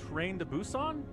train the boost on?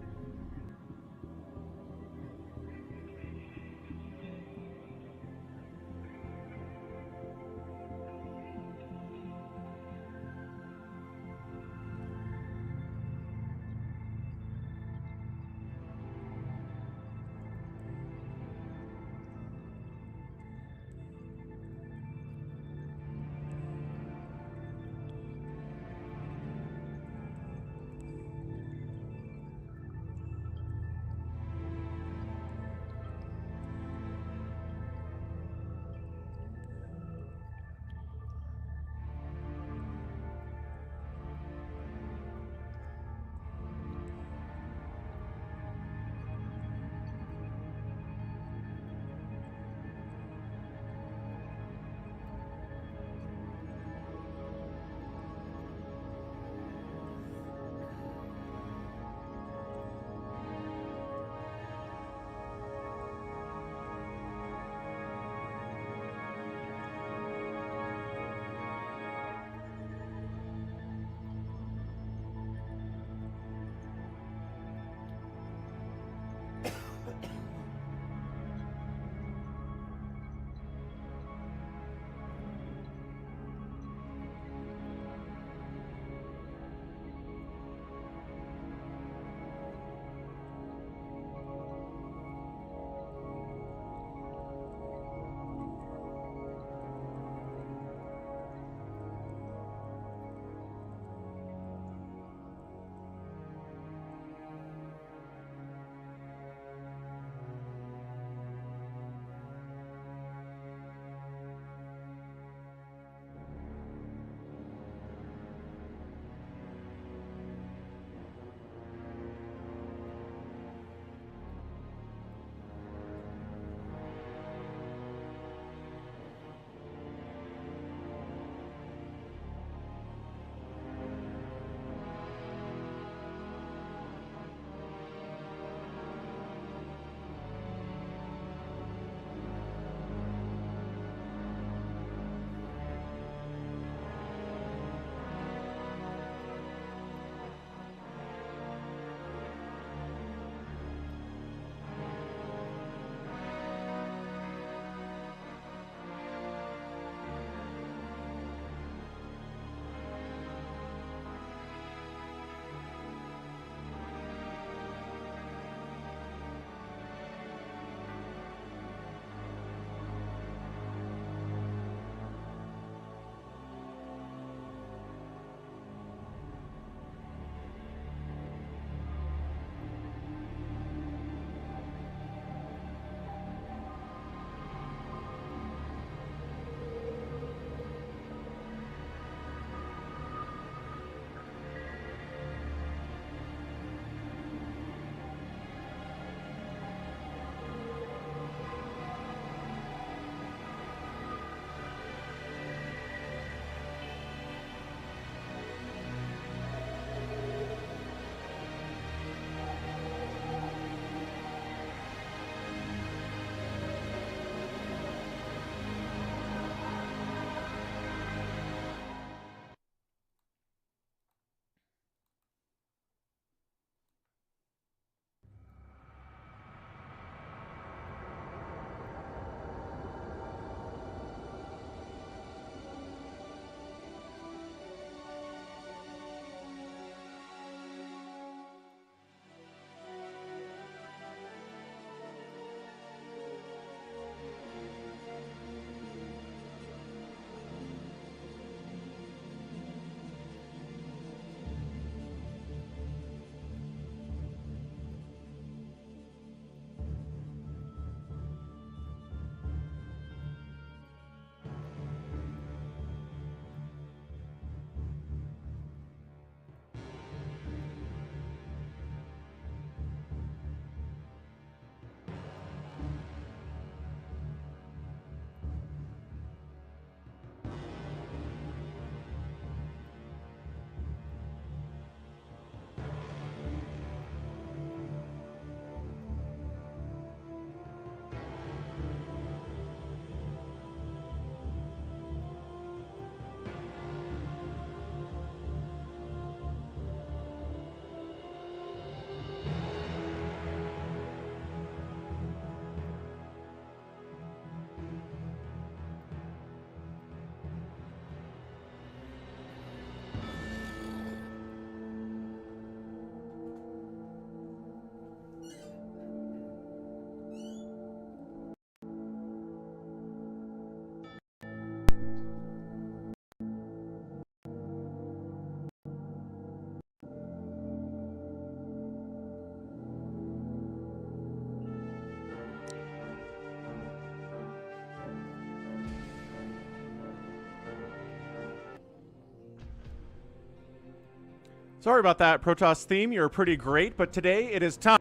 Sorry about that, Protoss theme. You're pretty great, but today it is time.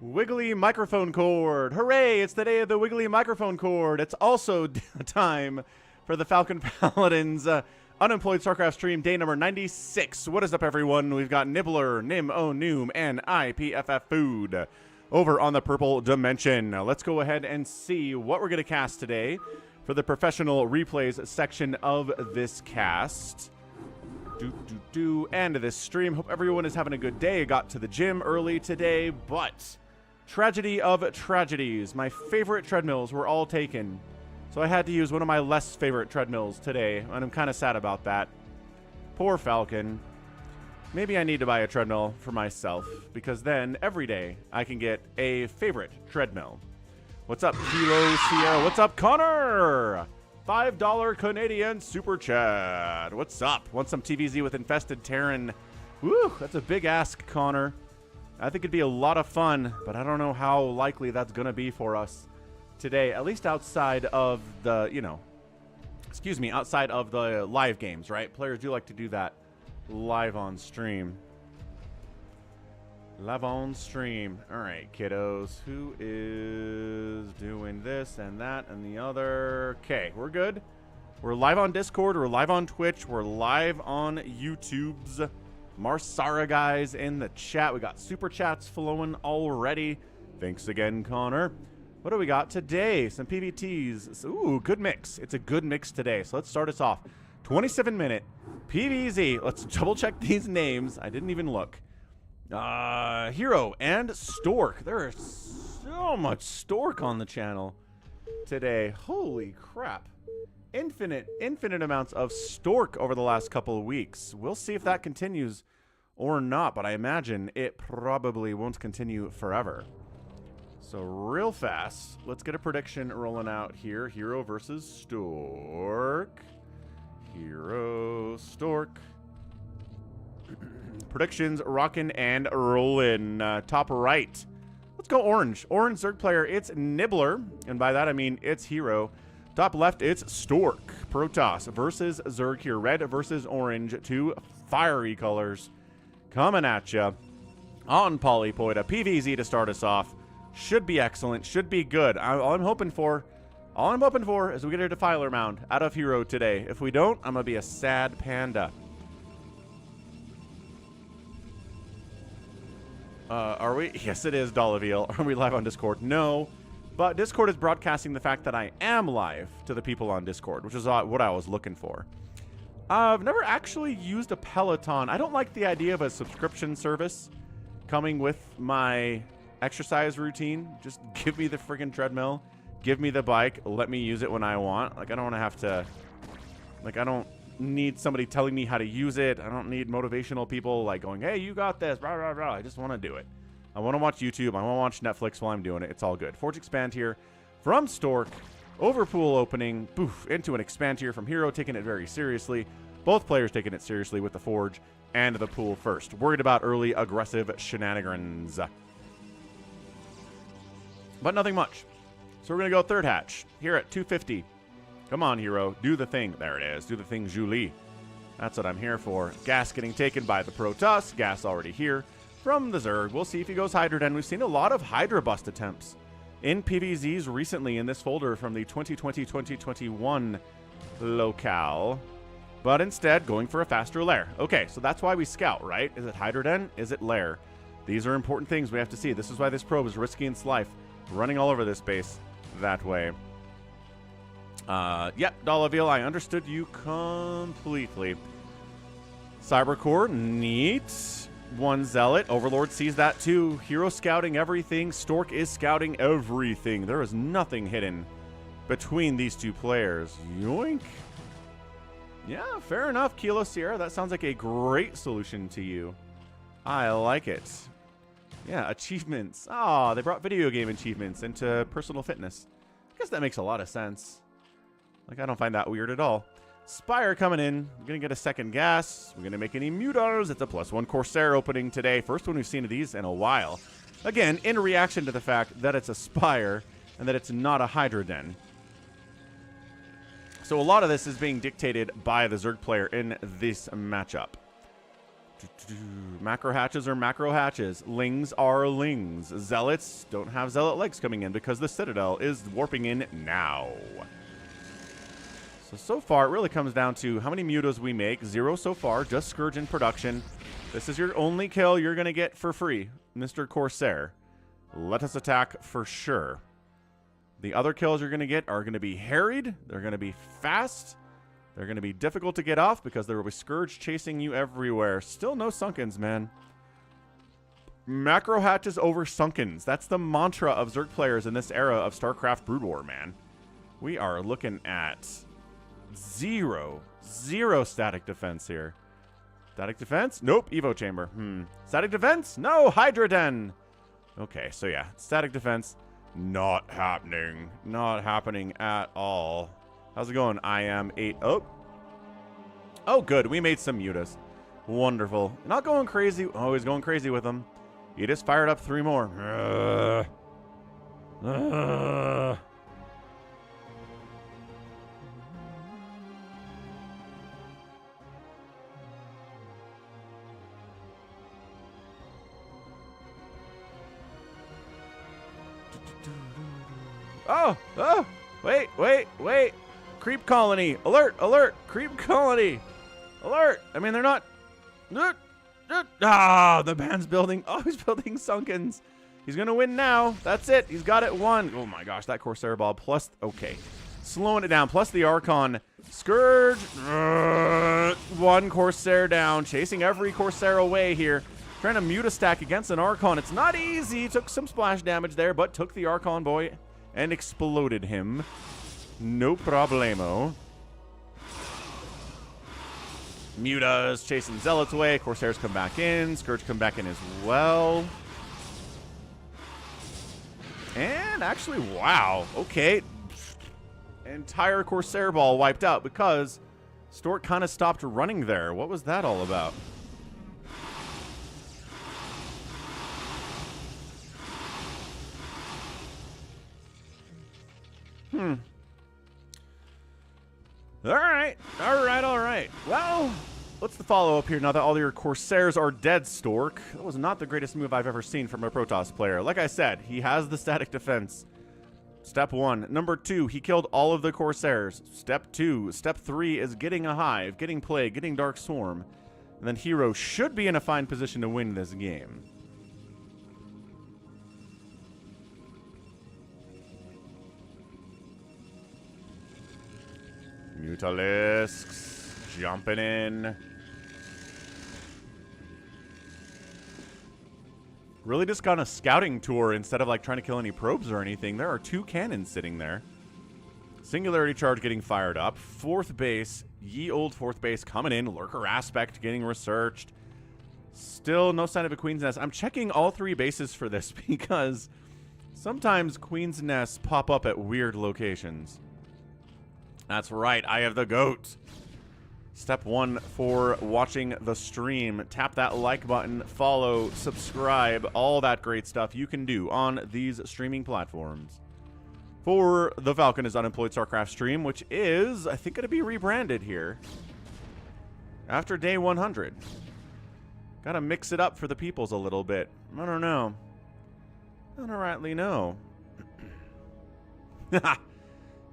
Wiggly microphone cord. Hooray, it's the day of the wiggly microphone cord. It's also time for the Falcon Paladins Unemployed StarCraft stream, day number 96. What is up, everyone? We've got Nibbler, Nim, O, Noom, and IPFF Food over on the Purple Dimension. Now, let's go ahead and see what we're going to cast today for the professional replays section of this cast. And this stream. Hope everyone is having a good day. I got to the gym early today, but tragedy of tragedies. My favorite treadmills were all taken. So I had to use one of my less favorite treadmills today, and I'm kind of sad about that. Poor Falcon. Maybe I need to buy a treadmill for myself, because then every day I can get a favorite treadmill. What's up, Kilo Sierra? What's up, Connor? $5 Canadian Super Chat. What's up? Want some TVZ with Infested Terran? Woo, that's a big ask, Connor. I think it'd be a lot of fun, but I don't know how likely that's going to be for us today, at least outside of the, outside of the live games, right? Players do like to do that live on stream. Live on stream. All right, kiddos. Who is doing this and that and the other? Okay, we're good. We're live on Discord. We're live on Twitch. We're live on YouTube's Marsara guys in the chat. We got super chats flowing already. Thanks again, Connor. What do we got today? Some PVTs. Ooh, good mix. It's a good mix today. So let's start us off. 27-minute PvZ. Let's double check these names. I didn't even look. Hero and Stork. There is so much Stork on the channel today. Holy crap. Infinite amounts of Stork over the last couple of weeks. We'll see if that continues or not, but I imagine it probably won't continue forever. So real fast, let's get a prediction rolling out here. Hero versus Stork. Hero, Stork. Predictions rockin' and rollin'. Top right. Let's go orange. Orange Zerg player, it's Nibbler. And by that I mean it's Hero. Top left, it's Stork. Protoss versus Zerg here. Red versus orange. Two fiery colors coming at ya. On Polypoid, a PvZ to start us off. Should be excellent. Should be good. All I'm hoping for is we get a Defiler Mound out of Hero today. If we don't, I'm going to be a sad panda. Are we? Yes, it is, Dolaviel. Are we live on Discord? No. But Discord is broadcasting the fact that I am live to the people on Discord, which is what I was looking for. I've never actually used a Peloton. I don't like the idea of a subscription service coming with my exercise routine. Just give me the friggin' treadmill. Give me the bike. Let me use it when I want. Like, I don't want to have to... Like, I don't need somebody telling me how to use it. I don't need motivational people, like, going, hey, you got this. Rah, rah, rah. I just want to do it. I want to watch YouTube. I want to watch Netflix while I'm doing it. It's all good. Forge Expand here from Stork. Overpool opening. Poof. Into an Expand here from Hero. Taking it very seriously. Both players taking it seriously with the Forge and the pool first. Worried about early aggressive shenanigans. But nothing much. So we're going to go third hatch here at 250. Come on, Hero. Do the thing. There it is. Do the thing, Julie. That's what I'm here for. Gas getting taken by the Protoss. Gas already here from the Zerg. We'll see if he goes Hydra Den. We've seen a lot of Hydra bust attempts in PvZs recently in this folder from the 2020-2021 locale. But instead, going for a faster lair. Okay, so that's why we scout, right? Is it Hydra Den? Is it lair? These are important things we have to see. This is why this probe is risky its life. Running all over this base that way. Yep, Dolaviel, I understood you completely. Cybercore, neat. One Zealot. Overlord sees that too. Hero scouting everything. Stork is scouting everything. There is nothing hidden between these two players. Yoink. Yeah, fair enough, Kilo Sierra. That sounds like a great solution to you. I like it. Yeah, achievements. Oh, they brought video game achievements into personal fitness. I guess that makes a lot of sense. Like, I don't find that weird at all. Spire coming in. We're going to get a second gas. We're going to make any Mutars. It's a +1 Corsair opening today. First one we've seen of these in a while. Again, in reaction to the fact that it's a Spire and that it's not a Hydra Den. So a lot of this is being dictated by the Zerg player in this matchup. Macro hatches are macro hatches. Lings are lings. Zealots don't have zealot legs coming in because the Citadel is warping in now. So far, it really comes down to how many mutas we make. 0 so far, just Scourge in production. This is your only kill you're going to get for free, Mr. Corsair. Let us attack for sure. The other kills you're going to get are going to be harried. They're going to be fast. They're going to be difficult to get off because there will be Scourge chasing you everywhere. Still no Sunkens, man. Macro hatches over Sunkens. That's the mantra of Zerg players in this era of StarCraft Brood War, man. We are looking at zero static defense here. Static defense? Nope. Evo chamber. Static defense? No. Hydra Den. Okay, so yeah. Static defense. Not happening. Not happening at all. How's it going? I am 8. Oh, good. We made some mutas. Wonderful. Not going crazy. Oh, he's going crazy with them. He just fired up 3 more. Oh, wait. Creep colony. Alert. Creep colony. Alert. I mean, they're not. The band's building. Oh, he's building Sunkens. He's going to win now. That's it. He's got it won. Oh my gosh, that Corsair ball plus. Okay. Slowing it down. Plus the Archon. Scourge. 1 Corsair down. Chasing every Corsair away here. Trying to mute a stack against an Archon. It's not easy. Took some splash damage there, but took the Archon boy and exploded him. No problemo. Mutas chasing Zealots away. Corsairs come back in. Scourge come back in as well. And actually, wow. Okay. Entire Corsair ball wiped out because Stork kind of stopped running there. What was that all about? All right. Well, what's the follow-up here now that all your Corsairs are dead, Stork? That was not the greatest move I've ever seen from a Protoss player. Like I said, he has the static defense. Step 1. Number 2, he killed all of the Corsairs. Step 2. Step 3 is getting a Hive, getting Plague, getting Dark Swarm. And then Hero should be in a fine position to win this game. Mutalisks jumping in. Really just got a scouting tour instead of like trying to kill any probes or anything. There are 2 cannons sitting there. Singularity charge getting fired up. 4th base, ye old 4th base coming in. Lurker aspect getting researched. Still no sign of a Queen's Nest. I'm checking all 3 bases for this because sometimes Queen's Nests pop up at weird locations. That's right, I have the GOAT. Step 1 for watching the stream. Tap that like button, follow, subscribe, all that great stuff you can do on these streaming platforms. For the Falcon is Unemployed StarCraft stream, which is, I think, going to be rebranded here after day 100. Gotta mix it up for the peoples a little bit. I don't know. I don't rightly know.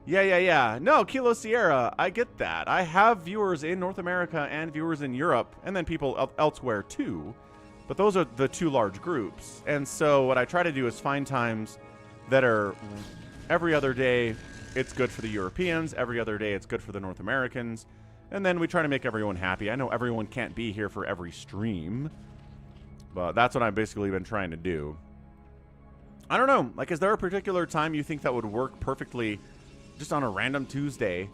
Yeah. No, Kilo Sierra, I get that. I have viewers in North America and viewers in Europe, and then people elsewhere too. But those are the 2 large groups. And so what I try to do is find times that are every other day, it's good for the Europeans. Every other day, it's good for the North Americans. And then we try to make everyone happy. I know everyone can't be here for every stream, but that's what I've basically been trying to do. I don't know. Like, is there a particular time you think that would work perfectly just on a random Tuesday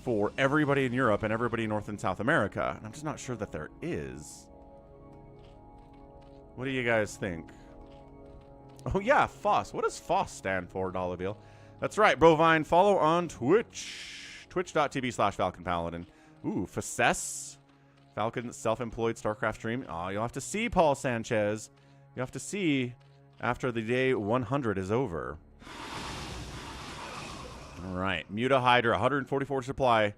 for everybody in Europe and everybody in North and South America? And I'm just not sure that there is. What do you guys think? Oh, yeah, FOSS. What does FOSS stand for, Dollaville? That's right, Brovine. Follow on Twitch. Twitch.tv/FalconPaladin. Ooh, FSS. Falcon Self-Employed StarCraft stream. Oh, you'll have to see, Paul Sanchez. You'll have to see after the day 100 is over. All right. Muta Hydra, 144 supply.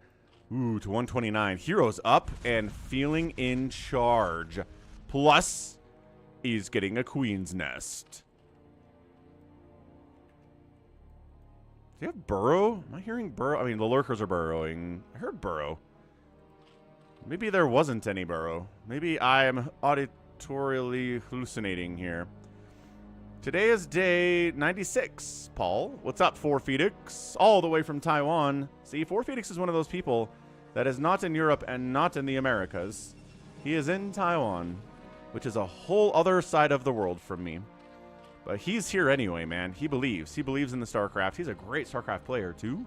Ooh, to 129. Heroes up and feeling in charge. Plus, he's getting a Queen's Nest. Do you have burrow? Am I hearing burrow? I mean, the lurkers are burrowing. I heard burrow. Maybe there wasn't any burrow. Maybe I'm auditorially hallucinating here. Today is day 96, Paul. What's up, 4Phoenix? All the way from Taiwan. See, 4Phoenix is one of those people that is not in Europe and not in the Americas. He is in Taiwan, which is a whole other side of the world from me. But he's here anyway, man. He believes. He believes in the StarCraft. He's a great StarCraft player, too.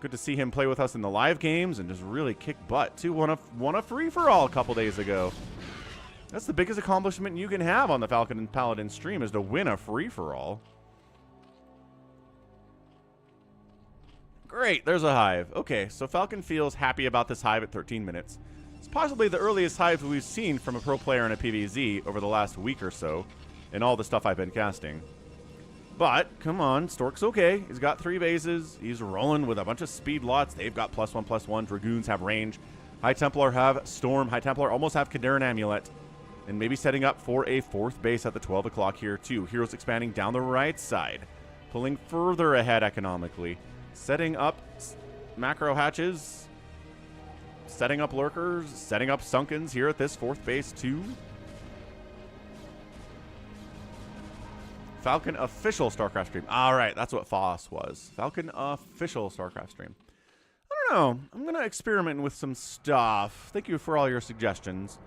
Good to see him play with us in the live games and just really kick butt, too. Won a free-for-all a couple days ago. That's the biggest accomplishment you can have on the Falcon and Paladin stream, is to win a free-for-all. Great, there's a hive. Okay, so Falcon feels happy about this hive at 13 minutes. It's possibly the earliest hive we've seen from a pro player in a PvZ over the last week or so, in all the stuff I've been casting. But, come on, Stork's okay. He's got 3 bases. He's rolling with a bunch of speed lots. They've got +1/+1. Dragoons have range. High Templar have Storm. High Templar almost have Kadarin Amulet. And maybe setting up for a 4th base at the 12 o'clock here, too. Heroes expanding down the right side. Pulling further ahead economically. Setting up macro hatches. Setting up lurkers. Setting up Sunkens here at this 4th base, too. Falcon official StarCraft stream. All right, that's what FOSS was. Falcon official StarCraft stream. I don't know. I'm going to experiment with some stuff. Thank you for all your suggestions.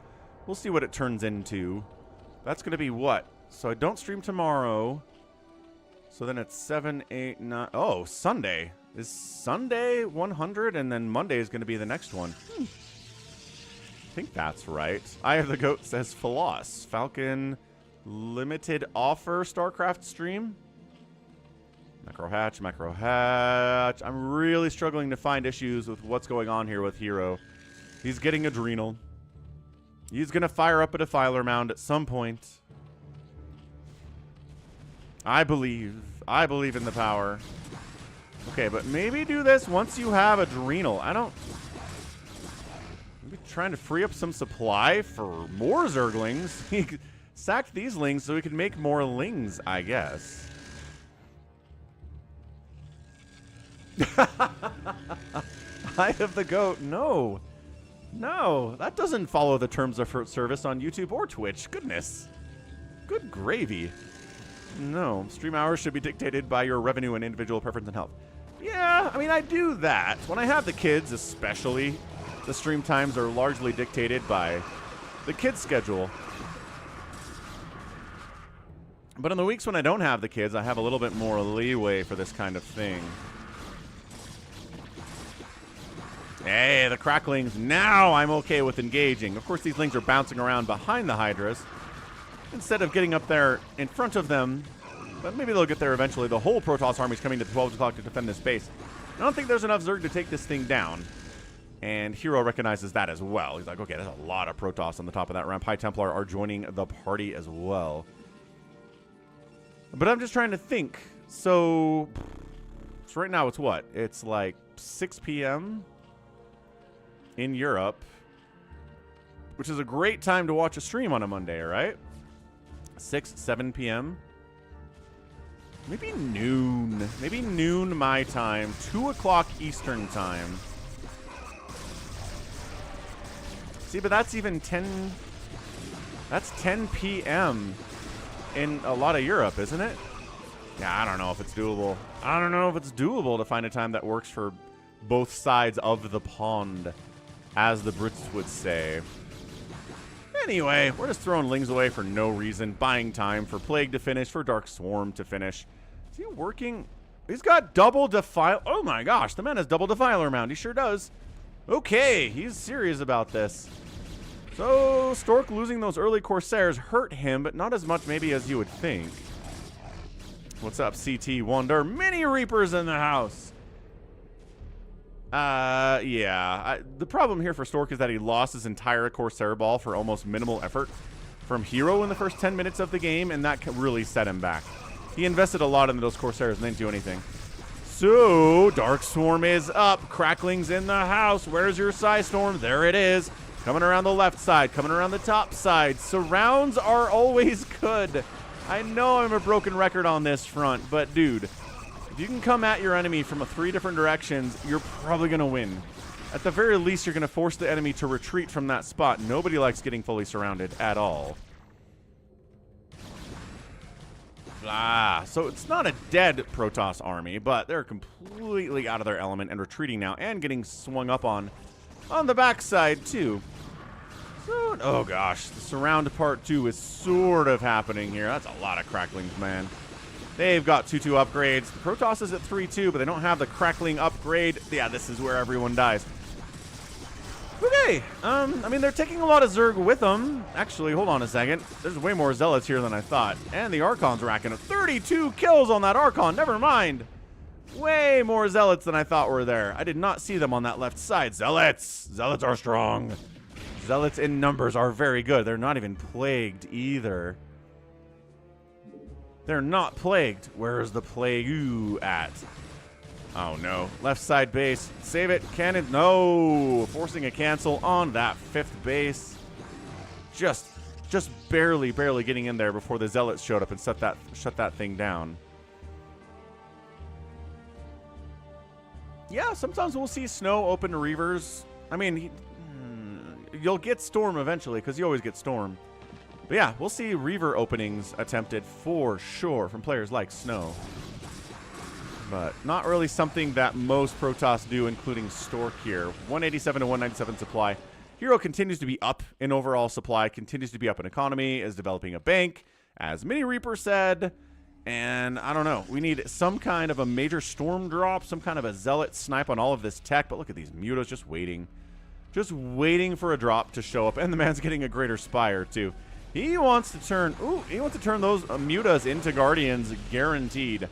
We'll see what it turns into. That's going to be what? So I don't stream tomorrow. So then it's 7, 8, 9. Oh, Sunday. Is Sunday 100? And then Monday is going to be the next one. I think that's right. Eye of the Goat says Phlos. Falcon limited offer StarCraft stream. Macro hatch, macro hatch. I'm really struggling to find issues with what's going on here with Hero. He's getting adrenal. He's going to fire up a Defiler Mound at some point. I believe in the power. Okay, but maybe do this once you have adrenal. Maybe trying to free up some supply for more Zerglings. He sacked these lings so he could make more lings, I guess. Eye of the Goat, no. No, that doesn't follow the terms of service on YouTube or Twitch. Goodness. Good gravy. No, stream hours should be dictated by your revenue and individual preference and health. Yeah, I mean, I do that. When I have the kids, especially, the stream times are largely dictated by the kids' schedule. But in the weeks when I don't have the kids, I have a little bit more leeway for this kind of thing. Hey, the cracklings. Now I'm okay with engaging. Of course, these lings are bouncing around behind the Hydras instead of getting up there in front of them. But maybe they'll get there eventually. The whole Protoss army is coming to 12 o'clock to defend this base. I don't think there's enough Zerg to take this thing down. And Hero recognizes that as well. He's like, okay, there's a lot of Protoss on the top of that ramp. High Templar are joining the party as well. But I'm just trying to think. So right now it's what? It's like 6 p.m. in Europe, which is a great time to watch a stream on a Monday, right? 6, 7 p.m. Maybe noon. Maybe noon my time. 2 o'clock Eastern time. See, but that's even 10... That's 10 p.m. in a lot of Europe, isn't it? Yeah, I don't know if it's doable. I don't know if it's doable to find a time that works for both sides of the pond, as the Brits would say. Anyway, we're just throwing lings away for no reason, buying time for Plague to finish, for Dark Swarm to finish. Is he working? He's got double Defiler. Oh my gosh, the man has double Defiler Mound. He sure does. Okay, he's serious about this. So, Stork losing those early Corsairs hurt him, but not as much maybe as you would think. What's up, CT Wonder? Mini Reapers in the house. Yeah. The problem here for Stork is that he lost his entire Corsair ball for almost minimal effort from Hero in the first 10 minutes of the game, and that really set him back. He invested a lot into those Corsairs and didn't do anything. So, Dark Swarm is up. Crackling's in the house. Where's your Psy Storm? There it is. Coming around the left side, coming around the top side. Surrounds are always good. I know I'm a broken record on this front, but dude, if you can come at your enemy from 3 different directions, you're probably going to win. At the very least, you're going to force the enemy to retreat from that spot. Nobody likes getting fully surrounded at all. So it's not a dead Protoss army, but they're completely out of their element and retreating now and getting swung up on the backside too. So, oh gosh, the surround part 2 is sort of happening here. That's a lot of cracklings, man. They've got 2-2 upgrades. The Protoss is at 3-2, but they don't have the crackling upgrade. Yeah, this is where everyone dies. Okay, I mean, they're taking a lot of Zerg with them. Actually, hold on a second. There's way more Zealots here than I thought. And the Archon's racking up 32 kills on that Archon. Never mind. Way more Zealots than I thought were there. I did not see them on that left side. Zealots! Zealots are strong. Zealots in numbers are very good. They're not even plagued either. They're not plagued. Where's the plague at? Oh no. Left side base. Save it. Cannon. No. Forcing a cancel on that 5th base. Just barely getting in there before the Zealots showed up and shut that thing down. Yeah, sometimes we'll see Snow open to Reavers. I mean, you'll get Storm eventually because you always get Storm. But yeah, we'll see Reaver openings attempted for sure from players like Snow. But not really something that most Protoss do, including Stork here. 187 to 197 supply. Hero continues to be up in overall supply, continues to be up in economy, is developing a bank, as Mini Reaper said. And I don't know, we need some kind of a major storm drop, some kind of a Zealot snipe on all of this tech. But look at these mutas just waiting for a drop to show up. And the man's getting a greater Spire too. He wants to turn those mutas into Guardians, guaranteed.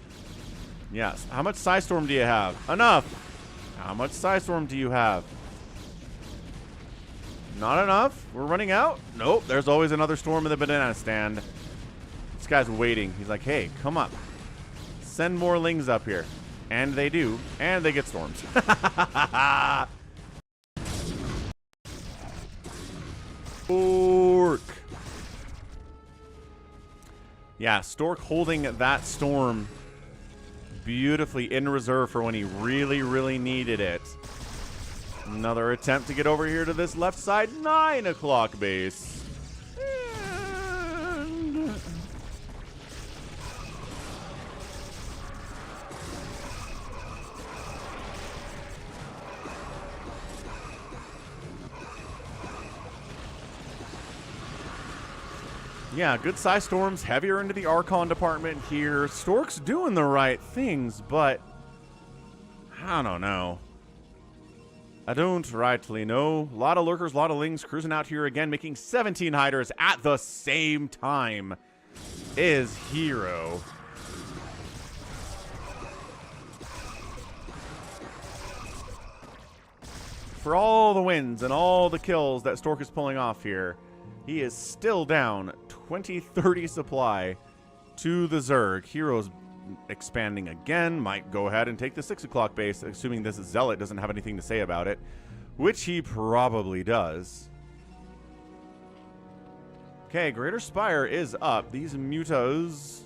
Yes. How much Psy Storm do you have? Enough. How much Psy Storm do you have? Not enough? We're running out? Nope. There's always another Storm in the banana stand. This guy's waiting. He's like, hey, come up. Send more Lings up here. And they do. And they get Storms. Stork. Yeah, Stork holding that Storm beautifully in reserve for when he really needed it. Another attempt to get over here to this left side 9 o'clock base. And yeah, good Psy Storms, heavier into the Archon department here. Stork's doing the right things, but I don't know. I don't rightly know. A lot of Lurkers, a lot of Lings cruising out here again, making 17 Hiders at the same time is Hero. For all the wins and all the kills that Stork is pulling off here, he is still down 20-30 supply to the Zerg. Hero's expanding again. Might go ahead and take the 6 o'clock base, assuming this Zealot doesn't have anything to say about it, which he probably does. Okay, Greater Spire is up. These mutas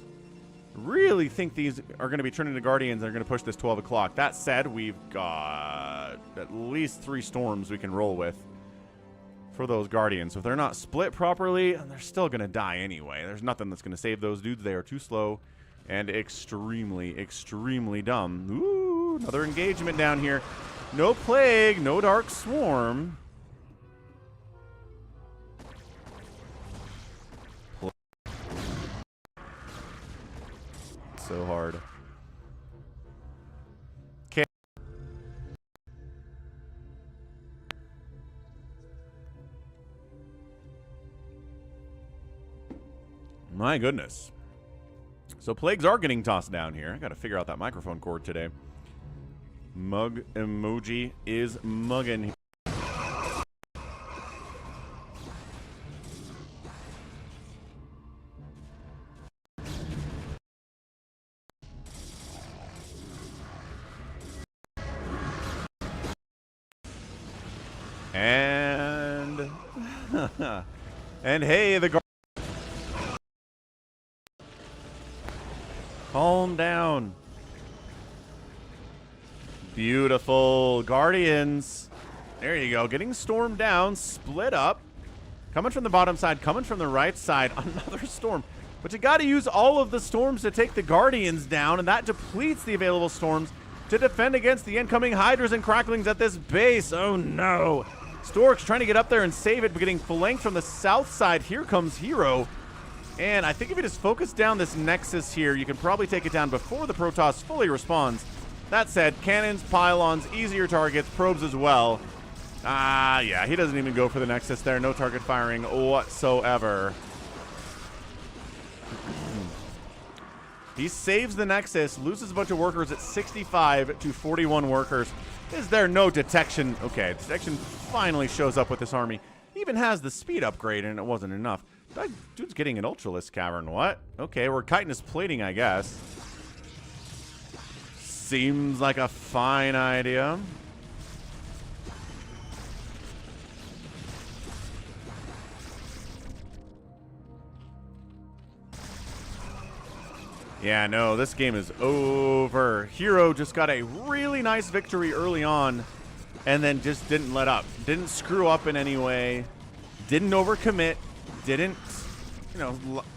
really think these are going to be turning to Guardians and are going to push this 12 o'clock. That said, we've got at least 3 Storms we can roll with for those Guardians. So if they're not split properly, they're still going to die anyway. There's nothing that's going to save those dudes. They are too slow and extremely dumb. Ooh, another engagement down here. No Plague, no Dark Swarm. So hard. Okay. My goodness. So plagues are getting tossed down here. I got to figure out that microphone cord today. Mug emoji is mugging. And and hey, the calm down. Beautiful Guardians. There you go. Getting stormed down, split up. Coming from the bottom side, coming from the right side. Another storm. But you got to use all of the storms to take the Guardians down, and that depletes the available storms to defend against the incoming Hydras and Cracklings at this base. Oh no. Stork's trying to get up there and save it, but getting flanked from the south side. Here comes Hero. And I think if you just focus down this Nexus here, you can probably take it down before the Protoss fully responds. That said, cannons, pylons, easier targets, probes as well. Yeah, he doesn't even go for the Nexus there. No target firing whatsoever. He saves the Nexus, loses a bunch of workers at 65 to 41 workers. Is there no detection? Okay, detection finally shows up with this army. He even has the speed upgrade, and it wasn't enough. That dude's getting an Ultralisk Cavern. What? Okay, we're chitinous plating, I guess. Seems like a fine idea. Yeah, no, this game is over. Hero just got a really nice victory early on and then just didn't let up. Didn't screw up in any way. Didn't overcommit. Didn't,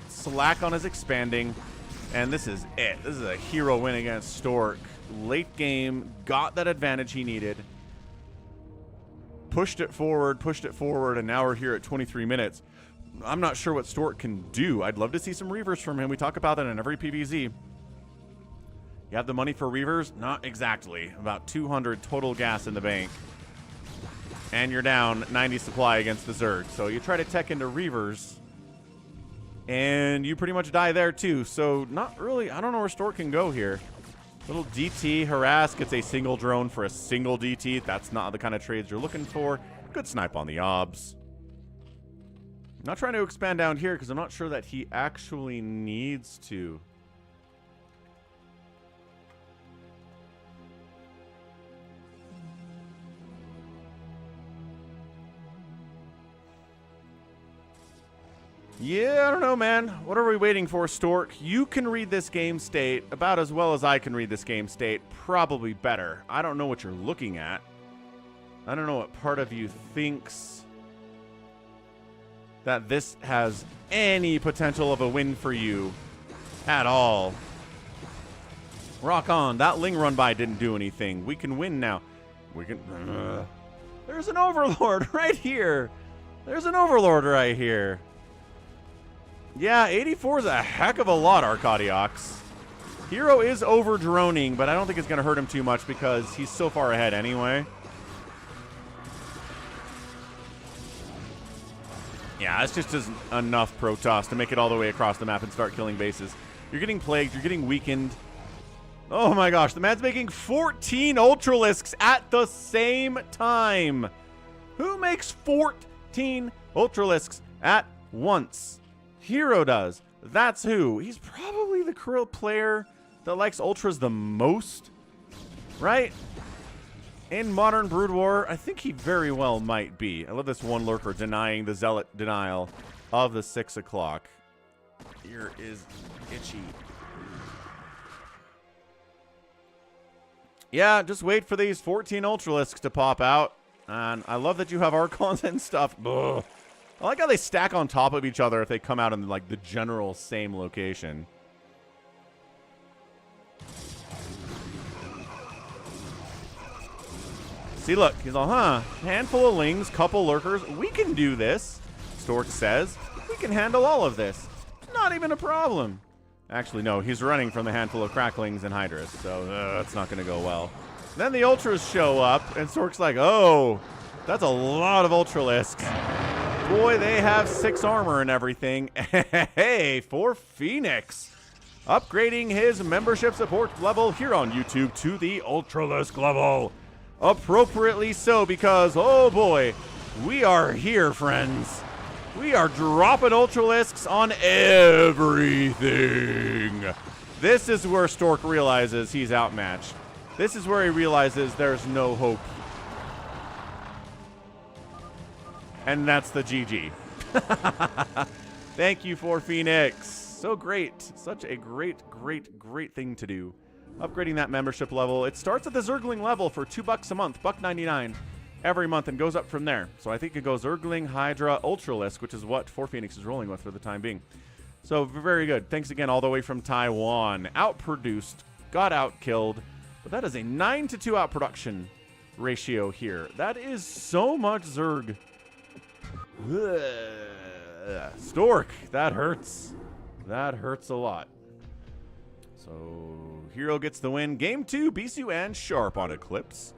slack on his expanding. And this is it. This is a Hero win against Stork. Late game, got that advantage he needed. Pushed it forward, and now we're here at 23 minutes. I'm not sure what Stork can do. I'd love to see some Reavers from him. We talk about that in every PvZ. You have the money for Reavers? Not exactly. About 200 total gas in the bank. And you're down 90 supply against the Zerg. So you try to tech into Reavers, and you pretty much die there too. So not really, I don't know where Stork can go here. Little DT, harass, gets a single drone for a single DT. That's not the kind of trades you're looking for. Good snipe on the obs. Not trying to expand down here because I'm not sure that he actually needs to. Yeah, I don't know, man. What are we waiting for, Stork? You can read this game state about as well as I can read this game state. Probably better. I don't know what you're looking at. I don't know what part of you thinks that this has any potential of a win for you at all. Rock on. That Ling run by didn't do anything. We can win now. We can... There's an Overlord right here. There's an Overlord right here. Yeah, 84 is a heck of a lot, Arcadiox. Hero is over-droning, but I don't think it's going to hurt him too much because he's so far ahead anyway. Yeah, it's just isn't enough Protoss to make it all the way across the map and start killing bases. You're getting plagued. You're getting weakened. Oh my gosh, the man's making 14 Ultralisks at the same time. Who makes 14 Ultralisks at once? Hero does. That's who. He's probably the player that likes Ultras the most, right? In Modern Brood War, I think he very well might be. I love this one lurker denying the Zealot denial of the 6 o'clock. Ear is itchy. Yeah, just wait for these 14 Ultralisks to pop out. And I love that you have Archons and stuff. Ugh. I like how they stack on top of each other if they come out in like the general same location. See, look, he's all, handful of Lings, couple lurkers. We can do this, Stork says. We can handle all of this. Not even a problem. Actually, no, he's running from the handful of Cracklings and Hydras, so that's not going to go well. Then the Ultras show up, and Stork's like, oh, that's a lot of Ultralisks. Boy, they have 6 armor and everything. Hey, for Phoenix. Upgrading his membership support level here on YouTube to the Ultralisk level. Appropriately so, because, oh boy, we are here, friends. We are dropping Ultralisks on everything. This is where Stork realizes he's outmatched. This is where he realizes there's no hope. And that's the GG. Thank you for Phoenix. So great. Such a great thing to do. Upgrading that membership level. It starts at the Zergling level for $2 a month, $1.99 every month, and goes up from there. So I think it goes Zergling, Hydra, Ultralisk, which is what 4Phoenix is rolling with for the time being. So very good. Thanks again all the way from Taiwan. Outproduced, got outkilled, but that is a 9-2 outproduction ratio here. That is so much Zerg. Stork, that hurts. That hurts a lot. So Hero gets the win. Game 2, Bisu and Sharp on Eclipse.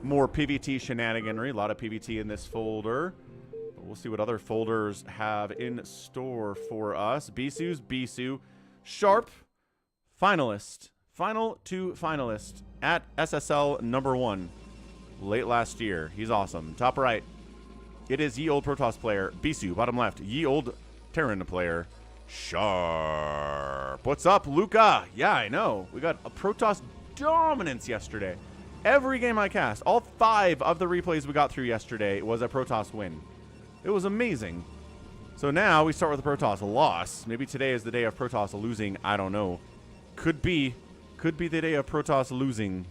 More PvT shenaniganry. A lot of PvT in this folder. But we'll see what other folders have in store for us. Bisu's Bisu. Sharp, finalist. Final 2 finalist at SSL #1 late last year. He's awesome. Top right, it is ye old Protoss player Bisu. Bottom left, ye old Terran player Sharp. What's up, Luca? Yeah, I know. We got a Protoss dominance yesterday. Every game I cast, all 5 of the replays we got through yesterday was a Protoss win. It was amazing. So now we start with a Protoss loss. Maybe today is the day of Protoss losing. I don't know. Could be the day of Protoss losing.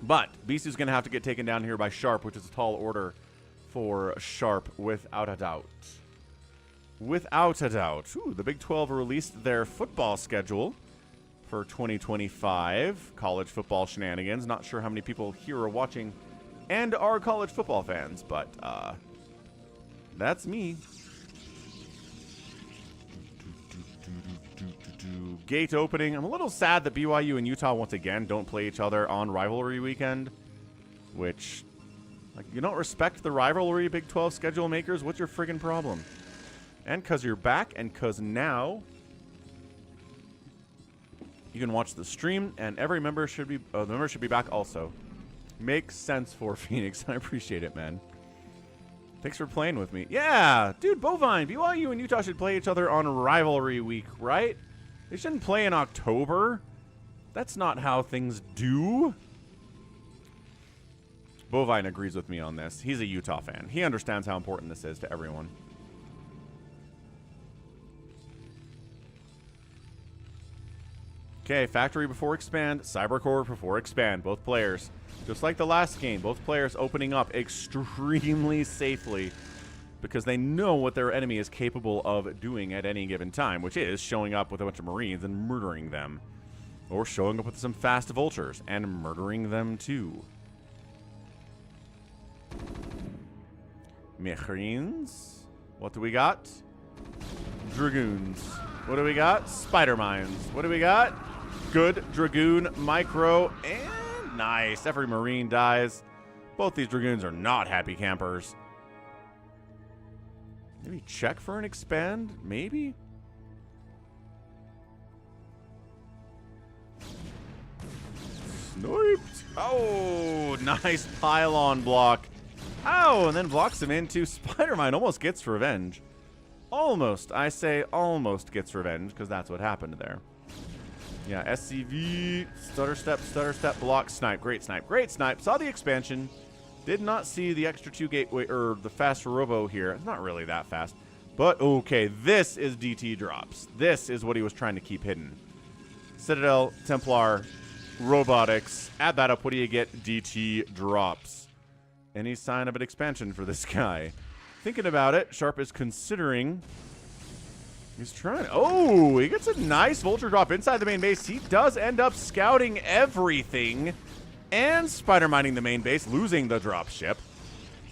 But Bisu's going to have to get taken down here by Sharp, which is a tall order for Sharp without a doubt. Without a doubt. Ooh, the Big 12 released their football schedule for 2025. College football shenanigans. Not sure how many people here are watching and are college football fans, but that's me. Gate opening. I'm a little sad that BYU and Utah once again don't play each other on rivalry weekend, which, like, you don't respect the rivalry Big 12 schedule makers. What's your friggin' problem? And because you're back, and because now you can watch the stream, and every member should be the member should be back also. Makes sense for Phoenix. I appreciate it, man. Thanks for playing with me. Yeah, dude, Bovine, BYU and Utah should play each other on rivalry week, right? They shouldn't play in October. That's not how things do. Bovine agrees with me on this. He's a Utah fan. He understands how important this is to everyone. Okay, Factory before Expand, Cybercore before Expand. Both players, just like the last game, both players opening up extremely safely because they know what their enemy is capable of doing at any given time, which is showing up with a bunch of Marines and murdering them. Or showing up with some fast vultures and murdering them too. Marines. What do we got? Dragoons. What do we got? Spider Mines. What do we got? Good Dragoon Micro. And nice. Every Marine dies. Both these Dragoons are not happy campers. Maybe check for an expand? Maybe? Sniped. Oh, nice pylon block. Oh, and then blocks him into Spider-Mine. Almost gets revenge. Almost. I say almost gets revenge because that's what happened there. Yeah, SCV, stutter step, block, snipe. Great snipe. Great snipe. Saw the expansion. Did not see the extra 2 gateway, or the fast robo here. It's not really that fast. But, okay, this is DT drops. This is what he was trying to keep hidden. Citadel, Templar, Robotics. Add that up. What do you get? DT drops. Any sign of an expansion for this guy? Thinking about it, Sharp is considering. He's trying. Oh, he gets a nice vulture drop inside the main base. He does end up scouting everything and spider mining the main base, losing the drop ship.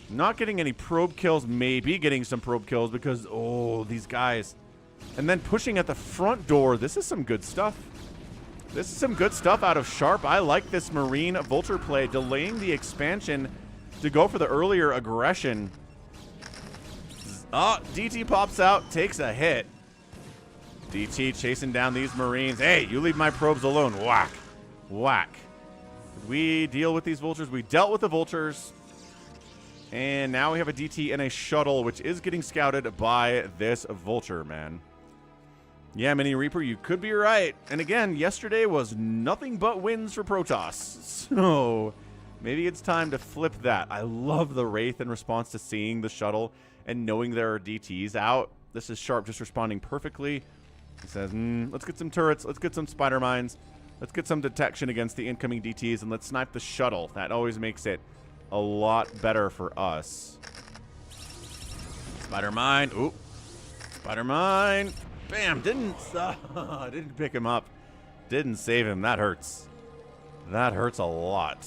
Not getting any probe kills, maybe getting some probe kills because, oh, these guys. And then pushing at the front door. This is some good stuff. This is some good stuff out of Sharp. I like this Marine vulture play, delaying the expansion to go for the earlier aggression. Oh, DT pops out, takes a hit. DT chasing down these Marines. Hey, you leave my probes alone. Whack. Whack. We deal with these vultures. We dealt with the vultures. And now we have a DT and a shuttle, which is getting scouted by this vulture, man. Yeah, Mini Reaper, you could be right. And again, yesterday was nothing but wins for Protoss. So Maybe it's time to flip that. I love the Wraith in response to seeing the shuttle and knowing there are DTs out. This is Sharp just responding perfectly. He says, let's get some turrets. Let's get some spider mines. Let's get some detection against the incoming DTs, and let's snipe the shuttle. That always makes it a lot better for us. Spider mine. Ooh. Spider mine. Bam. Didn't pick him up. Didn't save him. That hurts. That hurts a lot.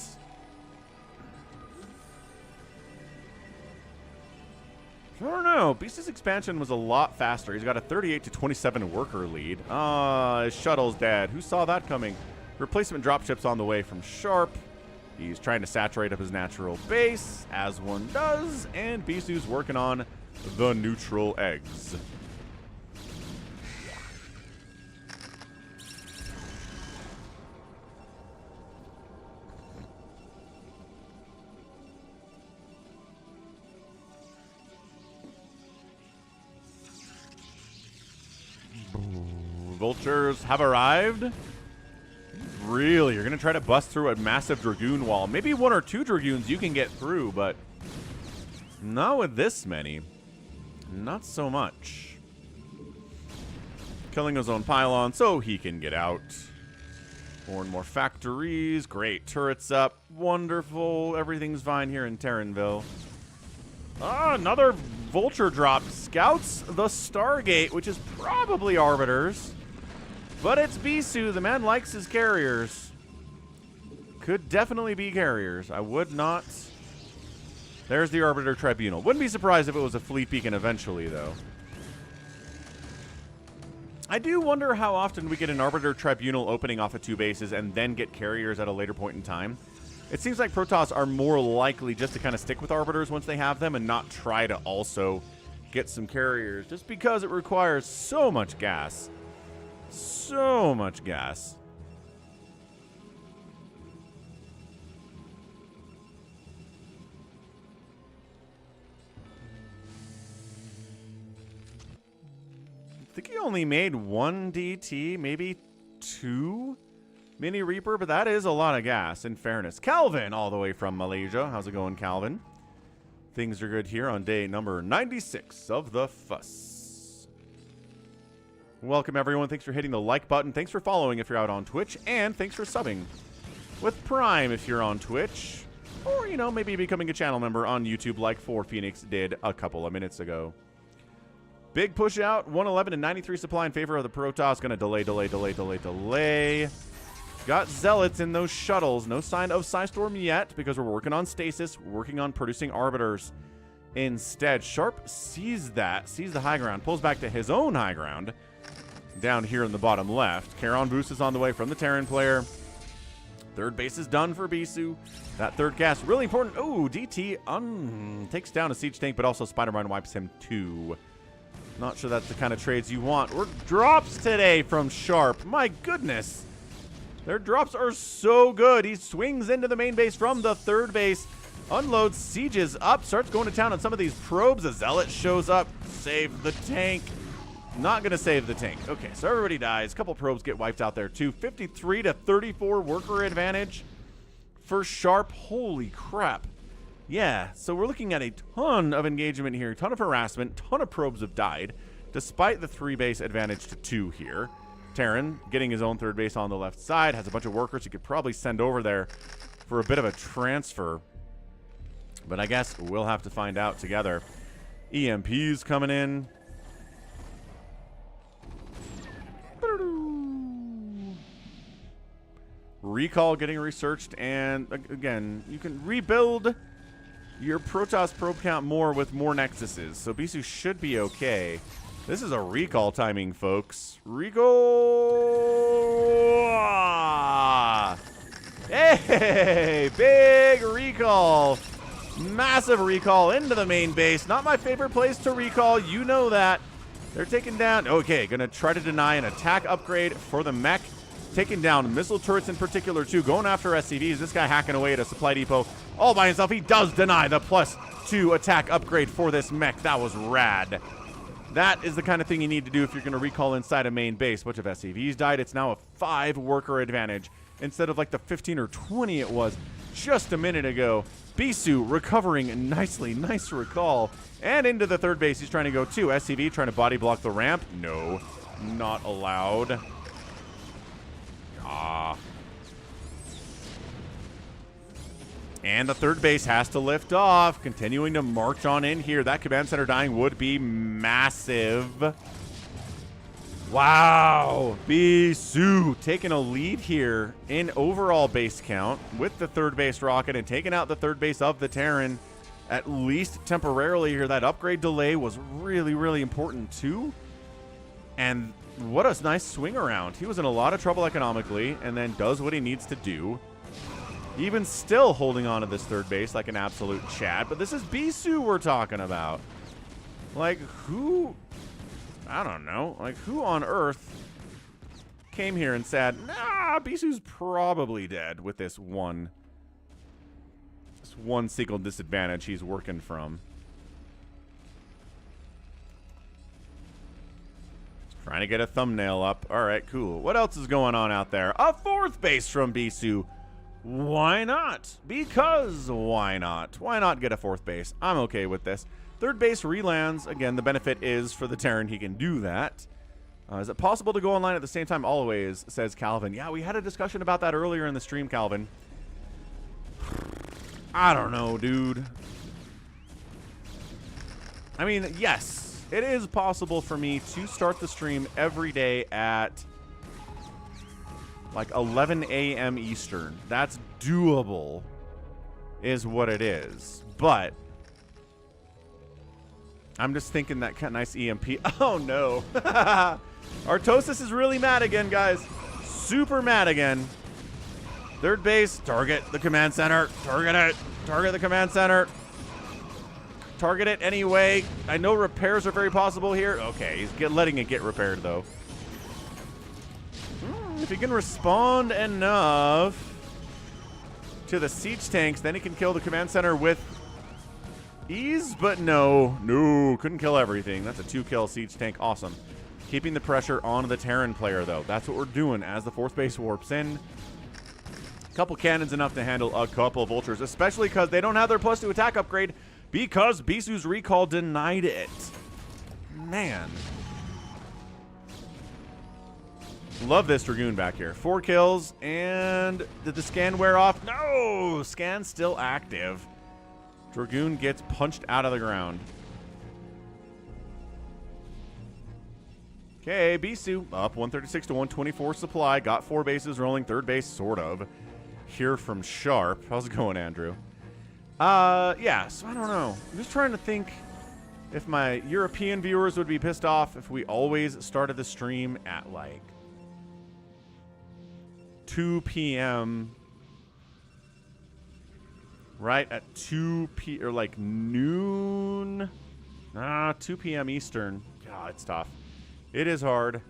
I don't know. Bisu's expansion was a lot faster. He's got a 38 to 27 worker lead. His shuttle's dead. Who saw that coming? Replacement dropship's on the way from Sharp. He's trying to saturate up his natural base, as one does, and Bisu's working on the neutral eggs. Vultures have arrived. Really, you're going to try to bust through a massive Dragoon wall. Maybe 1 or 2 Dragoons you can get through, but not with this many. Not so much. Killing his own pylon so he can get out. More and more factories. Great. Turrets up. Wonderful. Everything's fine here in Terranville. Another Vulture drop. Scouts the Stargate, which is probably Arbiters. But it's Bisu. The man likes his carriers. Could definitely be carriers. I would not. There's the Arbiter Tribunal. Wouldn't be surprised if it was a Fleet Beacon eventually, though. I do wonder how often we get an Arbiter Tribunal opening off of 2 bases and then get carriers at a later point in time. It seems like Protoss are more likely just to kind of stick with Arbiters once they have them and not try to also get some carriers, just because it requires so much gas. So much gas. I think he only made 1 DT, maybe 2 Mini Reaper, but that is a lot of gas, in fairness. Calvin, all the way from Malaysia. How's it going, Calvin? Things are good here on day number 96 of the Fuss. Welcome, everyone. Thanks for hitting the like button. Thanks for following if you're out on Twitch. And thanks for subbing with Prime if you're on Twitch. Or, you know, maybe becoming a channel member on YouTube like 4Phoenix did a couple of minutes ago. Big push out. 111 and 93 supply in favor of the Protoss. Going to delay. Got Zealots in those shuttles. No sign of Psystorm yet because we're working on stasis. We're working on producing Arbiters instead. Sharp sees that. Sees the high ground. Pulls back to his own high ground. Down here in the bottom left. Charon boost is on the way from the Terran player. Third base is done for Bisu. That third gas, really important. Oh, DT takes down a siege tank, but also Spider-Man wipes him too. Not sure that's the kind of trades you want. Or drops today from Sharp. My goodness. Their drops are so good. He swings into the main base from the third base. Unloads, sieges up, starts going to town on some of these probes. A Zealot shows up. Save the tank. Not going to save the tank. Okay, so everybody dies. A couple probes get wiped out there, too. 53 to 34 worker advantage for Sharp. Holy crap. Yeah, so we're looking at a ton of engagement here. Ton of harassment. Ton of probes have died, despite the 3 base advantage to 2 here. Terran getting his own third base on the left side. Has a bunch of workers he could probably send over there for a bit of a transfer. But I guess we'll have to find out together. EMP's coming in. Recall getting researched, and again, you can rebuild your Protoss probe count more with more Nexuses, so Bisu should be okay. This is a recall timing, folks. Recall! Hey! Big recall! Massive recall into the main base. Not my favorite place to recall, you know that. They're taking down... Okay, gonna try to deny an attack upgrade for the mech. Taking down missile turrets in particular, too. Going after SCVs. This guy hacking away at a supply depot all by himself. He does deny the +2 attack upgrade for this mech. That was rad. That is the kind of thing you need to do if you're going to recall inside a main base. A bunch of SCVs died. It's now a 5 worker advantage instead of like the 15 or 20 it was just a minute ago. Bisu recovering nicely. Nice recall. And into the third base. He's trying to go too. SCV trying to body block the ramp. No, not allowed. And the third base has to lift off. Continuing to march on in here. That command center dying would be massive. Wow. Bisu taking a lead here in overall base count with the third base rocket and taking out the third base of the Terran, at least temporarily here. That upgrade delay was really, really important too. And what a nice swing around. He was in a lot of trouble economically and then does what he needs to do. Even still holding on to this third base like an absolute Chad. But this is Bisu we're talking about. Like, who... I don't know. Like, who on earth came here and said, nah, Bisu's probably dead with this one single disadvantage he's working from. Trying to get a thumbnail up. All right, cool. What else is going on out there? A fourth base from Bisu. Why not? Because why not? Why not get a fourth base? I'm okay with this. Third base relands. Again, the benefit is for the Terran, he can do that. Is it possible to go online at the same time always, says Calvin. Yeah, we had a discussion about that earlier in the stream, Calvin. I don't know, dude. I mean, yes, it is possible for me to start the stream every day at like 11 a.m. Eastern. That's doable, is what it is. But I'm just thinking that kind of nice EMP. Oh, no. Artosis is really mad again, guys. Super mad again. Third base, target the command center. Target it. Target the command center. Target it anyway. I know repairs are very possible here. Okay, he's letting it get repaired, though. If he can respond enough to the siege tanks, then he can kill the command center with ease, but no, couldn't kill everything. That's a 2-kill siege tank. Awesome. Keeping the pressure on the Terran player, though. That's what we're doing as the fourth base warps in. A couple cannons enough to handle a couple of vultures, especially because they don't have their +2 attack upgrade because Bisu's recall denied it. Man. Love this Dragoon back here. 4 kills, and did the scan wear off? No! Scan's still active. Dragoon gets punched out of the ground. Okay, Bisu up 136 to 124 supply. Got 4 bases rolling. Third base, sort of. Here from Sharp. How's it going, Andrew? Yeah, so I don't know. I'm just trying to think if my European viewers would be pissed off if we always started the stream at, like, 2 p.m. Right at 2 p. or like noon. 2 p.m. Eastern. God, it's tough. It is hard.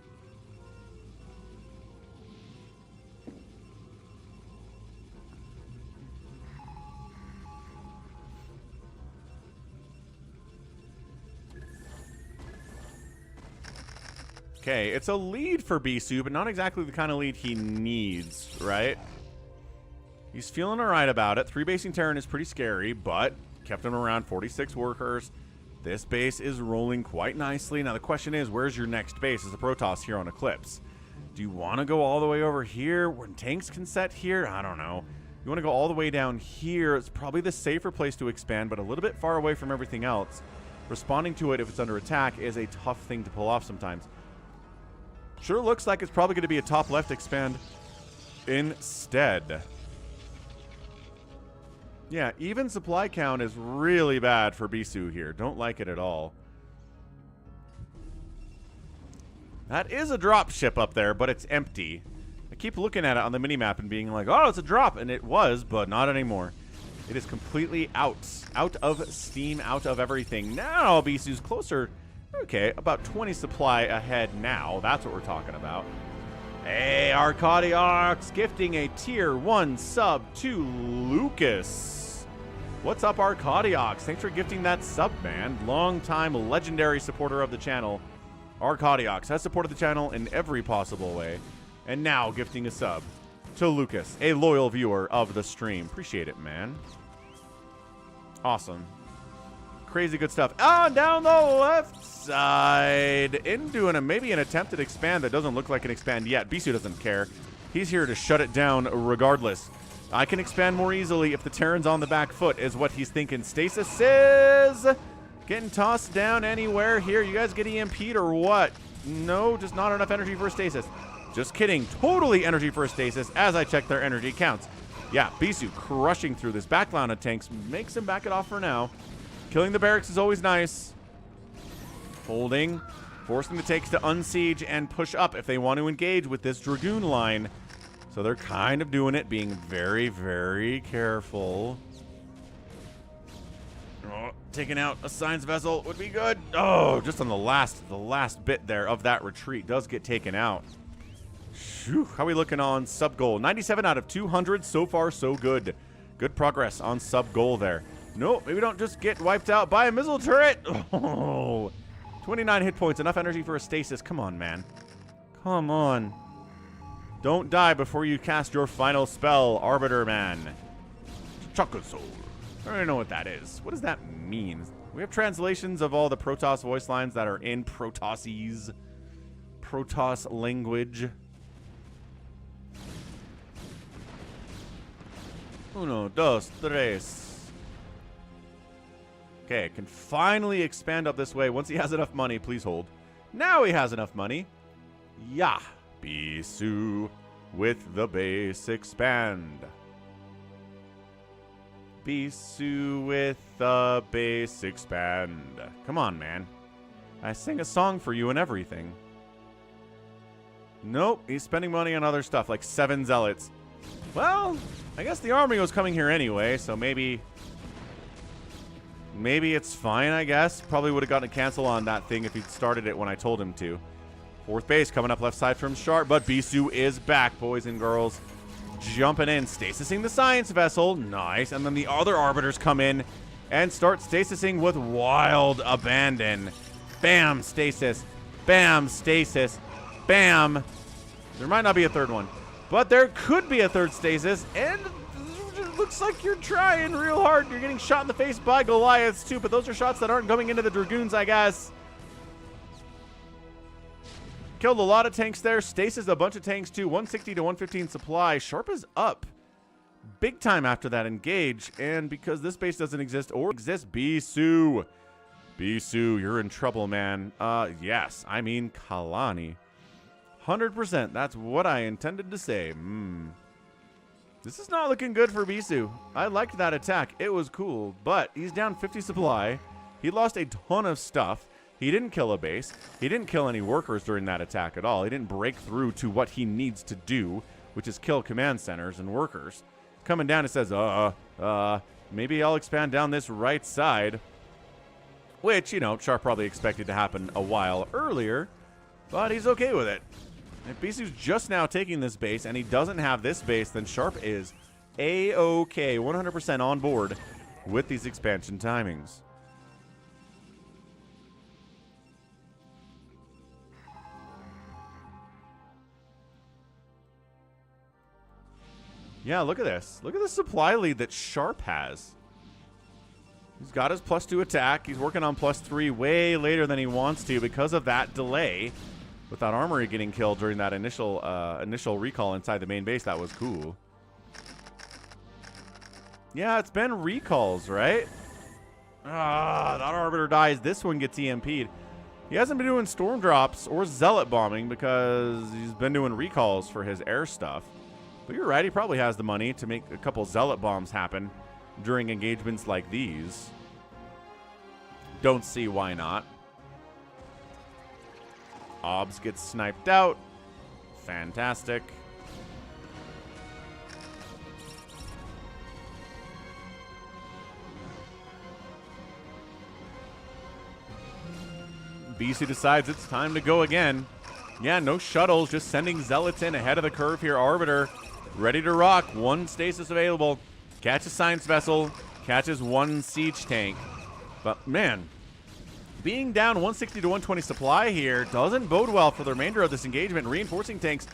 Okay, it's a lead for Bisu, but not exactly the kind of lead he needs, right? He's feeling all right about it. 3-basing Terran is pretty scary, but kept him around 46 workers. This base is rolling quite nicely. Now, the question is, where's your next base as a Protoss here on Eclipse? Do you want to go all the way over here when tanks can set here? I don't know. You want to go all the way down here. It's probably the safer place to expand, but a little bit far away from everything else. Responding to it if it's under attack is a tough thing to pull off sometimes. Sure looks like it's probably going to be a top left expand instead. Yeah, even supply count is really bad for Bisu here. Don't like it at all. That is a drop ship up there, but it's empty. I keep looking at it on the minimap and being like, oh, it's a drop. And it was, but not anymore. It is completely out. Out of steam, out of everything. Now Bisu's closer. Okay, about 20 supply ahead now. That's what we're talking about. Hey, Arcadiox gifting a tier 1 sub to Lucas. What's up, Arcadiox? Thanks for gifting that sub, man. Long-time legendary supporter of the channel. Arcadiox has supported the channel in every possible way. And now gifting a sub to Lucas, a loyal viewer of the stream. Appreciate it, man. Awesome. Crazy good stuff. On down the left side. Into maybe an attempted expand that doesn't look like an expand yet. Bisu doesn't care. He's here to shut it down regardless. I can expand more easily if the Terran's on the back foot, is what he's thinking. Stasis is getting tossed down anywhere here. You guys get EMP'd or what? No, just not enough energy for stasis. Just kidding. Totally energy for stasis as I check their energy counts. Yeah, Bisu crushing through this back line of tanks. Makes him back it off for now. Killing the barracks is always nice. Holding. Forcing the tanks to unsiege and push up if they want to engage with this Dragoon line. So they're kind of doing it, being very, very careful. Oh, taking out a science vessel would be good. Oh, just on the last bit there of that retreat does get taken out. Whew, how are we looking on sub goal? 97 out of 200. So far, so good. Good progress on sub goal there. Nope, maybe don't just get wiped out by a missile turret. Oh, 29 hit points. Enough energy for a stasis. Come on, man. Come on. Don't die before you cast your final spell, Arbiter Man. Chocolate Soul. I don't even know what that is. What does that mean? We have translations of all the Protoss voice lines that are in Protoss language. Uno, dos, tres. Okay, can finally expand up this way. Once he has enough money, please hold. Now he has enough money. Yeah. Bisu with the base expand. Bisu with the base expand. Come on, man. I sing a song for you and everything. Nope, he's spending money on other stuff, like 7 zealots. Well, I guess the army was coming here anyway, so maybe it's fine, I guess. Probably would have gotten a cancel on that thing if he'd started it when I told him to. 4th base coming up left side from Sharp, but Bisu is back, boys and girls. Jumping in, stasising the science vessel. Nice. And then the other arbiters come in and start stasising with wild abandon. Bam, stasis. Bam, stasis. Bam. There might not be a third one, but there could be a third stasis, and it looks like you're trying real hard. You're getting shot in the face by Goliaths too, but those are shots that aren't going into the Dragoons, I guess. Killed a lot of tanks there. Stasis a bunch of tanks too. 160 to 115 supply. Sharp is up big time after that engage. And because this base doesn't exist or exists, Bisu. Bisu, you're in trouble, man. Yes, I mean Kalani. 100%. That's what I intended to say. This is not looking good for Bisu. I liked that attack. It was cool. But he's down 50 supply. He lost a ton of stuff. He didn't kill a base. He didn't kill any workers during that attack at all. He didn't break through to what he needs to do, which is kill command centers and workers. Coming down, it says, maybe I'll expand down this right side. Which, you know, Sharp probably expected to happen a while earlier, but he's okay with it. If Bisu's just now taking this base and he doesn't have this base, then Sharp is A-OK, 100% on board with these expansion timings. Yeah, look at this. Look at the supply lead that Sharp has. He's got his +2 attack. He's working on +3 way later than he wants to because of that delay. With that armory getting killed during that initial recall inside the main base, that was cool. Yeah, it's been recalls, right? That Arbiter dies. This one gets EMP'd. He hasn't been doing storm drops or zealot bombing because he's been doing recalls for his air stuff. But you're right, he probably has the money to make a couple zealot bombs happen during engagements like these. Don't see why not. Obs gets sniped out. Fantastic. Bisu decides it's time to go again. Yeah, no shuttles, just sending zealots in ahead of the curve here. Arbiter ready to rock. 1 stasis available. Catches science vessel. Catches 1 siege tank. But man, being down 160 to 120 supply here doesn't bode well for the remainder of this engagement. Reinforcing tanks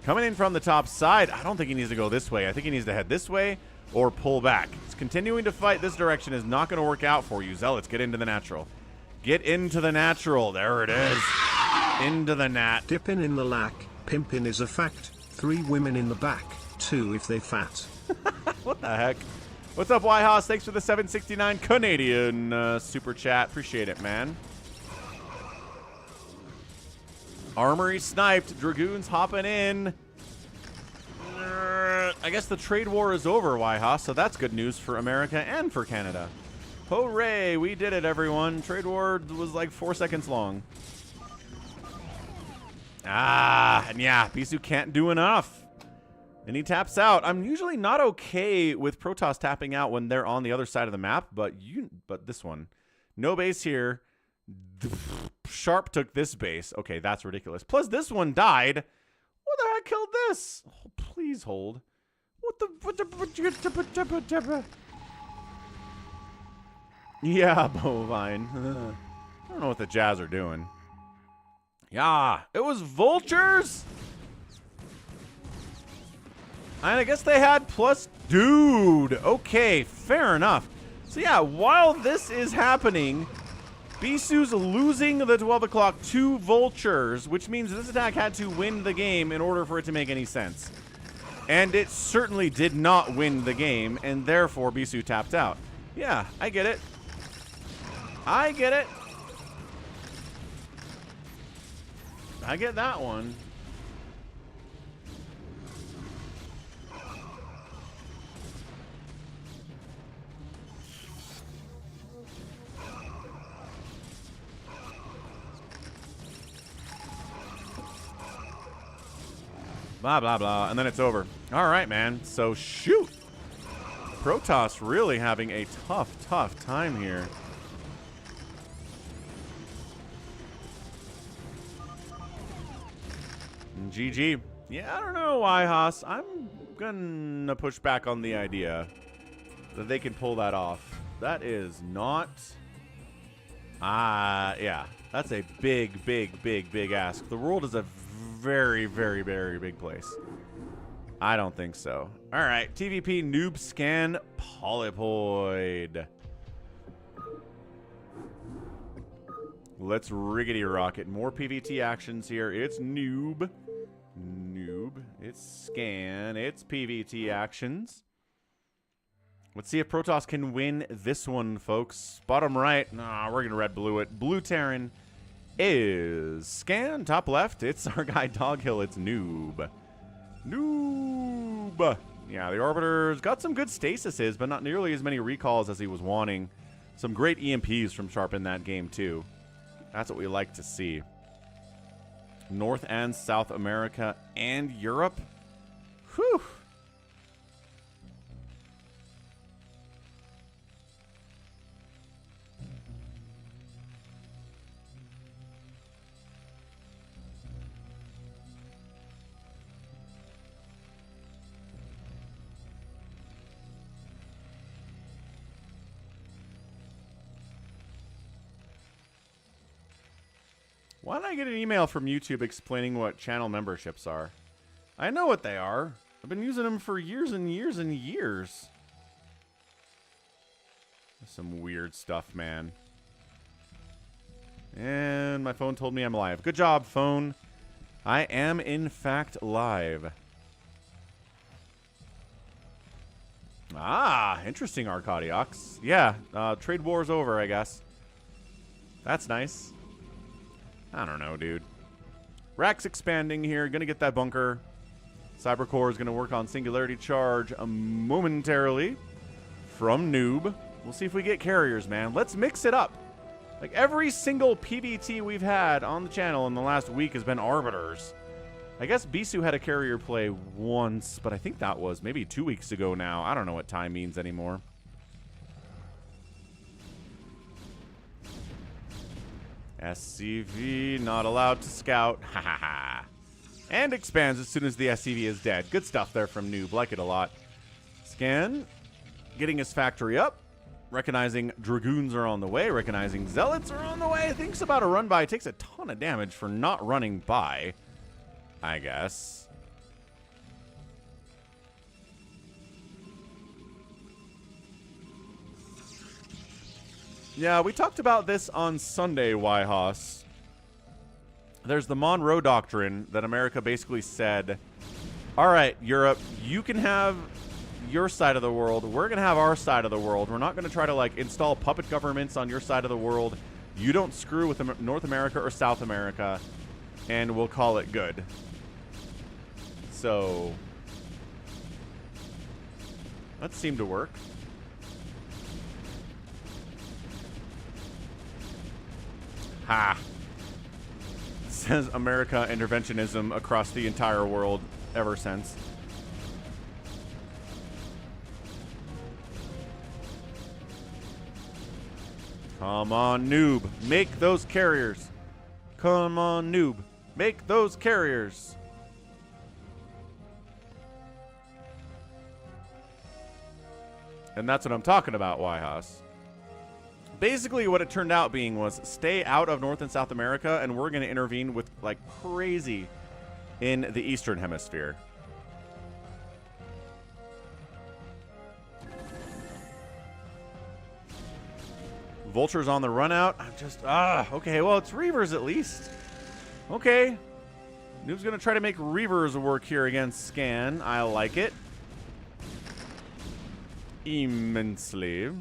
Coming in from the top side. I don't think he needs to go this way. I think he needs to head this way or pull back. He's continuing to fight this direction is not going to work out for you. Zealots, get into the natural. Get into the natural. There it is. Into the nat. Dipping in the lack. Pimping is a fact. 3 women in the back. 2 if they fat. What the heck? What's up, Wyhouse? Thanks for the 769 Canadian super chat. Appreciate it, man. Armory sniped. Dragoons hopping in. I guess the trade war is over, Wyhouse, so that's good news for America and for Canada. Hooray! We did it, everyone. Trade war was like 4 seconds long. And yeah, Bisu can't do enough. And he taps out. I'm usually not okay with Protoss tapping out when they're on the other side of the map, but this one. No base here. Sharp took this base. Okay, that's ridiculous. Plus, this one died. What the heck killed this? Oh, please hold. Yeah, bovine. I don't know what the Jazz are doing. Yeah, it was vultures. And I guess they had plus dude. Okay, fair enough. So yeah, while this is happening, Bisu's losing the 12 o'clock to vultures, which means this attack had to win the game in order for it to make any sense. And it certainly did not win the game, and therefore Bisu tapped out. Yeah, I get it. I get it. I get that one. Blah, blah, blah. And then it's over. All right, man. So, shoot. Protoss really having a tough time here. And GG. Yeah, I don't know why, Haas. I'm gonna push back on the idea that they can pull that off. That is not... yeah. That's a big ask. The world is a very big place. I don't think so. All right, TVP noob scan Polypoid. Let's riggedy rocket. More PVT actions here. It's noob. It's scan. It's PVT actions. Let's see if Protoss can win this one, folks. Bottom right. Nah, we're gonna red blue it. Blue Terran is scan. Top left, it's our guy Doghill. It's noob. Yeah, the Arbiter's got some good stasises, but not nearly as many recalls as he was wanting. Some great EMPs from Sharp in that game, too. That's what we like to see. North and South America and Europe. Whew. Why don't I get an email from YouTube explaining what channel memberships are? I know what they are. I've been using them for years and years and years. Some weird stuff, man. And my phone told me I'm live. Good job, phone. I am, in fact, live. Ah, interesting, Arcadiox. Yeah, trade war's over, I guess. That's nice. I don't know, dude. Rack's expanding here. Gonna get that bunker. Cybercore is gonna work on Singularity Charge momentarily from noob. We'll see if we get carriers, man. Let's mix it up. Like, every single PVT we've had on the channel in the last week has been Arbiters. I guess Bisu had a carrier play once, but I think that was maybe 2 weeks ago now. I don't know what time means anymore. SCV not allowed to scout. Ha ha ha. And expands as soon as the SCV is dead. Good stuff there from noob. Like it a lot. Scan. Getting his factory up. Recognizing Dragoons are on the way. Recognizing Zealots are on the way. Thinks about a run by. Takes a ton of damage for not running by, I guess. Yeah, we talked about this on Sunday, Wyhoss. There's the Monroe Doctrine that America basically said, all right, Europe, you can have your side of the world. We're going to have our side of the world. We're not going to try to, like, install puppet governments on your side of the world. You don't screw with North America or South America, and we'll call it good. So that seemed to work. Ha! Says America interventionism across the entire world ever since. Come on, noob. Make those carriers. Come on, noob. Make those carriers. And that's what I'm talking about, Wyhouse. Basically, what it turned out being was stay out of North and South America, and we're going to intervene with like crazy in the Eastern Hemisphere. Vulture's on the run out. I'm just, okay, well, it's Reavers at least. Okay. Noob's going to try to make Reavers work here against Scan. I like it. Immensely.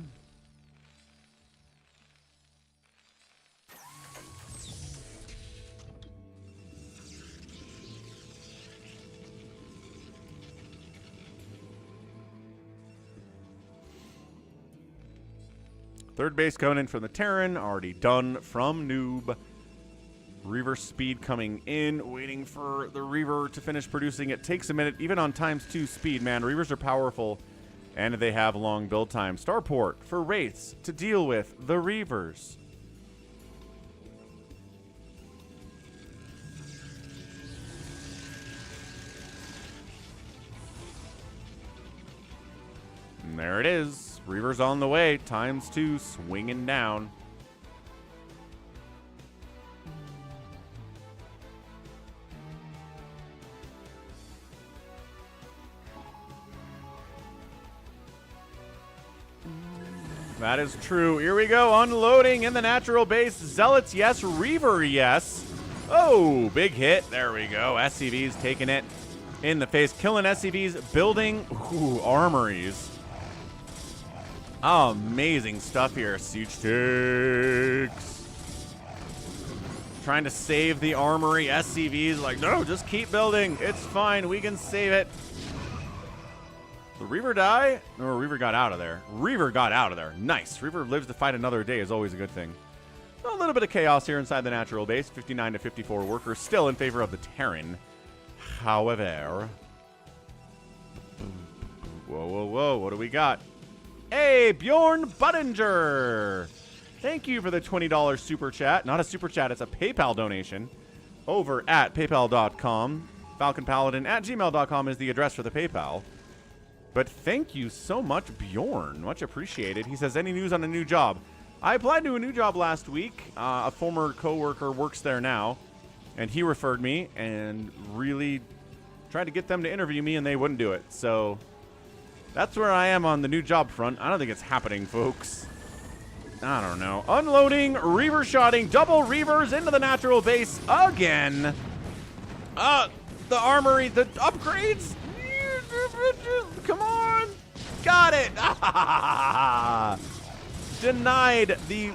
Third base coming in from the Terran. Already done from Noob. Reaver speed coming in. Waiting for the Reaver to finish producing. It takes a minute. Even on ×2 speed, man. Reavers are powerful. And they have long build time. Starport for Wraiths to deal with the Reavers. And there it is. Reavers on the way. ×2 swinging down. That is true. Here we go. Unloading in the natural base. Zealots, yes. Reaver, yes. Oh, big hit. There we go. SCV's taking it in the face. Killing SCVs. Building armories. Oh, amazing stuff here. Siege ticks. Trying to save the armory. SCV's like, no, just keep building. It's fine. We can save it. The Reaver die? No, Reaver got out of there. Reaver got out of there. Nice. Reaver lives to fight another day is always a good thing. A little bit of chaos here inside the natural base. 59 to 54 workers still in favor of the Terran. However. Whoa, whoa, whoa. What do we got? Hey, Bjorn Buttinger. Thank you for the $20 super chat. Not a super chat. It's a PayPal donation over at paypal.com. FalconPaladin@gmail.com is the address for the PayPal. But thank you so much, Bjorn. Much appreciated. He says, any news on a new job? I applied to a new job last week. A former coworker works there now, and he referred me and really tried to get them to interview me, and they wouldn't do it. So that's where I am on the new job front. I don't think it's happening, folks. I don't know. Unloading, Reaver shotting, double Reavers into the natural base again. The armory, the upgrades. Come on. Got it. Denied the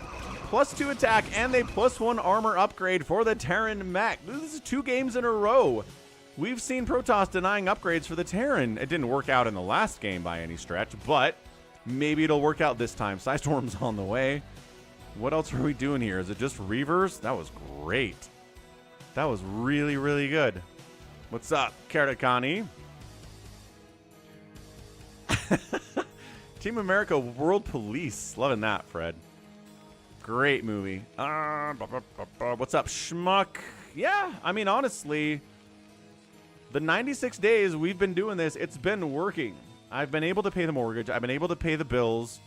+2 attack and a +1 armor upgrade for the Terran mech. This is 2 games in a row. We've seen Protoss denying upgrades for the Terran. It didn't work out in the last game by any stretch, but maybe it'll work out this time. Psystorm's on the way. What else are we doing here? Is it just Reavers? That was great. That was really, really good. What's up, Karakani? Team America World Police. Loving that, Fred. Great movie. What's up, Schmuck? Yeah, I mean, honestly, the 96 days we've been doing this, it's been working. I've been able to pay the mortgage. I've been able to pay the bills.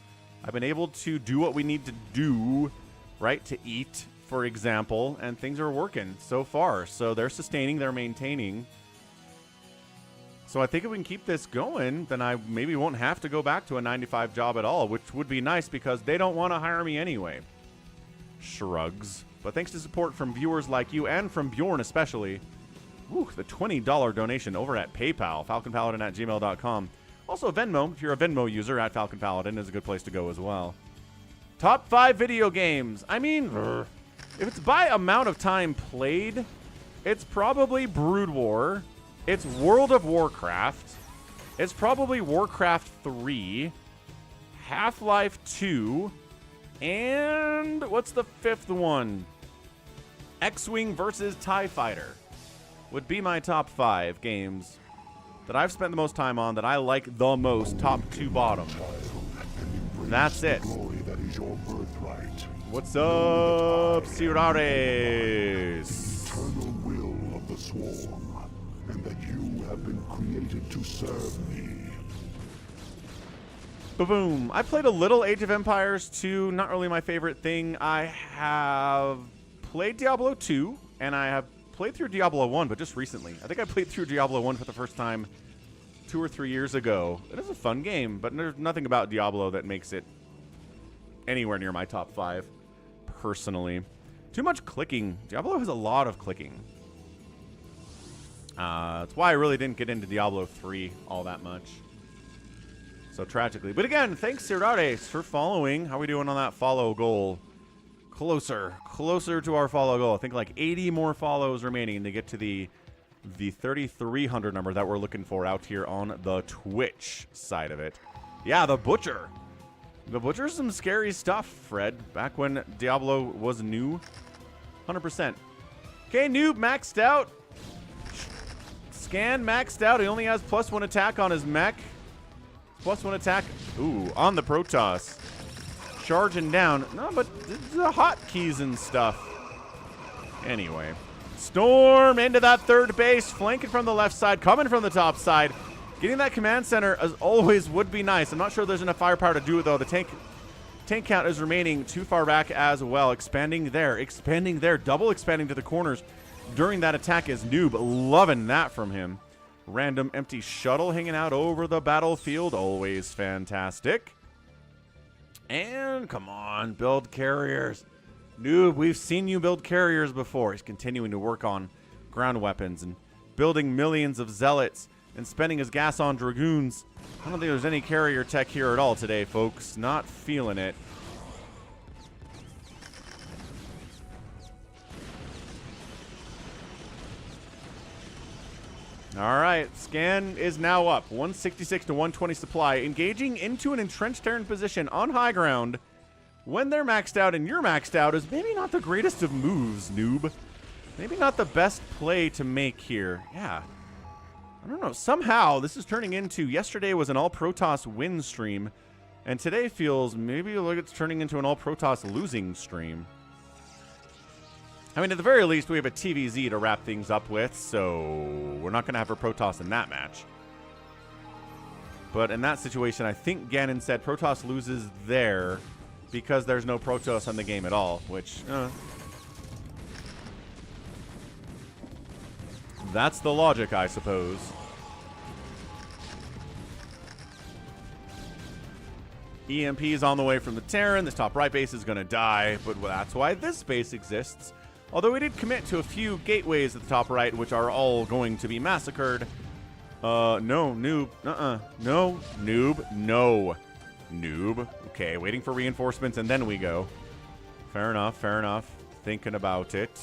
I've been able to do what we need to do, right, to eat, for example, and things are working so far. So they're sustaining, they're maintaining. So I think if we can keep this going, then I maybe won't have to go back to a 9 to 5 job at all, which would be nice because they don't want to hire me anyway. Shrugs. But thanks to support from viewers like you and from Bjorn especially. Woo, the $20 donation over at PayPal, falconpaladin@gmail.com. Also Venmo, if you're a Venmo user, at Falcon Paladin is a good place to go as well. Top 5 video games. I mean, if it's by amount of time played, it's probably Brood War. It's World of Warcraft. It's probably Warcraft 3, Half-Life 2, and what's the 5th one? X-Wing versus TIE Fighter would be my top 5 games that I've spent the most time on, that I like the most, top to bottom. That's it. What's up, Cirares? Eternal will of the swarm, and that you have been created to serve me. Ba-boom. I played a little Age of Empires 2, not really my favorite thing. I have played Diablo 2, and I have played through Diablo 1, but just recently. I think I played through Diablo 1 for the first time 2 or 3 years ago. It is a fun game, but there's nothing about Diablo that makes it anywhere near my top 5, personally. Too much clicking. Diablo has a lot of clicking. That's why I really didn't get into Diablo 3 all that much. So tragically. But again, thanks, Cirares, for following. How are we doing on that follow goal? Closer to our follow goal. I think like 80 more follows remaining to get to the 3,300 number that we're looking for out here on the Twitch side of it. Yeah, the Butcher. The Butcher's some scary stuff, Fred. Back when Diablo was new. 100%. Okay, Noob maxed out. Scan maxed out. He only has +1 attack on his mech. +1 attack. Ooh, on the Protoss. Charging down. No, but the hotkeys and stuff. Anyway. Storm into that third base. Flanking from the left side. Coming from the top side. Getting that command center, as always, would be nice. I'm not sure there's enough firepower to do it, though. The tank count is remaining too far back as well. Expanding there. Double expanding to the corners during that attack is Noob. Loving that from him. Random empty shuttle hanging out over the battlefield. Always fantastic. And come on, build carriers. Noob, we've seen you build carriers before. He's continuing to work on ground weapons and building millions of zealots and spending his gas on dragoons. I don't think there's any carrier tech here at all today, folks. Not feeling it. All right, scan is now up. 166 to 120 supply. Engaging into an entrenched Terran position on high ground when they're maxed out and you're maxed out is maybe not the greatest of moves, Noob. Maybe not the best play to make here. Yeah. I don't know. Somehow this is turning into, yesterday was an all Protoss win stream, and today feels maybe like it's turning into an all Protoss losing stream. I mean, at the very least, we have a TvZ to wrap things up with, so we're not going to have a Protoss in that match. But in that situation, I think Ganon said Protoss loses there because there's no Protoss on the game at all, which, that's the logic, I suppose. EMP is on the way from the Terran. This top right base is going to die, but that's why this base exists. Although we did commit to a few gateways at the top right, which are all going to be massacred. No, Noob. No, Noob. No, Noob. Okay, waiting for reinforcements, and then we go. Fair enough, fair enough. Thinking about it.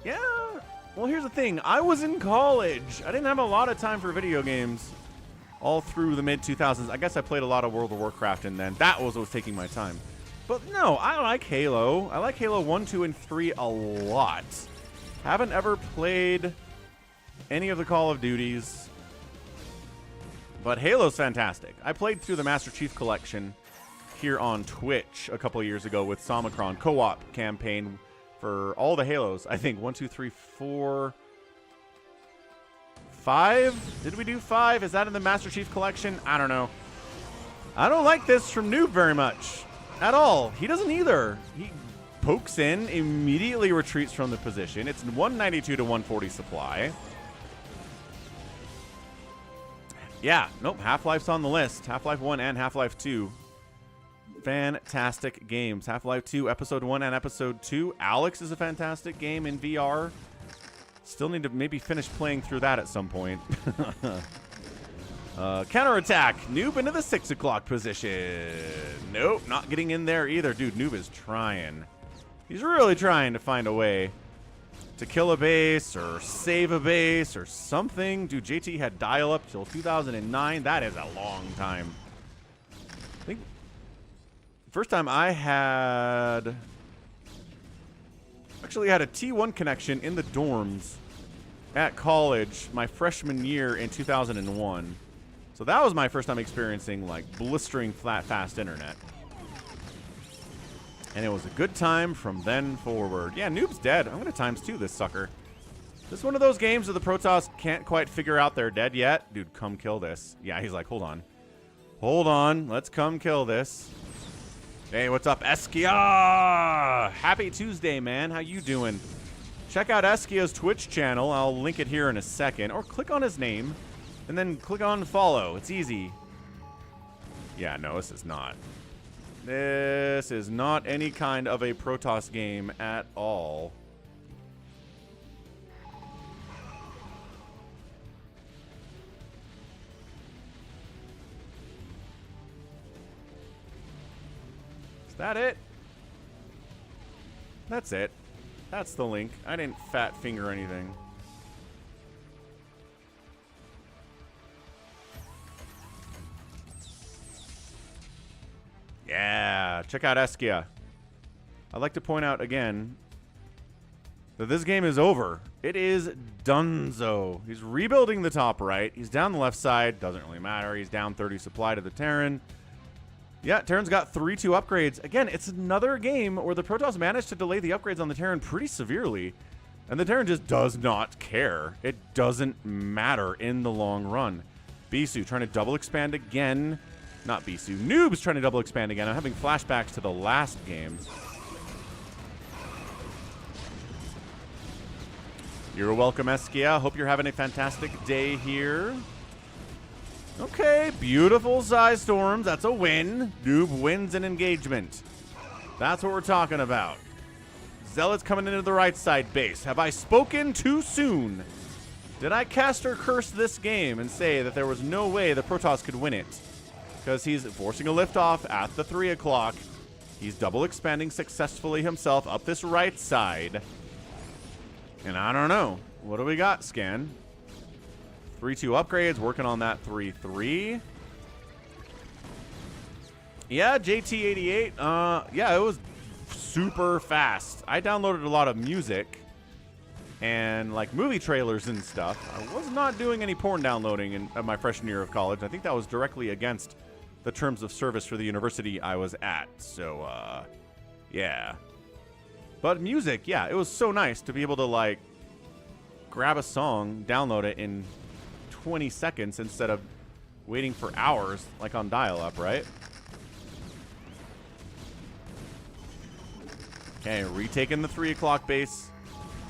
Yeah, well, here's the thing. I was in college. I didn't have a lot of time for video games all through the mid-2000s. I guess I played a lot of World of Warcraft, and then that was what was taking my time. But no, I like Halo. I like Halo 1, 2, and 3 a lot. Haven't ever played any of the Call of Duties. But Halo's fantastic. I played through the Master Chief Collection here on Twitch a couple years ago with Somicron co-op campaign for all the Halos. I think 1, 2, 3, 4, 5? Did we do 5? Is that in the Master Chief Collection? I don't know. I don't like this from Noob very much. At all. He doesn't either. He pokes in, immediately retreats from the position. It's 192 to 140 supply. Yeah, nope, Half-Life's on the list. Half-Life 1 and Half-Life 2. Fantastic games. Half-Life 2, Episode 1 and Episode 2. Alex is a fantastic game in VR. Still need to maybe finish playing through that at some point. Counterattack. Noob into the 6 o'clock position. Nope, not getting in there either. Dude, Noob is trying. He's really trying to find a way to kill a base or save a base or something. Dude, JT had dial-up till 2009. That is a long time. I think first time I had... actually had a T1 connection in the dorms at college my freshman year in 2001. So that was my first time experiencing like blistering flat fast internet. And it was a good time from then forward. Yeah, Noob's dead. I'm going to ×2 this sucker. This is one of those games where the Protoss can't quite figure out they're dead yet. Dude, come kill this. Yeah, he's like, hold on. Hold on. Let's come kill this. Hey, what's up, Eskia? Happy Tuesday, man. How you doing? Check out Eskia's Twitch channel. I'll link it here in a second. Or click on his name, and then click on follow. It's easy. Yeah, no, this is not. This is not any kind of a Protoss game at all. Is that it? That's it. That's the link. I didn't fat finger anything. Yeah, check out Eskia. I'd like to point out again that this game is over. It is donezo. He's rebuilding the top right. He's down the left side. Doesn't really matter. He's down 30 supply to the Terran. Yeah, Terran's got 3-2 upgrades. Again, it's another game where the Protoss managed to delay the upgrades on the Terran pretty severely. And the Terran just does not care. It doesn't matter in the long run. Bisu trying to double expand again. Not Bisu. Noob's trying to double expand again. I'm having flashbacks to the last game. You're welcome, Eskia. Hope you're having a fantastic day here. Okay, beautiful size storms. That's a win. Noob wins an engagement. That's what we're talking about. Zealots coming into the right side base. Have I spoken too soon? Did I cast or curse this game and say that there was no way the Protoss could win it? Because he's forcing a liftoff at the 3 o'clock. He's double expanding successfully himself up this right side. And I don't know. What do we got, Scan? 3-2 upgrades, working on that 3-3. Yeah, JT88. Yeah, it was super fast. I downloaded a lot of music and like movie trailers and stuff. I was not doing any porn downloading in my freshman year of college. I think that was directly against the terms of service for the university I was at. So, yeah. But music, yeah, it was so nice to be able to like grab a song, download it in 20 seconds instead of waiting for hours like on dial-up, right? Okay, retaking the 3 o'clock base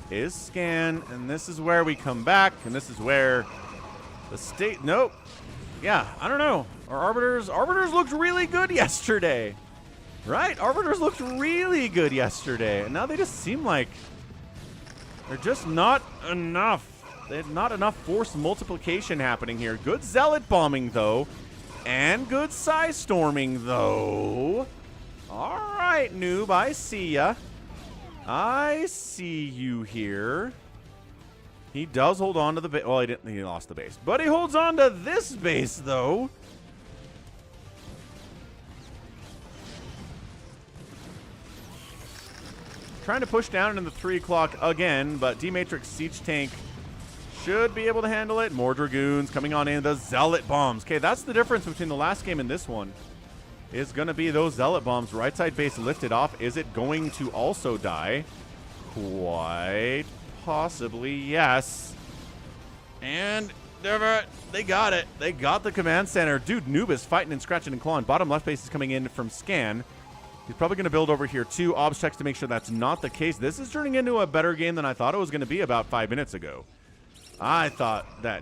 is Scan, and this is where we come back, and this is where the state... Nope. Yeah, I don't know. Our Arbiters looked really good yesterday. Right? Arbiters looked really good yesterday, and now they just seem like they're just not enough. There's not enough force multiplication happening here. Good Zealot bombing, though, and good Psy storming, though. All right, Noob, I see ya. I see you here. He does hold on to the base. Well, he didn't. He lost the base, but he holds on to this base, though. Trying to push down into the 3 o'clock again, but D-Matrix Siege Tank should be able to handle it. More Dragoons coming on in. The Zealot bombs. Okay, that's the difference between the last game and this one. Is going to be those Zealot bombs. Right side base lifted off. Is it going to also die? Quite possibly, yes. And they got it. They got the command center. Dude, Noob is fighting and scratching and clawing. Bottom left base is coming in from Scan. He's probably going to build over here too. Obs checks to make sure that's not the case. This is turning into a better game than I thought it was going to be about 5 minutes ago. I thought that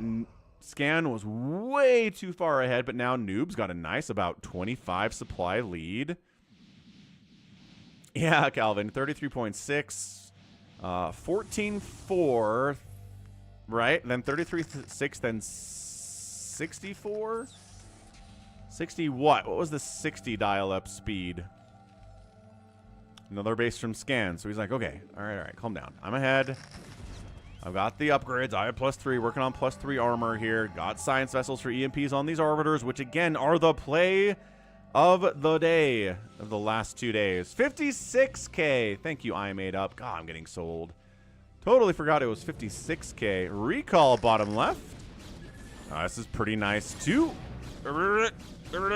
Scan was way too far ahead, but now Noob's got a nice about 25 supply lead. Yeah, Calvin, 33.6, 14.4, right? Then 33.6, then 64? 60 what? What was the 60 dial-up speed? Another base from Scan. So he's like, okay, all right, calm down. I'm ahead. I've got the upgrades. I have +3, working on +3 armor here. Got science vessels for EMPs on these arbiters, which again are the play of the day of the last 2 days. 56K. Thank you, I made up. God, I'm getting sold. Totally forgot it was 56K. Recall bottom left. This is pretty nice too.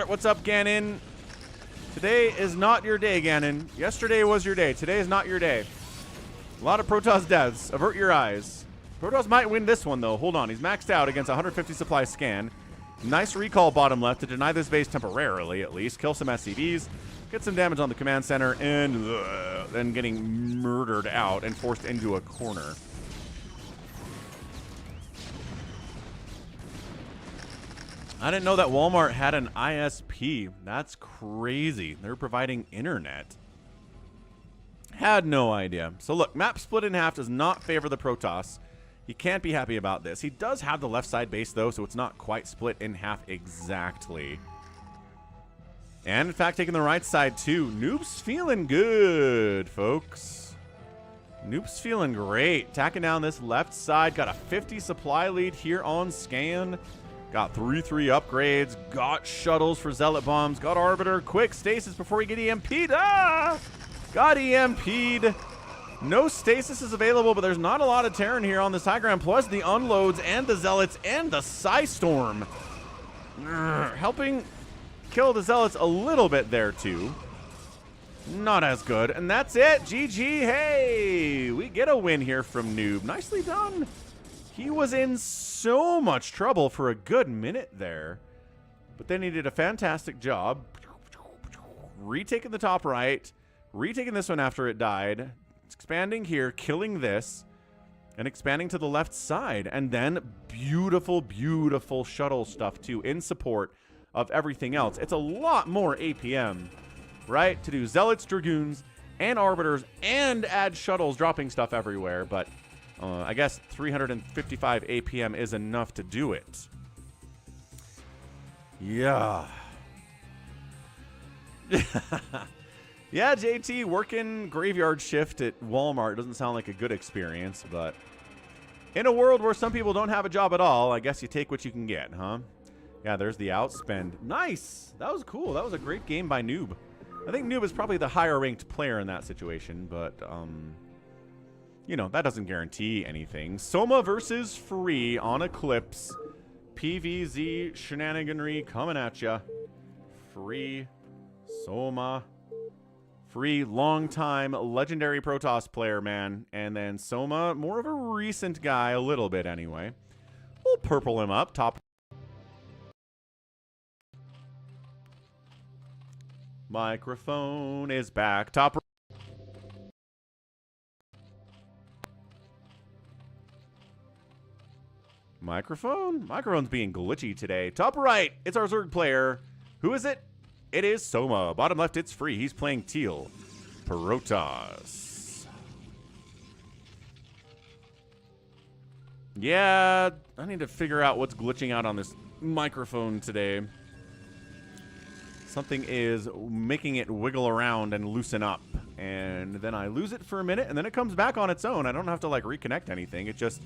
What's up, Ganon? Today is not your day, Ganon. Yesterday was your day. Today is not your day. A lot of Protoss deaths. Avert your eyes. Protoss might win this one, though. Hold on. He's maxed out against 150 supply Scan. Nice recall bottom left to deny this base temporarily, at least. Kill some SCVs. Get some damage on the command center. And then getting murdered out and forced into a corner. I didn't know that Walmart had an ISP. That's crazy. They're providing internet. Had no idea. So look, map split in half does not favor the Protoss. He can't be happy about this. He does have the left side base though, so it's not quite split in half exactly. And in fact, taking the right side too. Noob's feeling good, folks. Noob's feeling great. Tacking down this left side. Got a 50 supply lead here on Scan. Got 3-3 upgrades. Got shuttles for Zealot bombs. Got Arbiter. Quick stasis before we get EMP'd. Ah! Got EMP'd. No stasis is available, but there's not a lot of Terran here on this high ground. Plus the unloads and the Zealots and the Psystorm. Helping kill the Zealots a little bit there, too. Not as good. And that's it. GG. Hey, we get a win here from Noob. Nicely done. He was in so much trouble for a good minute there. But then he did a fantastic job. Retaking the top right. Retaking this one after it died. Expanding here. Killing this. And expanding to the left side. And then beautiful, beautiful shuttle stuff too. In support of everything else. It's a lot more APM. Right? To do Zealots, Dragoons, and Arbiters. And add shuttles dropping stuff everywhere. But I guess 355 APM is enough to do it. Yeah. Yeah, JT, working graveyard shift at Walmart doesn't sound like a good experience, but in a world where some people don't have a job at all, I guess you take what you can get, huh? Yeah, there's the outspend. Nice! That was cool. That was a great game by Noob. I think Noob is probably the higher ranked player in that situation, but you know, that doesn't guarantee anything. Soma versus Free on Eclipse. PvZ shenaniganry coming at ya. Free. Soma. Free, long-time, legendary Protoss player, man. And then Soma, more of a recent guy, a little bit anyway. We'll purple him up. Top. Microphone is back. Top. Microphone's being glitchy today. Top right, it's our Zerg player. Who is it? It is Soma. Bottom left, it's Free. He's playing teal. Protoss. Yeah, I need to figure out what's glitching out on this microphone today. Something is making it wiggle around and loosen up. And then I lose it for a minute, and then it comes back on its own. I don't have to, like, reconnect anything. It just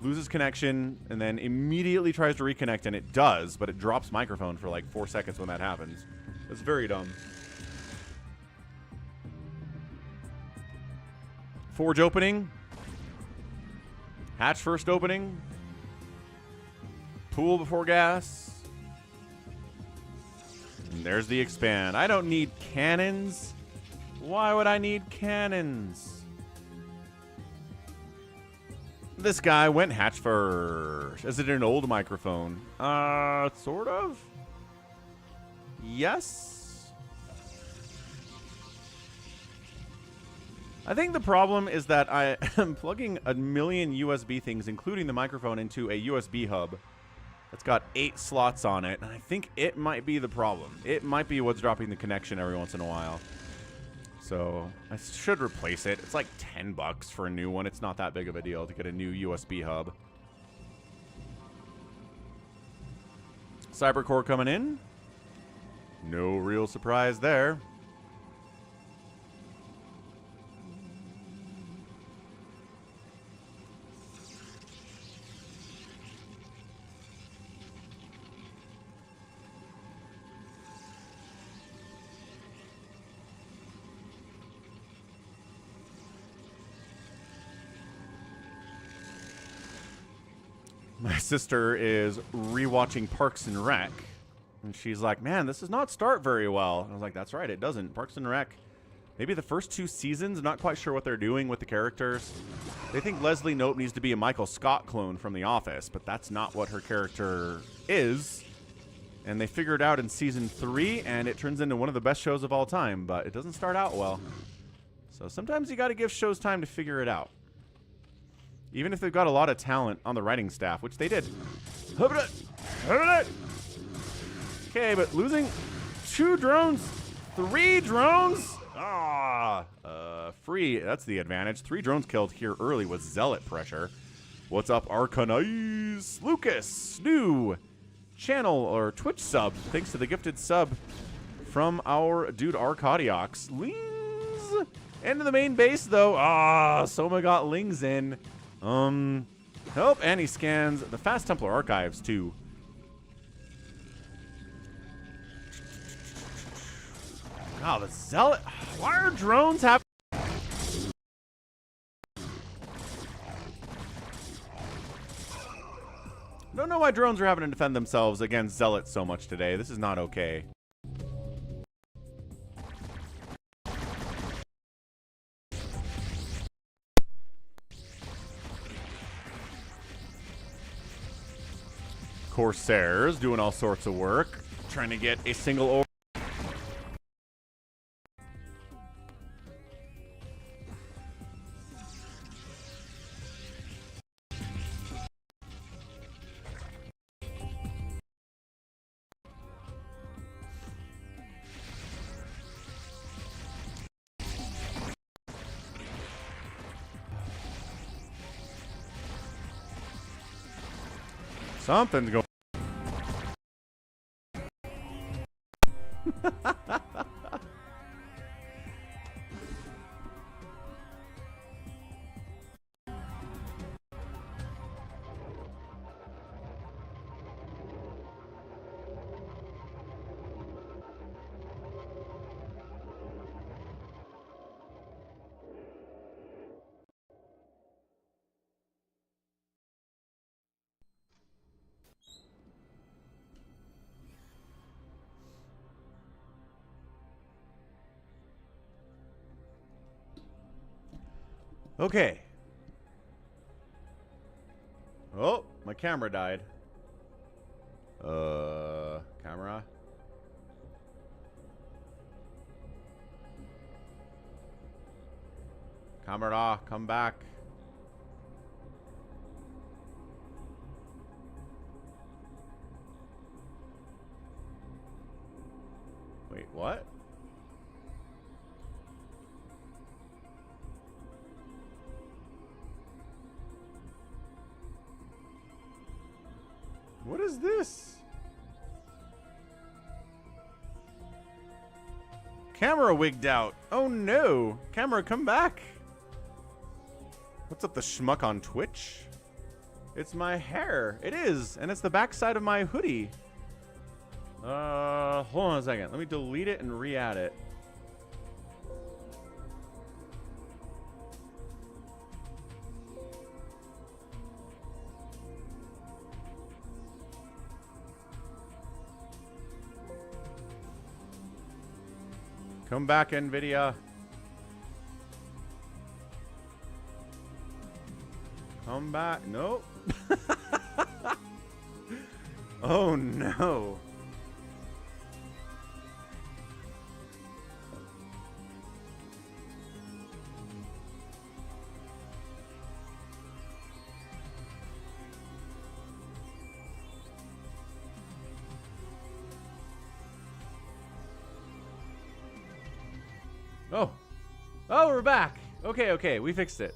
loses connection, and then immediately tries to reconnect, and it does, but it drops microphone for like 4 seconds when that happens. It's very dumb. Forge opening. Hatch first opening. Pool before gas. And there's the expand. I don't need cannons. Why would I need cannons? This guy went hatch first. Is it an old microphone? Sort of. Yes. I think the problem is that I am plugging a million USB things, including the microphone, into a USB hub that's got 8 slots on it, and I think it might be the problem. It might be what's dropping the connection every once in a while. So I should replace it. It's like $10 for a new one. It's not that big of a deal to get a new USB hub. Cybercore coming in. No real surprise there. My sister is rewatching Parks and Rec, and she's like, man, this does not start very well. And I was like, that's right, it doesn't. Parks and Rec, maybe the first 2 seasons, I'm not quite sure what they're doing with the characters. They think Leslie Knope needs to be a Michael Scott clone from The Office, but that's not what her character is. And they figure it out in season 3, and it turns into one of the best shows of all time, but it doesn't start out well. So sometimes you got to give shows time to figure it out. Even if they've got a lot of talent on the writing staff, which they did. Okay, but losing 2 drones, 3 drones? Free, that's the advantage. 3 drones killed here early with Zealot pressure. What's up, Arcanice? Lucas, new channel or Twitch sub. Thanks to the gifted sub from our dude Arcadiox. Lings into the main base, though. Soma got Lings in. Nope, and he scans the Fast Templar archives, too. Wow, the Zealot. Why are drones have... Don't know why drones are having to defend themselves against Zealots so much today. This is not okay. Corsairs doing all sorts of work, trying to get a single over. Something's going. Okay. Oh, my camera died. Camera. Camera, come back. Wait, what? What is this? Camera wigged out. Oh no. Camera, come back. What's up, the schmuck on Twitch? It's my hair. It is. And it's the backside of my hoodie. Hold on a second. Let me delete it and re-add it. Come back, NVIDIA. Come back. Nope. Oh, no. Oh. Oh, we're back. Okay, okay. We fixed it.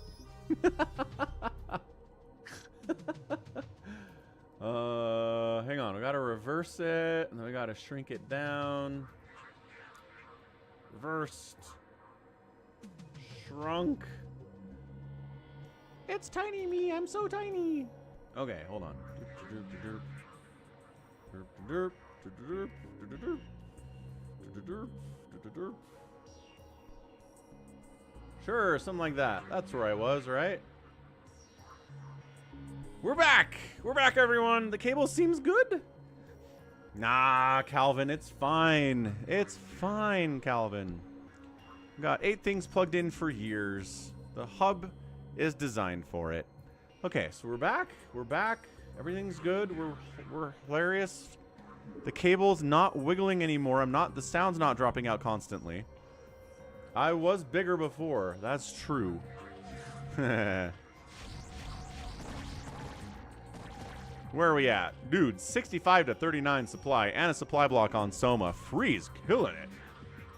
Hang on. We gotta reverse it, and then we gotta shrink it down. Reversed. Shrunk. It's tiny me. I'm so tiny. Okay, hold on. Sure, something like that. That's where I was, right? We're back! We're back, everyone! The cable seems good? Nah, Calvin, it's fine. It's fine, Calvin. Got 8 things plugged in for years. The hub is designed for it. Okay, so we're back. We're back. Everything's good. We're hilarious. The cable's not wiggling anymore. The sound's not dropping out constantly. I was bigger before. That's true. Where are we at? Dude, 65 to 39 supply and a supply block on Soma. Free's killing it.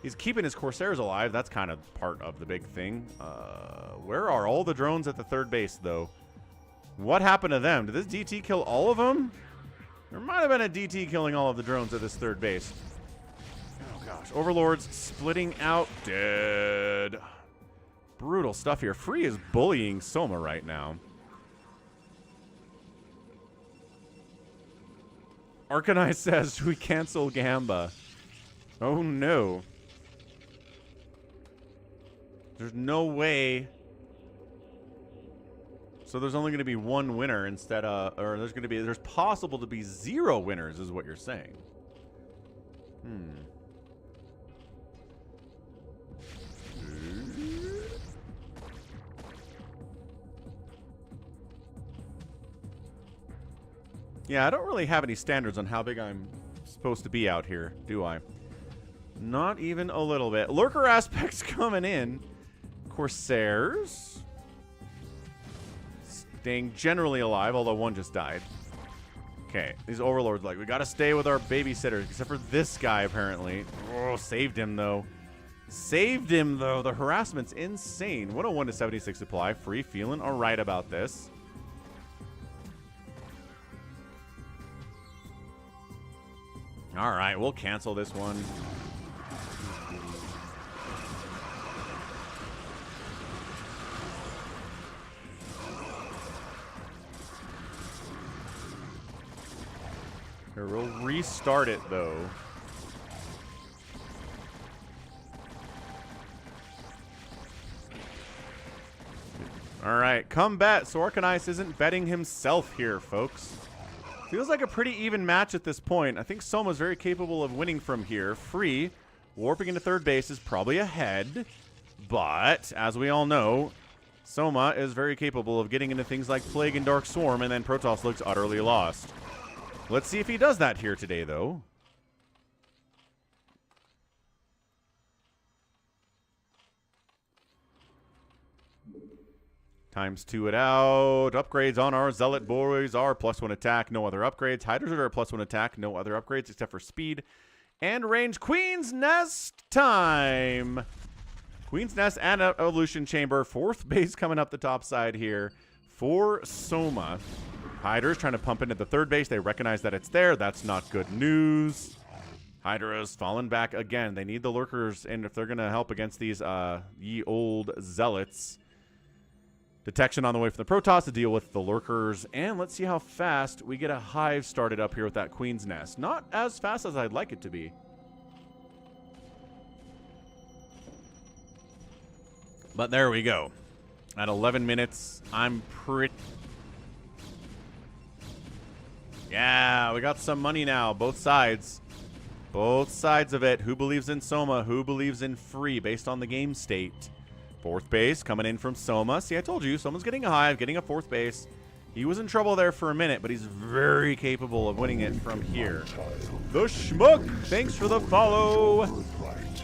He's keeping his Corsairs alive. That's kind of part of the big thing. Where are all the drones at the third base, though? What happened to them? Did this DT kill all of them? There might have been a DT killing all of the drones at this third base. Oh, gosh. Overlords splitting out. Dead. Brutal stuff here. Free is bullying Soma right now. Arcanine says, we cancel Gamba. Oh, no. There's no way. So there's only going to be one winner instead of, or there's possible to be 0 winners is what you're saying. Yeah, I don't really have any standards on how big I'm supposed to be out here, do I? Not even a little bit. Lurker aspects coming in. Corsairs. Staying generally alive, although one just died. Okay, these overlords like, we gotta stay with our babysitters, except for this guy, apparently. Oh, saved him, though. Saved him, though. The harassment's insane. 101 to 76 supply. Free, feeling all right about this. All right, we'll cancel this one. Here, we'll restart it, though. All right, come bet. So Arcanine isn't betting himself here, folks. Feels like a pretty even match at this point. I think Soma's very capable of winning from here. Free, warping into third base is probably ahead. But, as we all know, Soma is very capable of getting into things like Plague and Dark Swarm, and then Protoss looks utterly lost. Let's see if he does that here today, though. ×2 it out. Upgrades on our Zealot boys are +1 attack, no other upgrades. Hydras are +1 attack, no other upgrades except for speed and range. Queen's Nest time. Queen's Nest and Evolution Chamber. 4th base coming up the top side here for Soma. Hydra's trying to pump into the 3rd base. They recognize that it's there. That's not good news. Hydra's fallen back again. They need the lurkers, and if they're going to help against these ye old zealots. Detection on the way from the Protoss to deal with the lurkers. And let's see how fast we get a hive started up here with that Queen's Nest. Not as fast as I'd like it to be. But there we go. At 11 minutes, I'm pretty... Yeah, we got some money now. Both sides. Both sides of it. Who believes in Soma? Who believes in Free based on the game state? 4th base coming in from Soma. See, I told you, Soma's getting a hive, getting a 4th base. He was in trouble there for a minute, but he's very capable of winning it from here. The Schmuck, thanks for the follow. Birthright.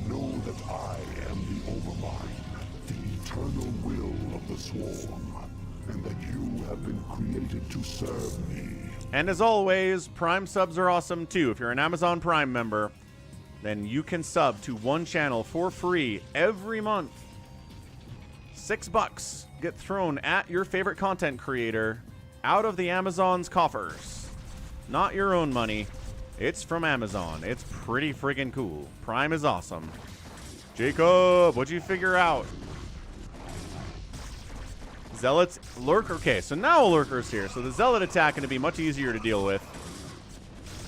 Know that I am the Overmind, the eternal will of the Swarm, and that you have been created to serve me. And as always, Prime subs are awesome too. If you're an Amazon Prime member, then you can sub to one channel for free every month. $6 get thrown at your favorite content creator out of the Amazon's coffers. Not your own money. It's from Amazon. It's pretty friggin' cool. Prime is awesome. Jacob, what'd you figure out? Zealots, lurker. Okay, so now a lurker's here. So the zealot attack going to be much easier to deal with.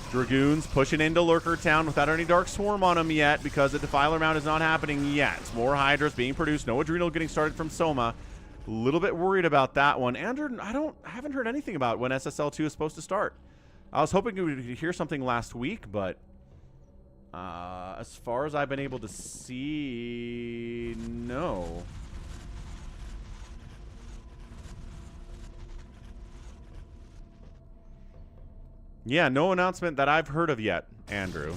Dragoons pushing into Lurker Town without any Dark Swarm on them yet because the Defiler Mound is not happening yet. More Hydras being produced. No Adrenal getting started from Soma. A little bit worried about that one. Andrew, I haven't heard anything about when SSL2 is supposed to start. I was hoping we would hear something last week, but as far as I've been able to see, no. Yeah, no announcement that I've heard of yet, Andrew.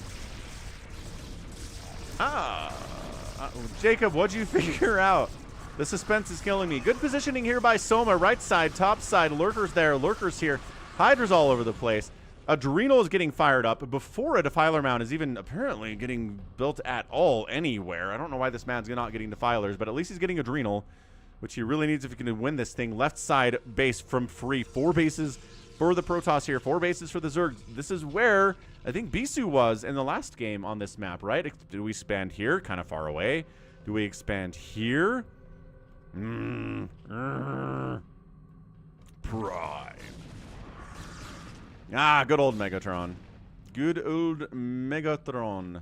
Jacob, what'd you figure out? The suspense is killing me. Good positioning here by Soma. Right side, top side. Lurkers there. Lurkers here. Hydras all over the place. Adrenal is getting fired up before a Defiler Mound is even apparently getting built at all anywhere. I don't know why this man's not getting Defilers, but at least he's getting Adrenal, which he really needs if he can win this thing. Left side base from free. 4 bases for the Protoss here. 4 bases for the Zerg. This is where I think Bisu was in the last game on this map, right? Do we expand here? Kind of far away. Do we expand here? Prime. Ah, good old Megatron. Good old Megatron.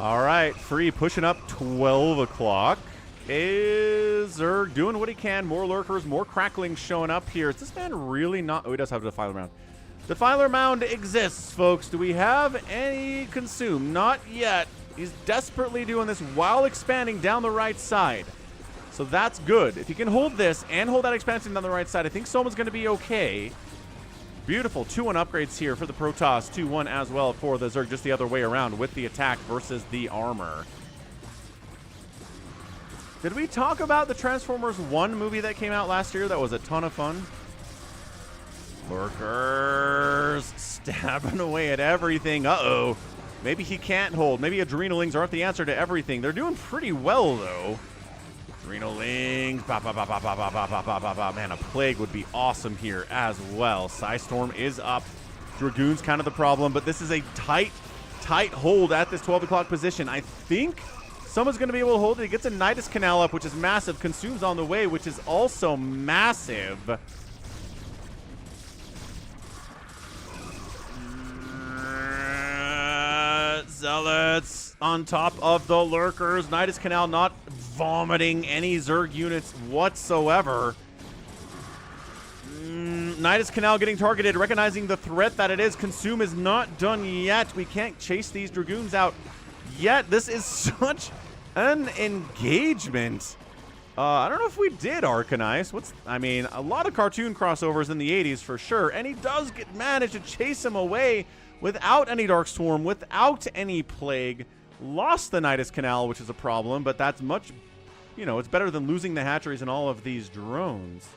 All right, free pushing up 12 o'clock. Is Zerg doing what he can? More lurkers, more crackling showing up here. Is this man really not? Oh, he does have a Defiler Mound. Defiler Mound exists, folks. Do we have any consume? Not yet. He's desperately doing this while expanding down the right side. So that's good. If he can hold this and hold that expansion down the right side, I think Soma's going to be okay. Beautiful 2-1 upgrades here for the Protoss. 2-1 as well for the Zerg, just the other way around with the attack versus the armor. Did we talk about the Transformers 1 movie that came out last year that was a ton of fun? Lurkers stabbing away at everything. Uh-oh. Maybe he can't hold. Maybe Adrenalings aren't the answer to everything. They're doing pretty well, though. Adrenalings. Man, a Plague would be awesome here as well. Psystorm is up. Dragoon's kind of the problem, but this is a tight hold at this 12 o'clock position. I think someone's going to be able to hold it. He gets a Nidus Canal up, which is massive. Consumes on the way, which is also massive. Zealots on top of the Lurkers. Nidus Canal not vomiting any Zerg units whatsoever. Nidus Canal getting targeted, recognizing the threat that it is. Consume is not done yet. We can't chase these Dragoons out yet. This is such an engagement. I don't know if we did Arcanize. I mean, a lot of cartoon crossovers in the 80s for sure. And he does manage to chase him away without any Dark Swarm, without any Plague. Lost the Nidus Canal, which is a problem, but that's much, you know, it's better than losing the hatcheries and all of these drones.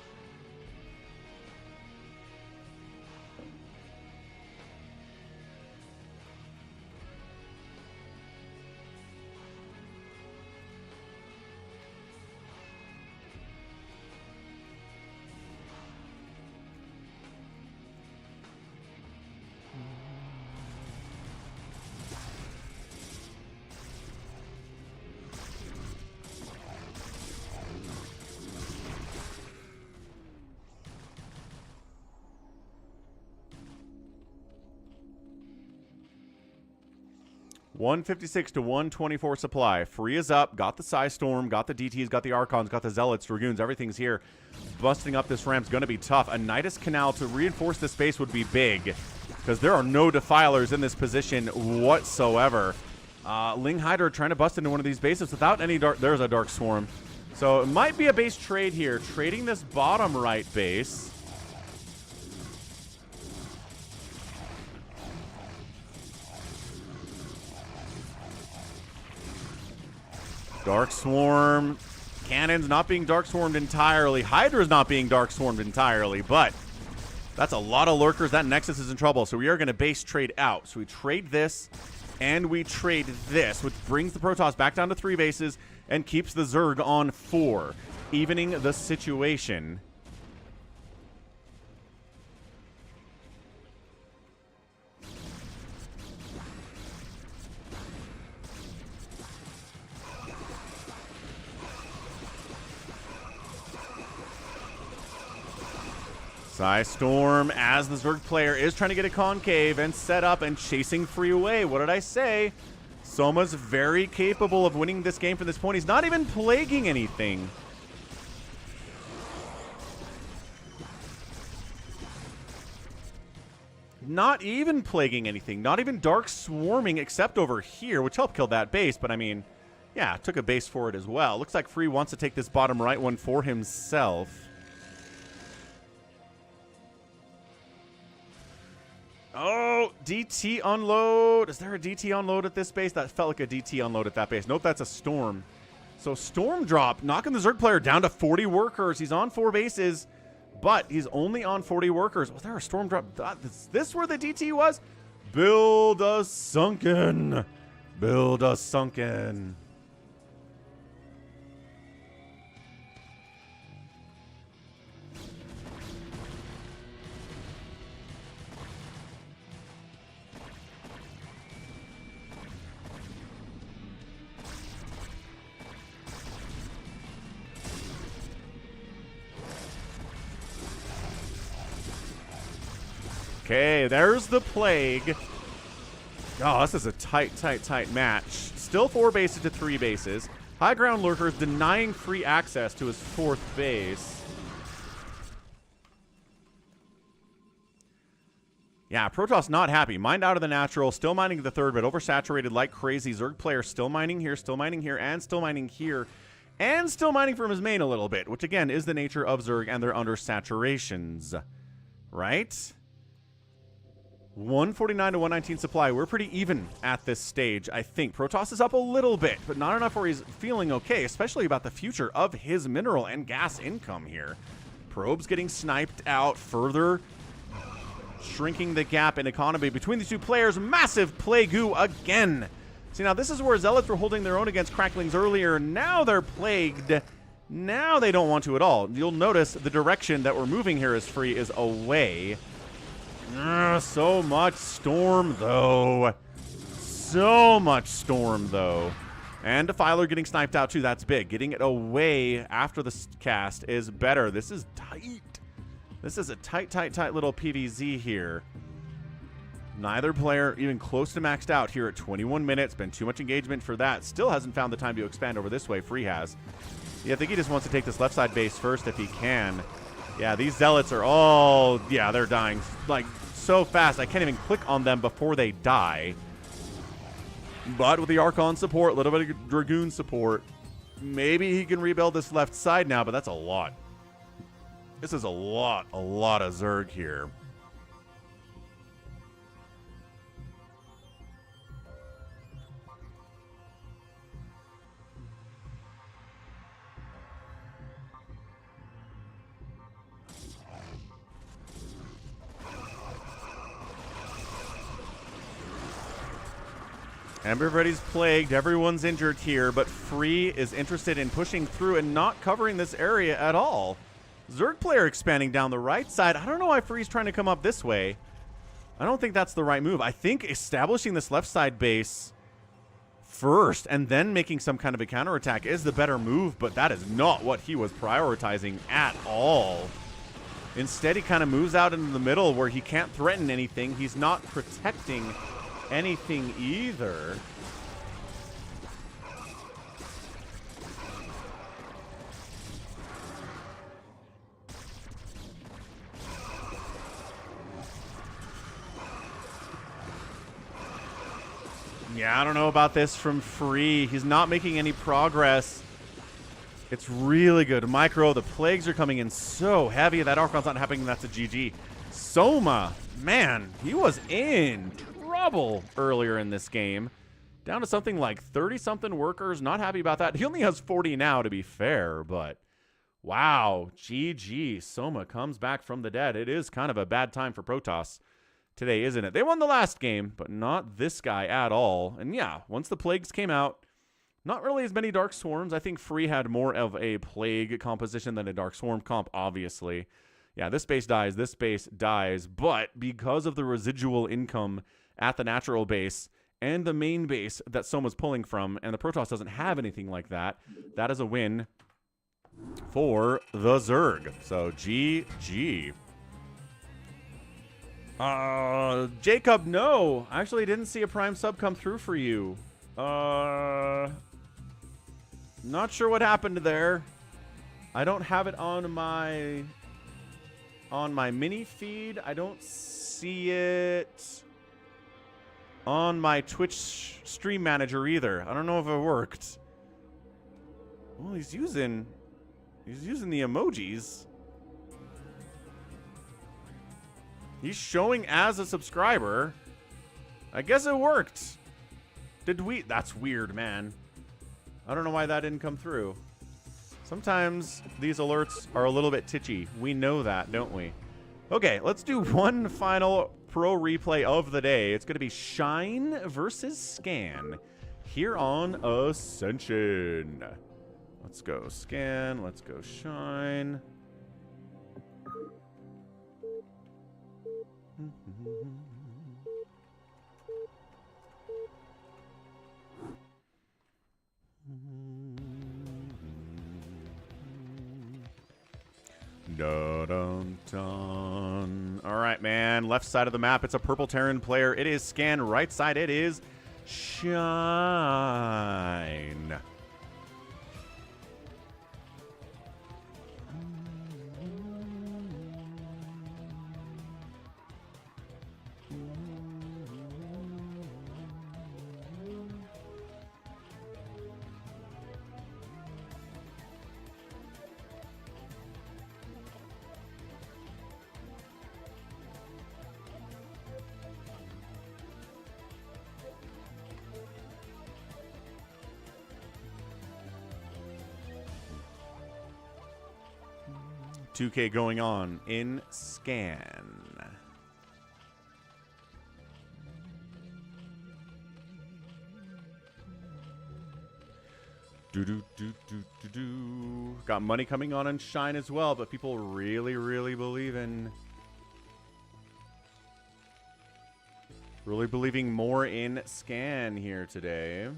156 to 124 supply. Free is up. Got the Psy Storm, got the DTs, got the Archons, got the Zealots, Dragoons. Everything's here. Busting up this ramp's going to be tough. A Nidus Canal to reinforce the space would be big, because there are no Defilers in this position whatsoever. Ling Hydra trying to bust into one of these bases without any dark. There's a Dark Swarm. So it might be a base trade here. Trading this bottom right base. Dark Swarm. Cannon's not being Dark Swarmed entirely. Hydra's not being Dark Swarmed entirely, but that's a lot of lurkers. That Nexus is in trouble, so we are going to base trade out. So we trade this, and we trade this, which brings the Protoss back down to 3 bases and keeps the Zerg on 4, evening the situation. Psy Storm, as the Zerg player, is trying to get a concave and set up and chasing free away. What did I say? Soma's very capable of winning this game from this point. He's not even plaguing anything. Not even plaguing anything. Not even Dark Swarming, except over here, which helped kill that base. But, I mean, yeah, took a base for it as well. Looks like Free wants to take this bottom right one for himself. Oh, DT unload. Is there a DT unload at this base? That felt like a DT unload at that base. Nope, that's a Storm. So Storm drop, knocking the Zerg player down to 40 workers. He's on 4 bases, but he's only on 40 workers. Was there a Storm drop? Is this where the DT was? Build a Sunken. Build a Sunken. Okay, there's the Plague. Oh, this is a tight match. Still 4 bases to 3 bases. High ground lurkers denying free access to his 4th base. Yeah, Protoss not happy. Mined out of the natural, still mining the 3rd, but oversaturated like crazy. Zerg player still mining here, and still mining here, and still mining from his main a little bit, which again is the nature of Zerg and their undersaturations. Right? 149 to 119 supply. We're pretty even at this stage, I think. Protoss is up a little bit, but not enough where he's feeling okay, especially about the future of his mineral and gas income here. Probes getting sniped out, further shrinking the gap in economy between the two players. Massive Plague-oo again. See, now this is where Zealots were holding their own against Cracklings earlier. Now they're plagued. Now they don't want to at all. You'll notice the direction that we're moving here as Free is away. So much Storm, though. So much Storm, though. And Defiler getting sniped out, too. That's big. Getting it away after the cast is better. This is tight. This is a tight little PvZ here. Neither player even close to maxed out here at 21 minutes. Been too much engagement for that. Still hasn't found the time to expand over this way. Free has. Yeah, I think he just wants to take this left side base first if he can. Yeah, these Zealots are all... Yeah, they're dying like so fast. I can't even click on them before they die. But with the Archon support, a little bit of Dragoon support, maybe he can rebuild this left side now, but that's a lot. This is a lot of Zerg here. Everybody's plagued, everyone's injured here, but Free is interested in pushing through and not covering this area at all. Zerg player expanding down the right side. I don't know why Free's trying to come up this way. I don't think that's the right move. I think establishing this left side base first and then making some kind of a counterattack is the better move, but that is not what he was prioritizing at all. Instead, he kind of moves out into the middle where he can't threaten anything. He's not protecting anything either. Yeah, I don't know about this from Free. He's not making any progress. It's really good. Micro, the plagues are coming in so heavy. That Archon's not happening. That's a GG. Soma, man, he was in trouble earlier in this game. Down to something like 30-something workers. Not happy about that. He only has 40 now, to be fair, but wow. GG. Soma comes back from the dead. It is kind of a bad time for Protoss today, isn't it? They won the last game, but not this guy at all. And yeah, once the plagues came out, not really as many Dark Swarms. I think Free had more of a plague composition than a Dark Swarm comp, obviously. Yeah, this base dies, this base dies, but because of the residual income at the natural base and the main base that Soma's pulling from, and the Protoss doesn't have anything like that, that is a win for the Zerg. So, GG. Jacob, no. I actually didn't see a Prime sub come through for you. Not sure what happened there. I don't have it on my mini feed. I don't see it on my Twitch stream manager either. I don't know if it worked. Well, he's using the emojis. He's showing as a subscriber. I guess it worked. That's weird, man. I don't know why that didn't come through. Sometimes these alerts are a little bit titchy. We know that, don't we? Okay, let's do one final pro replay of the day. It's going to be Shine versus Scan here on Ascension. Let's go Scan. Let's go Shine. Dun-dun-dun. All right, man. Left side of the map, it's a purple Terran player. It is Scan. Right side, it is Shine. $2K going on in Scan. Got money coming on Shine as well, but people really believing more in Scan here today.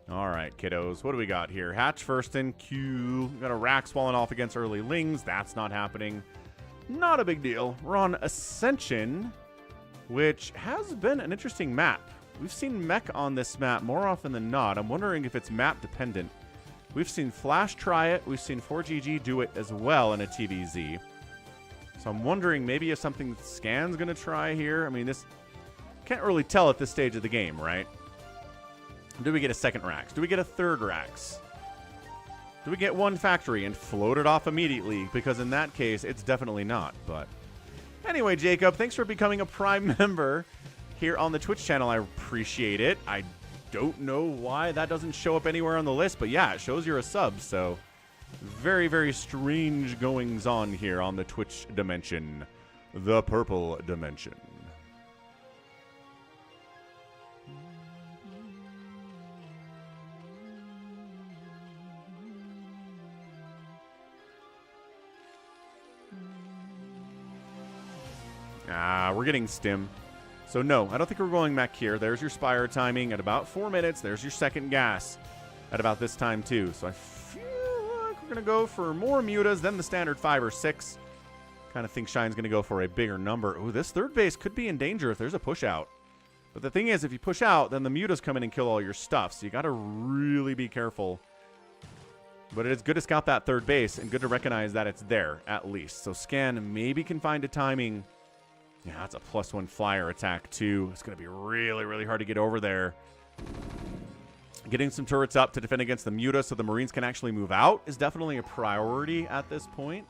All right, kiddos. What do we got here? Hatch first in Q. We got a Rax falling off against early Lings. That's not happening. Not a big deal. We're on Ascension, which has been an interesting map. We've seen mech on this map more often than not. I'm wondering if it's map dependent. We've seen Flash try it. We've seen 4GG do it as well in a TvZ. So I'm wondering maybe if something Scan's going to try here. I mean, this can't really tell at this stage of the game, right? Do we get a second Rax? Do we get a third Rax? Do we get one factory and float it off immediately? Because in that case, it's definitely not. But Anyway, Jacob, thanks for becoming a Prime member here on the Twitch channel. I appreciate it. I don't know why that doesn't show up anywhere on the list, but yeah, it shows you're a sub, so very, very strange goings on here on the Twitch dimension. The purple dimension. We're getting stim. So no, I don't think we're going back here. There's your Spire timing at about 4 minutes. There's your second gas at about this time too. So I feel like we're going to go for more mutas than the standard 5 or 6. Kind of think Shine's going to go for a bigger number. Ooh, this third base could be in danger if there's a push out. But the thing is, if you push out, then the mutas come in and kill all your stuff. So you got to really be careful. But it is good to scout that third base and good to recognize that it's there at least. So Scan maybe can find a timing. Yeah, that's a +1 flyer attack too. It's going to be really, really hard to get over there. Getting some turrets up to defend against the muta so the Marines can actually move out is definitely a priority at this point.